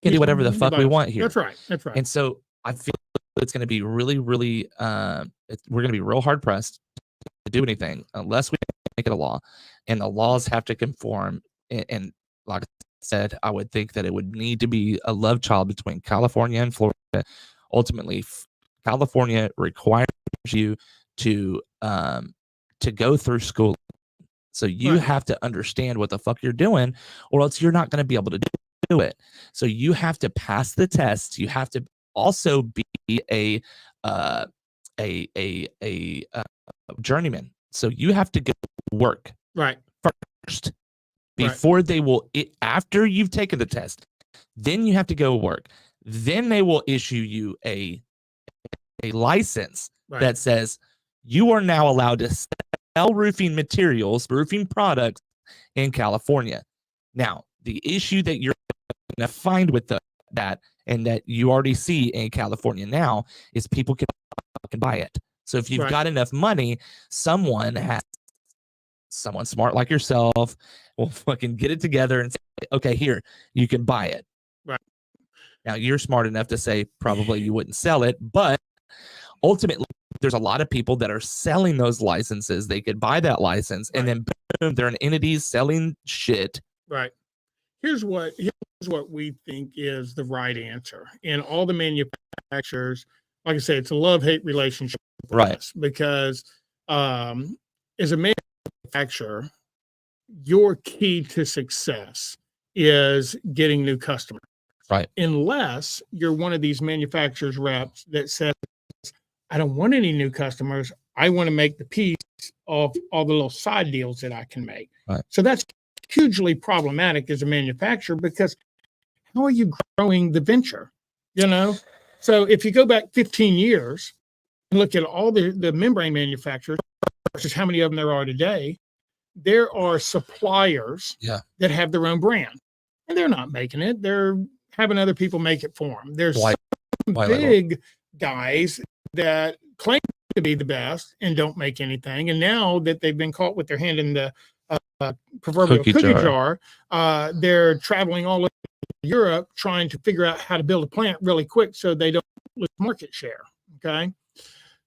can do whatever the fuck we want here. That's right. That's right. And so I feel it's going to be really, really, we're going to be real hard pressed to do anything unless we make it a law, and the laws have to conform. And like I said, I would think that it would need to be a love child between California and Florida. Ultimately, California requires you to go through school. So you have to understand what the fuck you're doing, or else you're not going to be able to do it. So you have to pass the tests. You have to also be a journeyman. So you have to go work first before they will. After you've taken the test, then you have to go work. Then they will issue you a license that says you are now allowed to sell roofing materials, roofing products in California. Now, the issue that you're going to find with that, and that you already see in California now, is people can buy it. So if you've got enough money, someone smart like yourself will fucking get it together and say, okay, here, you can buy it. Right. Now, you're smart enough to say probably you wouldn't sell it, but ultimately, there's a lot of people that are selling those licenses. They could buy that license, and then boom, they're an entity selling shit. Right. Here's what we think is the right answer. And all the manufacturers, like I say, it's a love-hate relationship with us, because as a manufacturer, your key to success is getting new customers. Right. Unless you're one of these manufacturers reps that says, I don't want any new customers. I want to make the piece of all the little side deals that I can make. Right. So that's hugely problematic as a manufacturer, because how are you growing the venture? So if you go back 15 years and look at all the membrane manufacturers versus how many of them there are today, there are suppliers that have their own brand, and they're not making it. They're having other people make it for them. There's some big guys that claim to be the best and don't make anything. And now that they've been caught with their hand in the proverbial cookie jar, they're traveling all over Europe trying to figure out how to build a plant really quick so they don't lose market share. Okay.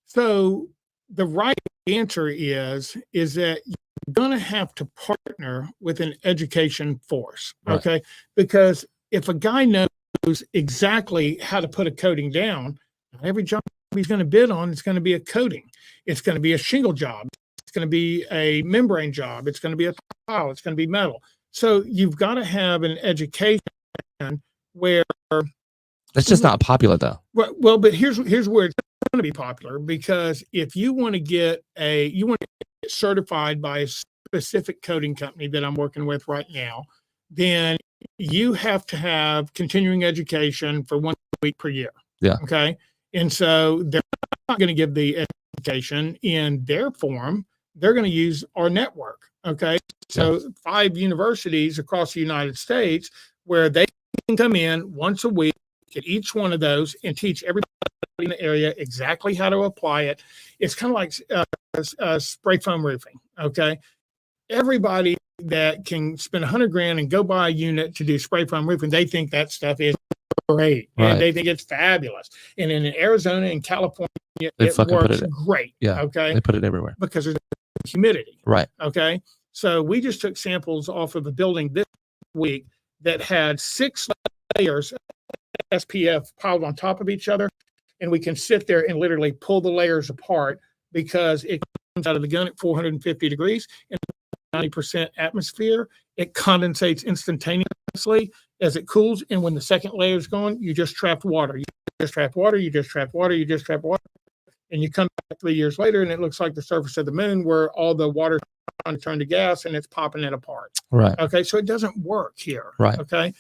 So the right answer is that you're going to have to partner with an education force. Okay. Because if a guy knows exactly how to put a coating down, not every job he's going to bid on is going to be a coating. It's going to be a shingle job. It's going to be a membrane job. It's going to be a tile. It's going to be metal. So you've got to have an education where it's just not popular though. Well, but here's where it's going to be popular, because if you want to get certified by a specific coating company that I'm working with right now, then you have to have continuing education for 1 week per year. Yeah. Okay. And so they're not going to give the education in their form. They're going to use our network. Okay. So 5 universities across the United States where they can come in once a week at each one of those and teach everybody in the area exactly how to apply it. It's kind of like spray foam roofing. Okay. Everybody that can spend $100,000 and go buy a unit to do spray foam roofing, they think that stuff is great. Right. And they think it's fabulous. And in Arizona and California, They it fucking put works it- great. Yeah. Okay. They put it everywhere. Because there's humidity. Right. Okay. So we just took samples off of a building this week that had 6 layers SPF piled on top of each other. And we can sit there and literally pull the layers apart because it comes out of the gun at 450 degrees and 90% atmosphere. It condensates instantaneously as it cools. And when the second layer is gone, you just trapped water. You just trapped water. You just trapped water. You just trapped water. And you come back 3 years later and it looks like the surface of the moon where all the water trying to turn to gas and it's popping it apart. Right. Okay. So it doesn't work here. Right. Okay.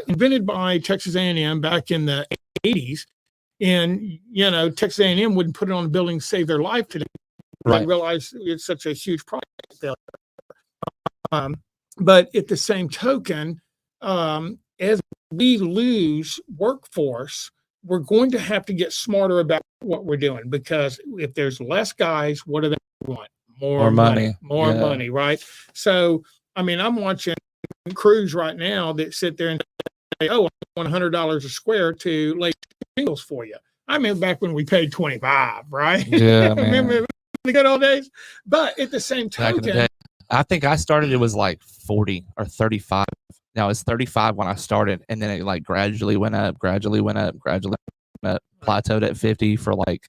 Invented by Texas A&M back in the 80s. And, you know, Texas A&M wouldn't put it on a building to save their life today. Right. They realize it's such a huge product failure. But at the same token, as we lose workforce, we're going to have to get smarter about what we're doing, because if there's less guys, what do they want? More money. More money, right? So, I mean, I'm watching crews right now that sit there and say, oh, I want $100 a square to lay shingles for you. I remember back when we paid 25, right? Yeah, man. Remember the good old days? But at the same Back in the token, day, I think I started, it was like 40 or 35. Now it's 35 when I started, and then it like gradually went up, plateaued at 50 for like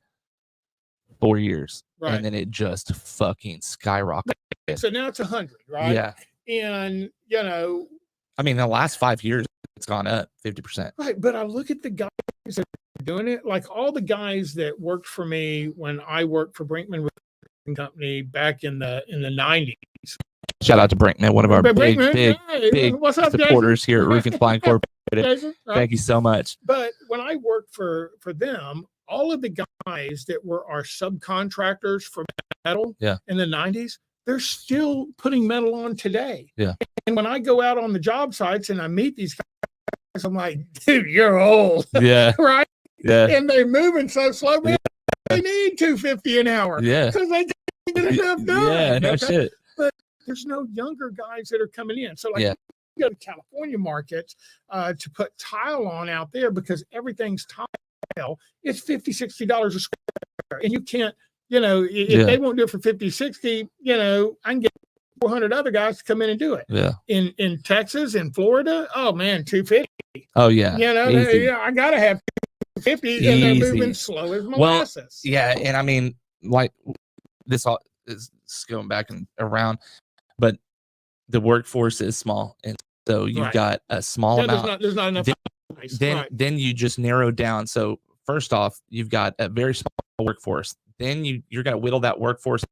4 years. right. And then it just fucking skyrocketed. So now it's 100, right? Yeah. And, you know, I mean, the last 5 years, it's gone up 50%. right. But I look at the guys that are doing it, like all the guys that worked for me when I worked for Brinkman Roofing Company back in the 90s. Shout out to Brinkman, one of our But big hey, what's up, supporters here at Roofing Supply Incorporated. Jason? Right. Thank you so much. But when I worked for them, all of the guys that were our subcontractors for metal in the 90s, they're still putting metal on today. Yeah. And when I go out on the job sites and I meet these guys, I'm like, dude, you're old. Yeah. Right? Yeah. And they're moving so slow, man. They need $250 an hour. Yeah. Because they can't get enough done. Yeah, no shit. But there's no younger guys that are coming in. So like, Yeah. you go to California markets to put tile on out there because everything's tile. It's $50-$60 a square. And you can't, you know, if they won't do it for 50-60, you know, I can get 400 other guys to come in and do it. Yeah. In Texas, in Florida, oh man, 250. Oh yeah. You know, I gotta have 250, and they're moving slow as molasses. Yeah, and I mean, like this all is going back and around, but the workforce is small, and so you've got a small amount. There's not enough. Then you just narrow down. So first off, you've got a very small workforce. Then you're going to whittle that workforce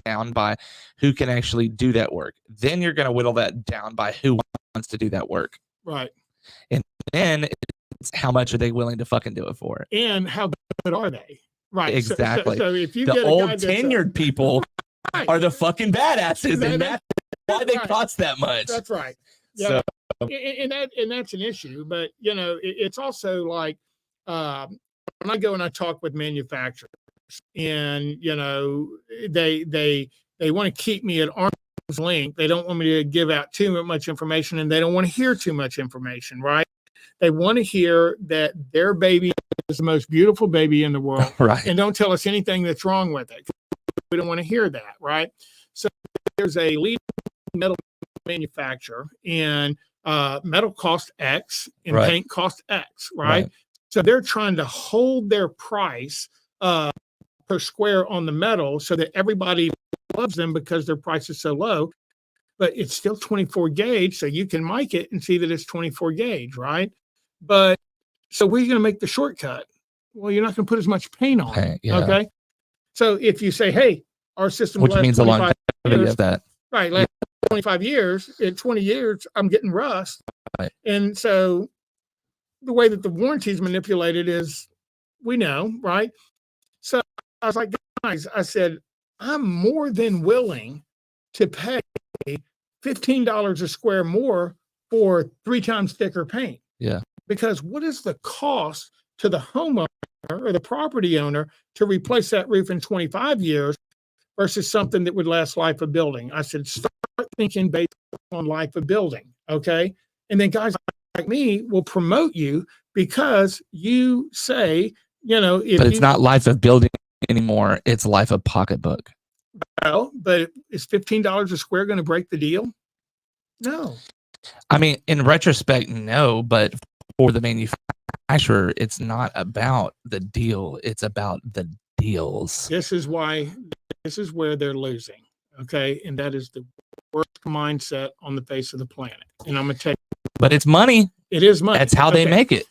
down by who can actually do that work. Then you're going to whittle that down by who wants to do that work. Right. And then it's how much are they willing to fucking do it for? And how good are they? Right. Exactly. So if you the get old tenured people right. are the fucking badasses, and that's why they cost that much. That's right. Yeah. So, and that's an issue. But you know, it's also like when I go and I talk with manufacturers, and you know, they want to keep me at arm's length. They don't want me to give out too much information, and they don't want to hear too much information, right? They want to hear that their baby is the most beautiful baby in the world, right? And don't tell us anything that's wrong with it. We don't want to hear that, right? So there's a leading metal manufacturer, and metal cost X and paint cost X, right? So they're trying to hold their price per square on the metal so that everybody loves them because their price is so low, but it's still 24 gauge. So you can mic it and see that it's 24 gauge, right? But so where are you going to make the shortcut? Well, you're not going to put as much paint on it. Okay. So if you say, hey, our system, which means a longevity of that. Right. Last 25 years, in 20 years, I'm getting rust. Right. And so the way that the warranty is manipulated is, we know, right? So I was like, guys, I said, I'm more than willing to pay $15 a square more for 3 times thicker paint. Yeah. Because what is the cost to the homeowner or the property owner to replace that roof in 25 years versus something that would last life of building? I said, start thinking based on life of building. Okay. And then guys like me will promote you because you say, but it's not life of building anymore. It's life of pocketbook. Well, but is $15 a square going to break the deal? No. I mean, in retrospect, no, but for the manufacturer, it's not about the deal. It's about the deals. This is where they're losing. Okay. And that is the worst mindset on the face of the planet. And I'm going to tell you. But it's money. It is money. That's how they make it.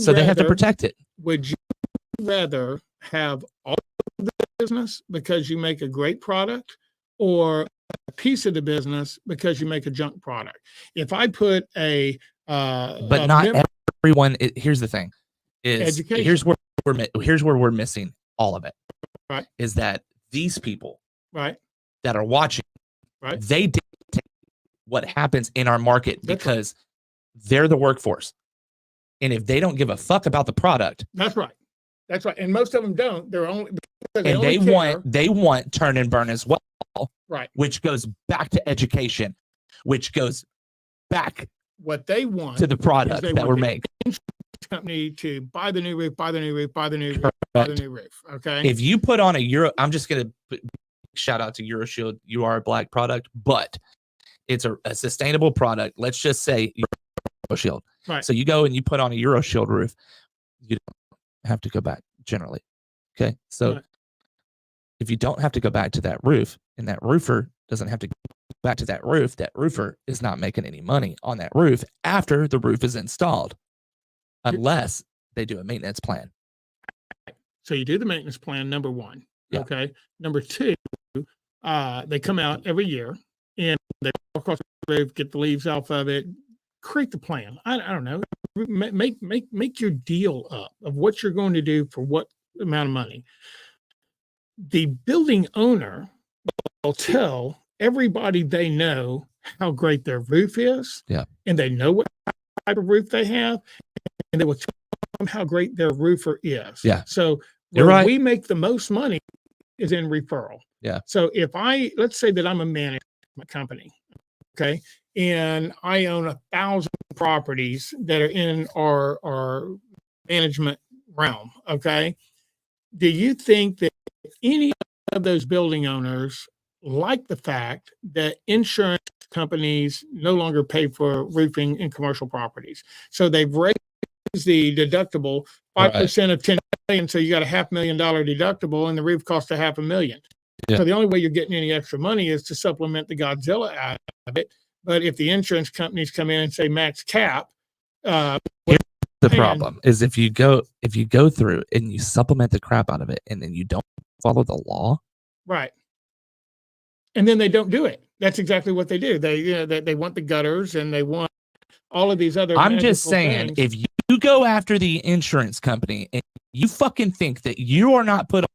So they have to protect it. Would you rather have all of the business because you make a great product, or a piece of the business because you make a junk product? If I put but not everyone. Here's the thing: is education. Here's where we're missing all of it. Right. Is that these people, right, that are watching, right, they dictate what happens in our market because they're the workforce, and if they don't give a fuck about the product, that's right. That's right. And most of them don't. They're only they want turn and burn as well. Right. Which goes back to education, which goes back what they want to the product that we're making. Company to buy the new roof, buy the new roof, buy the new roof, buy the new roof. Okay. If you put on a Euro, I'm just gonna shout out to EuroShield. You are a black product, but it's a sustainable product. Let's just say EuroShield. Right. So you go and you put on a EuroShield roof. You don't have to go back generally. Okay. So if you don't have to go back to that roof, and that roofer doesn't have to go back to that roofer is not making any money on that roof after the roof is installed, unless they do a maintenance plan. So you do the maintenance plan, number one. Yeah. Okay. Number two, they come out every year and they walk across the roof, get the leaves off of it, create the plan. I don't know. Make your deal up of what you're going to do for what amount of money. The building owner will tell everybody they know how great their roof is. Yeah. And they know what type of roof they have, and they will tell them how great their roofer is. Yeah. So where we make the most money is in referral. Yeah. So if let's say that I'm a management company, okay, and I own 1,000 properties that are in our management realm, okay, do you think that any of those building owners like the fact that insurance companies no longer pay for roofing in commercial properties? So they've raised the deductible 5% of 10 million, so you got a $500,000 deductible, and the roof costs $500,000. Yeah. So the only way you're getting any extra money is to supplement the Godzilla out of it. But if the insurance companies come in and say max cap, the problem is if you go through and you supplement the crap out of it, and then you don't follow the law, right? And then they don't do it. That's exactly what they do. They want the gutters, and they want all of these other. I'm just saying, if you go after the insurance company and you fucking think that you are not put on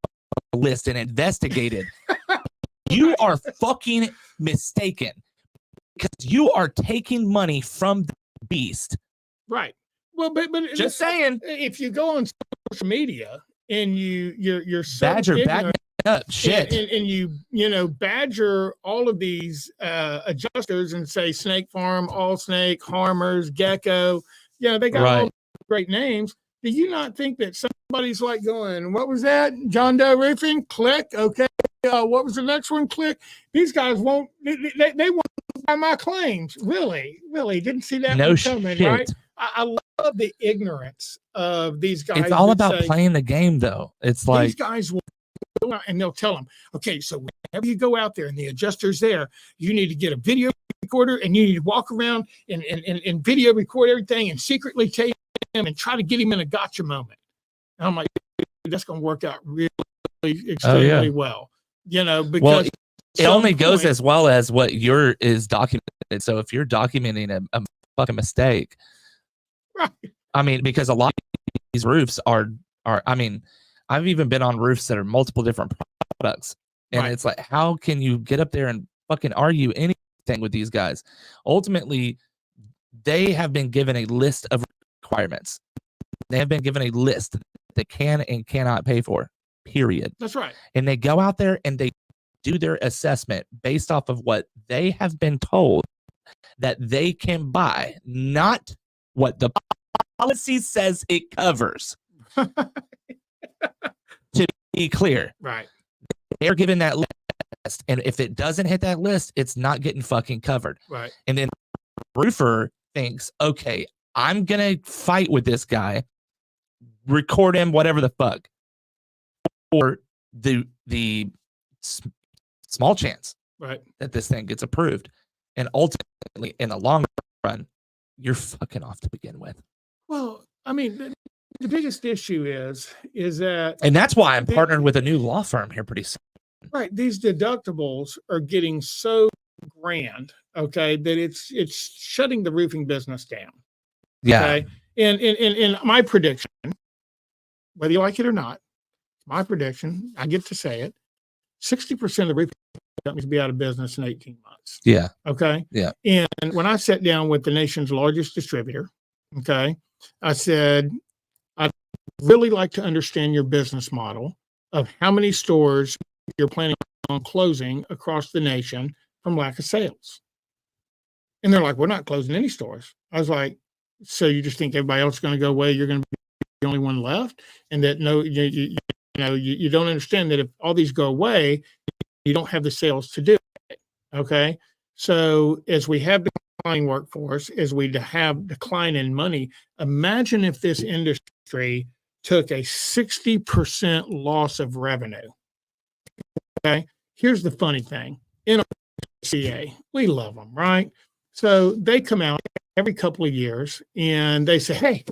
a list and investigated, you are fucking mistaken, because you are taking money from the beast. Right. Well, but just saying, if you go on social media and you're so badger back up shit, and you badger all of these adjusters and say Snake Farm, All Snake, Harmers, Gecko, they got all great names. Do you not think that somebody's like going, what was that? John Doe Roofing? Click. Okay. What was the next one? Click. These guys won't. They won't buy my claims. Really didn't see that one coming, shit. Right? I love the ignorance of these guys. It's all about playing the game, though. It's like these guys will go out and they'll tell them, okay, so whenever you go out there and the adjuster's there, you need to get a video recorder and you need to walk around and video record everything and secretly tape him and try to get him in a gotcha moment. And I'm like, that's going to work out really extremely well. Because it only goes as well as what is documented. So if you're documenting a fucking mistake, right. I mean, because a lot of these roofs are, I mean, I've even been on roofs that are multiple different products. And it's like, how can you get up there and fucking argue anything with these guys? Ultimately, they have been given a list of requirements. They have been given a list that they can and cannot pay for, period. That's right. And they go out there and they do their assessment based off of what they have been told that they can buy, not what the policy says it covers. To be clear, right? They're given that list, and if it doesn't hit that list, it's not getting fucking covered. Right. And then the roofer thinks, okay, I'm gonna fight with this guy, record him, whatever the fuck, or the small chance that this thing gets approved, and ultimately, in the long run, you're fucking off to begin with. Well, I mean, the biggest issue is that, and that's why I'm partnered with a new law firm here pretty soon. Right, these deductibles are getting so grand, okay, that it's shutting the roofing business down. Yeah. Okay? And my prediction, whether you like it or not, my prediction, I get to say it, 60% of the roofing companies will be out of business in 18 months. Yeah. Okay. Yeah. And when I sat down with the nation's largest distributor, okay, I said, I'd really like to understand your business model of how many stores you're planning on closing across the nation from lack of sales. And they're like, we're not closing any stores. I was like, so you just think everybody else is going to go away? You're going to be the only one left? And that you don't understand that if all these go away, you don't have the sales to do it. Okay. So as we have declining workforce, as we have decline in money, imagine if this industry took a 60% loss of revenue. Okay. Here's the funny thing. NRCA, we love them, right? So they come out every couple of years and they say, hey,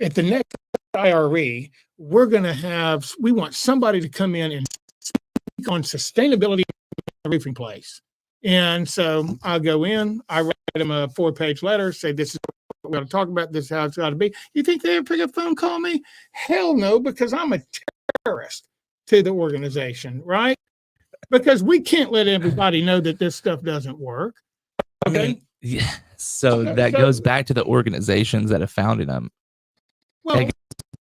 at the next IRE, we want somebody to come in and speak on sustainability in the roofing place. And so I'll go in, I write them a 4-page letter, say, this is what we're going to talk about, this is how it's got to be. You think they ever pick up the phone, call me? Hell no, because I'm a terrorist to the organization, right? Because we can't let everybody know that this stuff doesn't work. Okay. I mean, yeah. So that goes back to the organizations that have founded them. Well,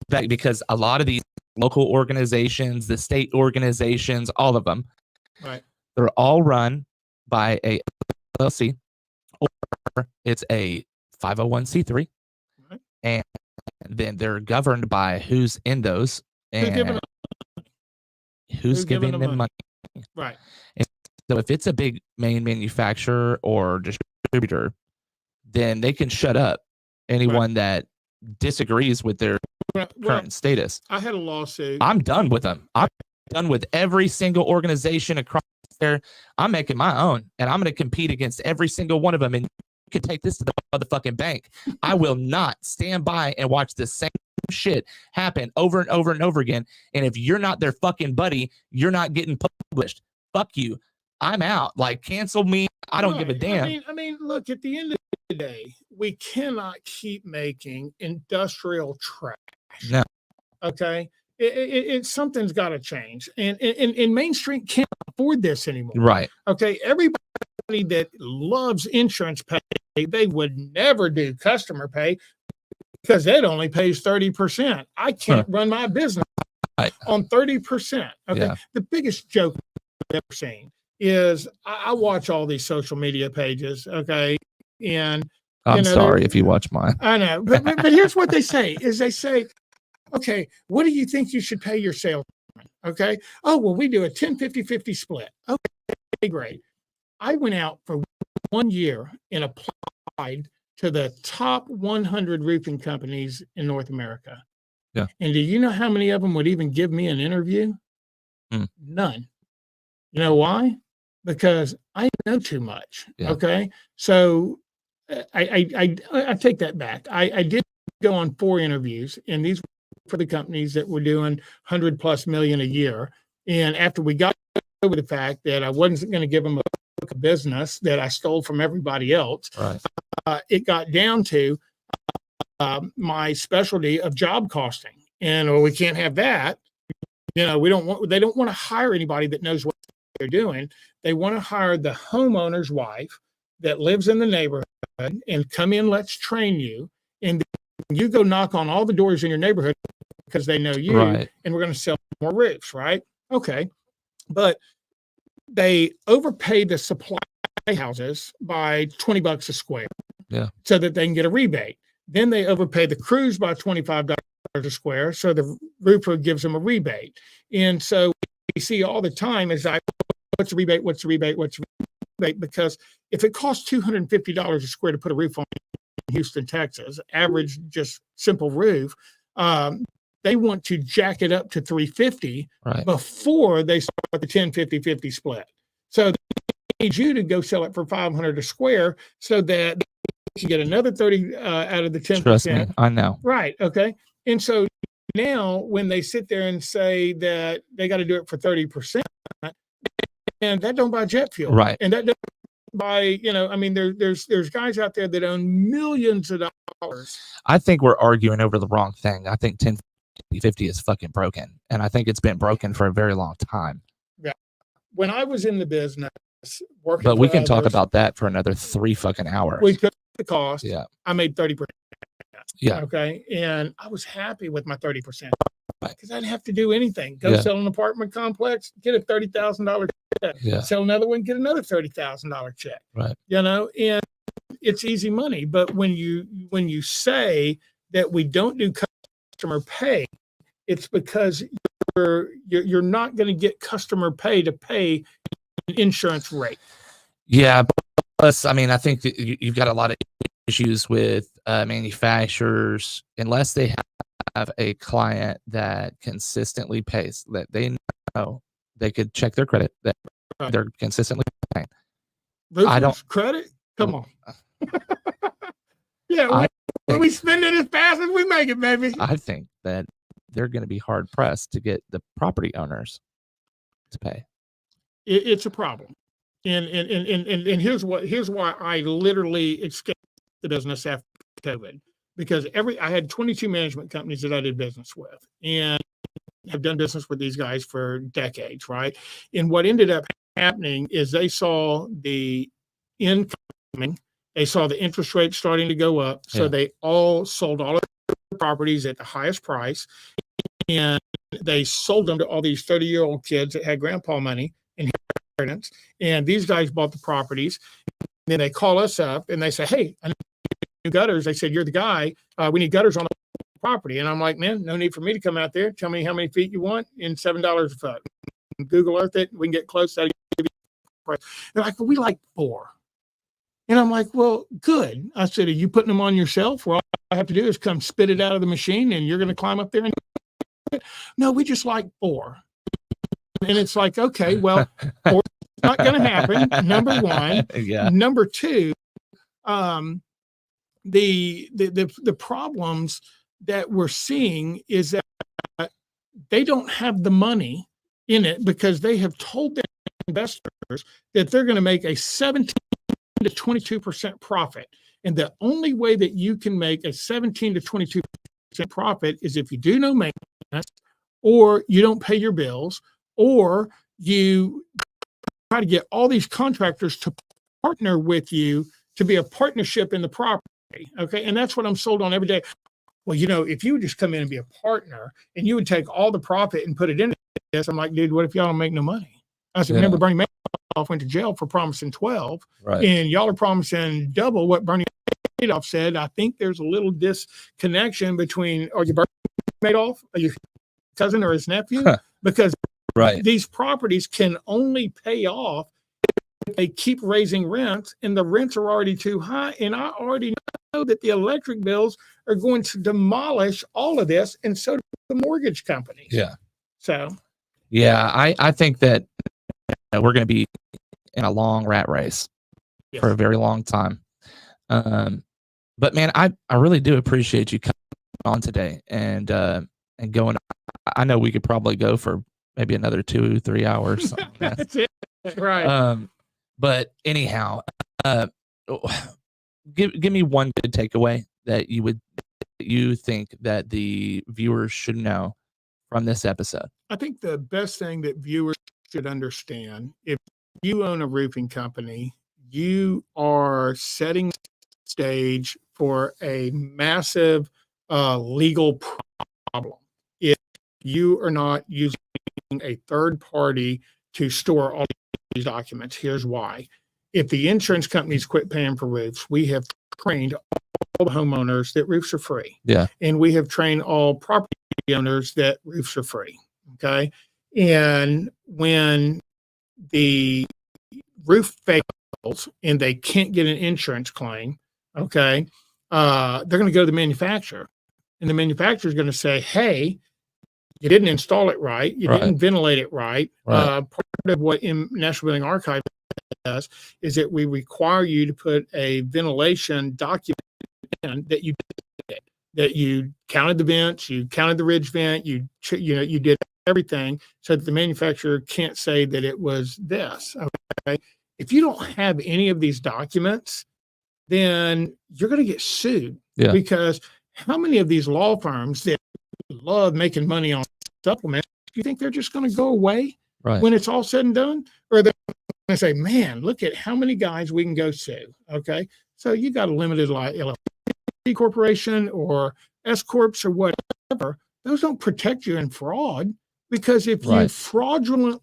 because a lot of these local organizations, the state organizations, all of them, right, they're all run by a LLC, or it's a 501c3, right, and then they're governed by who's in those and who's giving them money. Right. And so if it's a big main manufacturer or distributor, then they can shut up anyone that disagrees with their current status. I had a lawsuit. I'm done with them. I'm done with every single organization across there. I'm making my own, and I'm going to compete against every single one of them. And you can take this to the motherfucking bank. I will not stand by and watch the same shit happen over and over and over again. And if you're not their fucking buddy, you're not getting published. Fuck you. I'm out. Like, cancel me. I don't give a damn. I mean, look, at the end of the day, we cannot keep making industrial trash. No. Okay. Something's got to change. And Main Street can't afford this anymore. Right. Okay. Everybody that loves insurance pay, they would never do customer pay because that only pays 30%. I can't run my business on 30%. Okay. Yeah. The biggest joke I've ever seen is I watch all these social media pages. Okay. And I'm sorry if you watch mine. I know. But here's what they say is they say, okay, what do you think you should pay your salesman? Okay. Oh, well, we do a 10-50-50 split. Okay, great. I went out for 1 year and applied to the top 100 roofing companies in North America. Yeah. And do you know how many of them would even give me an interview? None. You know why? Because I know too much. Yeah. Okay. So I take that back. I did go on 4 interviews, and these were for the companies that were doing 100+ million a year. And after we got over the fact that I wasn't going to give them a book of business that I stole from everybody else. Right. It got down to my specialty of job costing, and we can't have that. They don't want to hire anybody that knows what they're doing. They want to hire the homeowner's wife that lives in the neighborhood and come in, let's train you. And you go knock on all the doors in your neighborhood because they know you, Right. and we're going to sell more roofs, right? Okay. But they overpay the supply houses by $20 a square. Yeah. So that they can get a rebate. Then they overpay the crews by $25 a square, so the roofer gives them a rebate. And so we see all the time is what's the rebate? What's the rebate? What's the rebate? Because if it costs $250 a square to put a roof on in Houston, Texas, average just simple roof, they want to jack it up to $350 Right. before they start the 10-50-50 split. So they need you to go sell it for $500 a square so that you get another 30 out of the 10%. Trust me, I know. Right. Okay. And so now when they sit there and say that they got to do it for 30%, and that don't buy jet fuel. Right. And that doesn't buy, there's guys out there that own millions of dollars. I think we're arguing over the wrong thing. I think 10-50 is fucking broken. And I think it's been broken for a very long time. Yeah. When I was in the business working, but we can talk about that for another 3 fucking hours. We took the cost. Yeah. I made 30%. Yeah. Okay. And I was happy with my 30% because I didn't have to do anything. Go sell an apartment complex, get a $30,000 check. Yeah. Sell another one, get another $30,000 check. Right. And it's easy money. But when you say that we don't do customer pay, it's because you're not going to get customer pay to pay an insurance rate. Yeah. Plus, I mean, I think that you've got a lot of issues with manufacturers unless they have a client that consistently pays, that they know they could check their credit, that they're consistently paying. I don't credit. Come on. Yeah, we spend it as fast as we make it, baby. I think that they're going to be hard pressed to get the property owners to pay. It's a problem, and here's why I literally escaped the business after COVID, because I had 22 management companies that I did business with, and have done business with these guys for decades, right? And what ended up happening is they saw the incoming, they saw the interest rate starting to go up, so they all sold all of their properties at the highest price, and they sold them to all these 30-year-old kids that had grandpa money, inheritance, and these guys bought the properties. And then they call us up and they say, "Hey, I need new gutters." They said, "You're the guy. We need gutters on the property." And I'm like, "Man, no need for me to come out there. Tell me how many feet you want and $7 a foot. Google Earth it. We can get close. That'll give you a price." They're like, "Well, we like 4." And I'm like, "Well, good." I said, "Are you putting them on yourself? Well, all I have to do is come spit it out of the machine and you're going to climb up there and do it?" "No, we just like 4." And it's like, okay, well, 4 is not going to happen. Number one. Yeah. Number two, the problems that we're seeing is that they don't have the money in it because they have told their investors that they're going to make a 17 to 22% profit. And the only way that you can make a 17 to 22% profit is if you do no maintenance, or you don't pay your bills, or you try to get all these contractors to partner with you to be a partnership in the property. Okay. And that's what I'm sold on every day. Well, if you would just come in and be a partner and you would take all the profit and put it in this, I'm like, dude, what if y'all don't make no money? I said, remember Bernie Madoff went to jail for promising 12, right, and y'all are promising double what Bernie Madoff said. I think there's a little disconnection between, are you Bernie Madoff? Are you cousin or his nephew? Because these properties can only pay off if they keep raising rents, and the rents are already too high. And I already know that the electric bills are going to demolish all of this, and so do the mortgage companies. Yeah. So, yeah, I think that we're going to be in a long rat race for a very long time. But man, I really do appreciate you coming on today and going. I know we could probably go for maybe another 2-3 hours. That's it. Right. But anyhow, give me one good takeaway that you think that the viewers should know from this episode. I think the best thing that viewers should understand, if you own a roofing company, you are setting stage for a massive legal problem if you are not using a third party to store all these documents. Here's why. If the insurance companies quit paying for roofs, we have trained all the homeowners that roofs are free. Yeah. And we have trained all property owners that roofs are free. Okay. And when the roof fails and they can't get an insurance claim, okay, they're going to go to the manufacturer. And the manufacturer is going to say, hey, you didn't install it right. You didn't ventilate it right. Part of what National Building Archive does is that we require you to put a ventilation document in that you did, that you counted the vents, you counted the ridge vent, you did everything so that the manufacturer can't say that it was this. Okay. If you don't have any of these documents, then you're going to get sued. Yeah. Because how many of these law firms that love making money on supplements, do you think they're just going to go away when it's all said and done? Or they're going to say, man, look at how many guys we can go sue. Okay. So you got a limited liability corporation or S corps or whatever. Those don't protect you in fraud, because if you fraudulently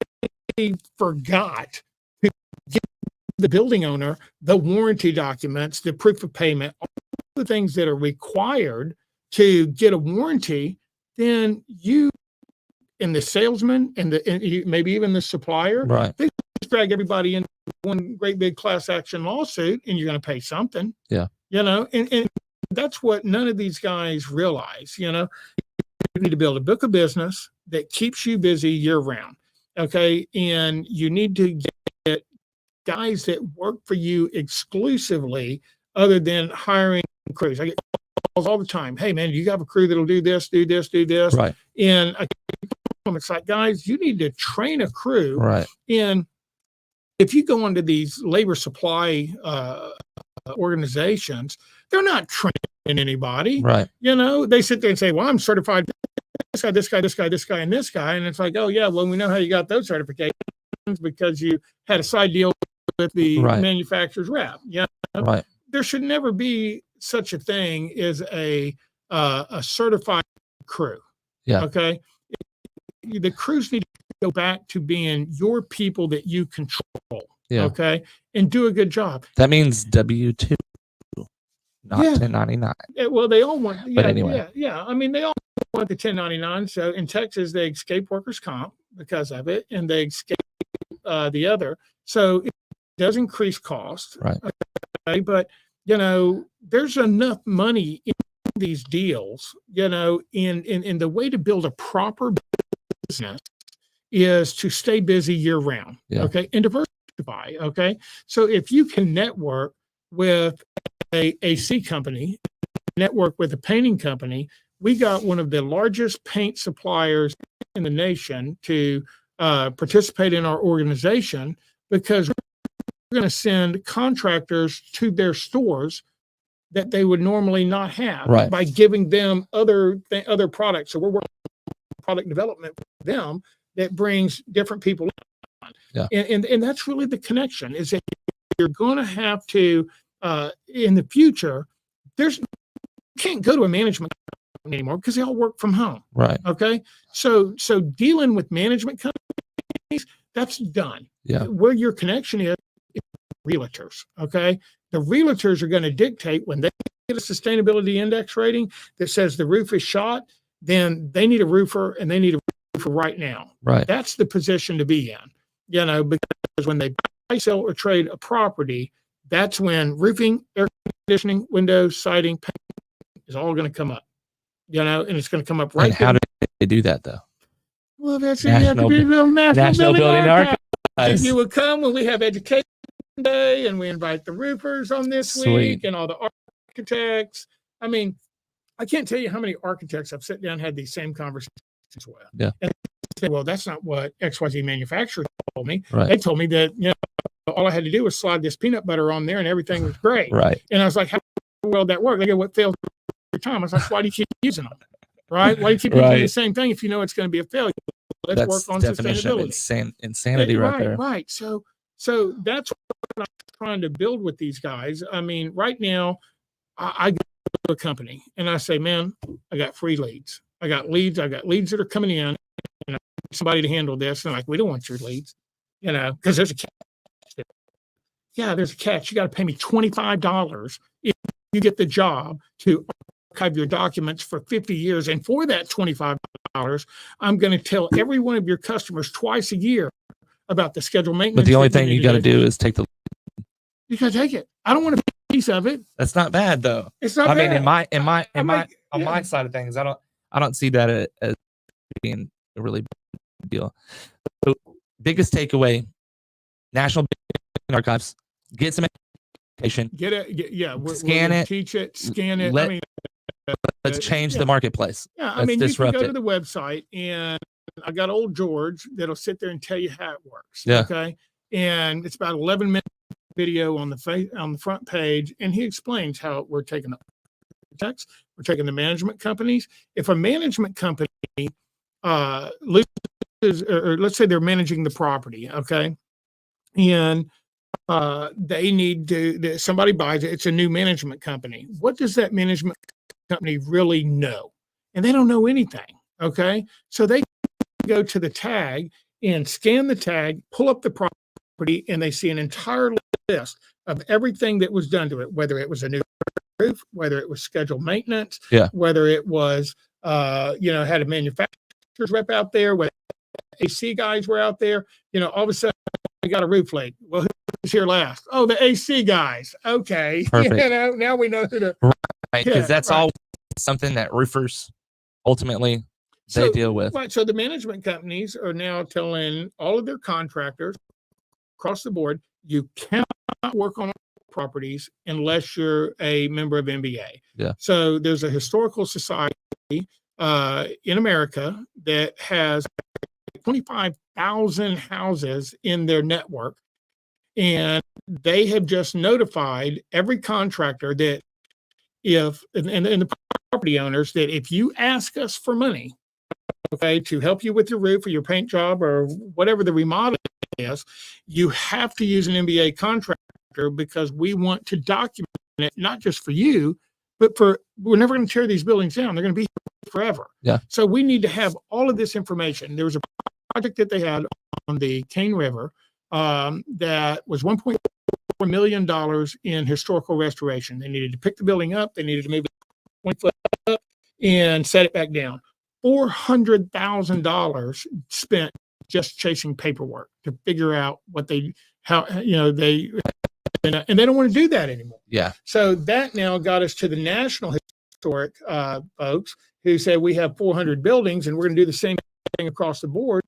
forgot to give the building owner the warranty documents, the proof of payment, all the things that are required to get a warranty, then you and the salesman and maybe even the supplier, they just drag everybody into one great big class action lawsuit, and you're going to pay something. Yeah. And that's what none of these guys realize. You need to build a book of business that keeps you busy year round. Okay. And you need to get guys that work for you exclusively, other than hiring crews. I get calls all the time. Hey man, you have a crew that'll do this, do this, do this. Right. And I tell them, it's like, guys, you need to train a crew. Right. And if you go into these labor supply organizations, they're not training anybody. Right. They sit there and say, well, I'm certified this guy, this guy, this guy, this guy, and this guy. And it's like, oh yeah, well, we know how you got those certifications, because you had a side deal with the manufacturer's rep. Yeah. Right. There should never be such a thing as a certified crew. Yeah. Okay. The crews need to go back to being your people that you control. Yeah. Okay. And do a good job. That means W-2, not 1099. Well, they all want. But anyway. Yeah. I mean, they all want the 1099. So in Texas, they escape workers' comp because of it, and they escape the other. So it does increase cost. Right. Okay. But there's enough money in these deals. In the way to build a proper business is to stay busy year round. Yeah. Okay. And diversify. Okay. So if you can network with a AC company, network with a painting company, we got one of the largest paint suppliers in the nation to participate in our organization, because we're going to send contractors to their stores that they would normally not have by giving them other products. So we're working on product development with them that brings different people in. Yeah. And that's really the connection, is that you're going to have to, in the future, you can't go to a management company anymore because they all work from home. Right. Okay. So dealing with management companies, that's done. Yeah. Where your connection is realtors. Okay. The realtors are going to dictate when they get a sustainability index rating that says the roof is shot, then they need a roofer, and they need a roofer right now. Right. That's the position to be in, because when they buy, sell, or trade a property, that's when roofing, air conditioning, windows, siding, paint is all going to come up, and it's going to come up right. And how do they do that though? Well, that's it. You have to be the National Building Archive. And you would come when we have education day, and we invite the roofers on this week, and all the architects. I mean, I can't tell you how many architects I've sat down and had these same conversations with. Yeah. And say, well, that's not what XYZ manufacturer told me. Right. They told me that, all I had to do was slide this peanut butter on there and everything was great. Right. And I was like, how well did that work? They go, what failed every time? I was like, why do you keep using them? Right? Why do you keep using the same thing if you know it's going to be a failure? Let's work on sustainability. Insanity right there. Right. So that's what I'm trying to build with these guys. I mean, right now, I go to a company and I say, man, I got free leads. I got leads that are coming in, and I need somebody to handle this. And like, we don't want your leads, because there's a catch. Yeah, there's a catch. You got to pay me $25 if you get the job to archive your documents for 50 years. And for that $25, I'm going to tell every one of your customers twice a year about the scheduled maintenance. But the only thing you got to do is take the. You got to take it. I don't want a piece of it. That's not bad though. It's not bad. I mean, on my side of things, I don't see that as being a really big deal. So, biggest takeaway: National Archives. Get some education. Scan it. Teach it. Scan it. Let's change the marketplace. Yeah, I mean, you can go to the website, and I got old George that'll sit there and tell you how it works. Yeah. Okay. And it's about 11-minute video on the front page, and he explains how we're taking the architects, we're taking the management companies. If a management company loses, or let's say they're managing the property, okay, and they need to, somebody buys it, it's a new management company. What does that management company really know? And they don't know anything, okay? So they go to the tag and scan the tag, pull up the property, and they see an entire list of everything that was done to it, whether it was a new roof, whether it was scheduled maintenance, whether it was, had a manufacturer's rep out there, whether AC guys were out there, all of a sudden we got a roof leak. Well, who was here last? Oh, the AC guys. Okay. Perfect. Now we know who to. Right, because that's all something that roofers ultimately they deal with. Right. So the management companies are now telling all of their contractors across the board, you cannot work on properties unless you're a member of MBA. Yeah. So there's a historical society in America that has 25,000 houses in their network, and they have just notified every contractor that and the property owners that if you ask us for money, okay, to help you with your roof or your paint job or whatever the remodel is, you have to use an MBA contractor, because we want to document it, not just for you, but we're never going to tear these buildings down. They're going to be here forever. Yeah. So we need to have all of this information. There was a project that they had on the Cane River that was $1.4 million in historical restoration. They needed to pick the building up. They needed to move it 20 foot up and set it back down. $400,000 spent just chasing paperwork to figure out and they don't want to do that anymore. Yeah. So that now got us to the national historic folks who said we have 400 buildings and we're going to do the same thing across the board,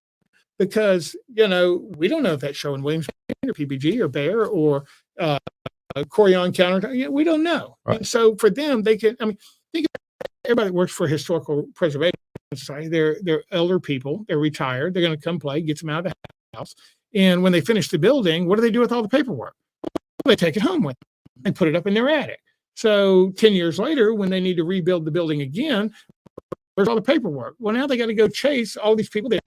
because we don't know if that's Sherwin-Williams or PPG or Bear or Corian Counter. We don't know. Right. And so for them, they can. I mean, think of everybody that works for Historical Preservation Society. They're elder people. They're retired. They're going to come play, get them out of the house. And when they finish the building, what do they do with all the paperwork? They take it home with them and put it up in their attic. So 10 years later, when they need to rebuild the building again, where's all the paperwork? Well, now they got to go chase all these people that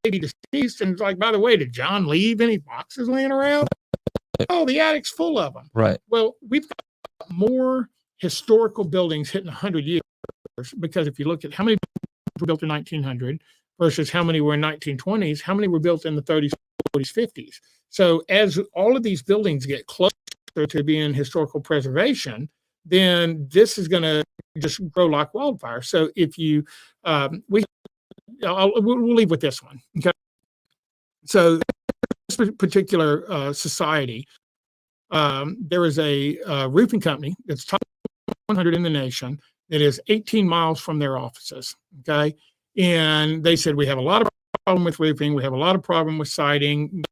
may be deceased. And it's like, by the way, did John leave any boxes laying around? Oh, the attic's full of them. Right. Well, we've got more historical buildings hitting 100 years, because if you look at how many were built in 1900 versus how many were in 1920s, how many were built in the 30s, 40s, 50s. So as all of these buildings get closer to being historical preservation, then this is going to just grow like wildfire. So if you, we'll leave with this one. Okay. So this particular society, there is a roofing company that's top 100 in the nation that is 18 miles from their offices. Okay. And they said, we have a lot of problem with roofing. We have a lot of problem with siding,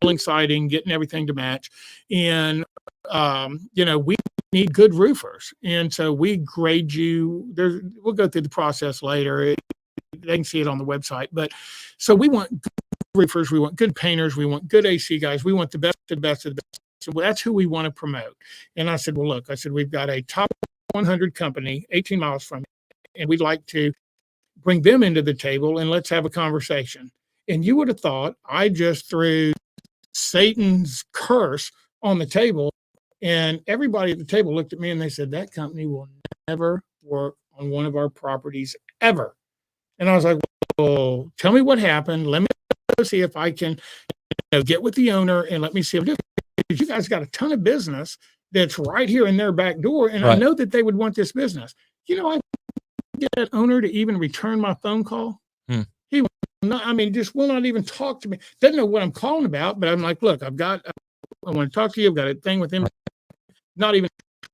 getting everything to match. And, we need good roofers. And so we grade you. We'll go through the process later. they can see it on the website. But so we want good roofers, we want good painters, we want good AC guys, we want the best of the best of the best. So that's who we want to promote. And I said, well, look, I said, we've got a top 100 company 18 miles from me, and we'd like to bring them into the table and let's have a conversation. And you would have thought I just threw Satan's curse on the table, and everybody at the table looked at me and they said, that company will never work on one of our properties ever. And I was like, well, tell me what happened. Let me see if I can get with the owner and let me see if you guys got a ton of business that's right here in their back door. And I know that they would want this business. I get that owner to even return my phone call. He will not, just will not even talk to me. Doesn't know what I'm calling about, but I'm like, look, I want to talk to you. I've got a thing with him. Not even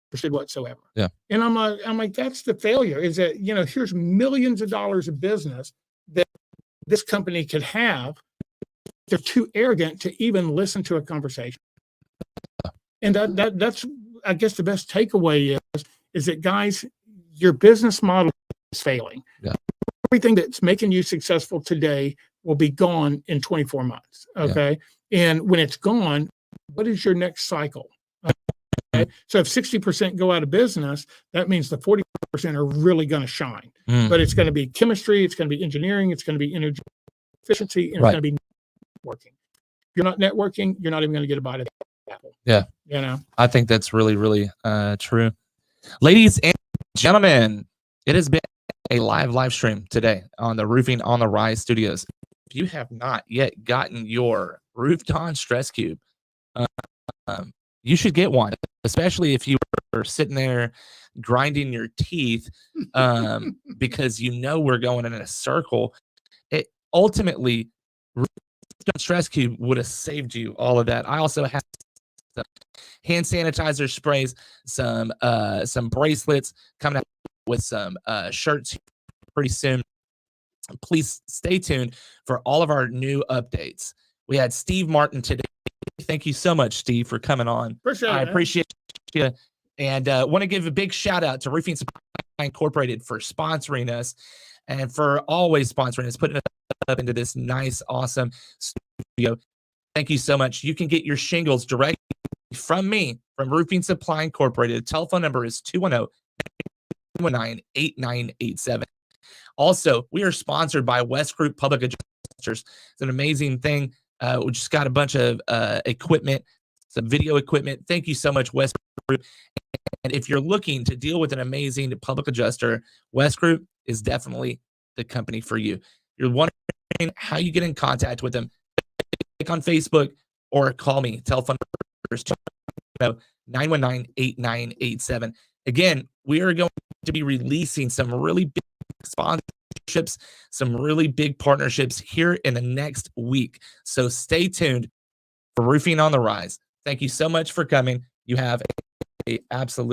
interested whatsoever. Yeah. And I'm like, that's the failure, is that, here's millions of dollars of business that this company could have. They're too arrogant to even listen to a conversation. And that's, I guess, the best takeaway is that, guys, your business model is failing. Yeah. Everything that's making you successful today will be gone in 24 months. Okay. Yeah. And when it's gone, what is your next cycle? Okay. So if 60% go out of business, that means the 40% are really going to shine. But it's going to be chemistry, it's going to be engineering, it's going to be energy efficiency, and it's going to be networking. If you're not networking, you're not even going to get a bite of the apple. Yeah. I think that's really, really true. Ladies and gentlemen, it has been a live stream today on the Roofing on the Rise Studios. If you have not yet gotten your RoofDon Stress Cube, you should get one, especially if you are sitting there grinding your teeth because we're going in a circle. It ultimately, RoofDon Stress Cube would have saved you all of that. I also have some hand sanitizer sprays, some bracelets coming out with some shirts pretty soon. Please stay tuned for all of our new updates. We had Steve Martin today. Thank you so much, Steve, for coming on. I appreciate you. And want to give a big shout out to Roofing Supply Incorporated for sponsoring us and for always sponsoring us, putting us up into this nice, awesome studio. Thank you so much. You can get your shingles directly from me, from Roofing Supply Incorporated. The telephone number is 210-919-8987. Also, we are sponsored by West Group Public Adjusters. It's an amazing thing. We just got a bunch of equipment, some video equipment. Thank you so much, West Group. And if you're looking to deal with an amazing public adjuster, West Group is definitely the company for you. You're wondering how you get in contact with them, click on Facebook or call me. Telephone number is 919-8987. Again, we are going to be releasing some really big sponsorships, some really big partnerships here in the next week. So stay tuned for Roofing on the Rise. Thank you so much for coming. You have a absolute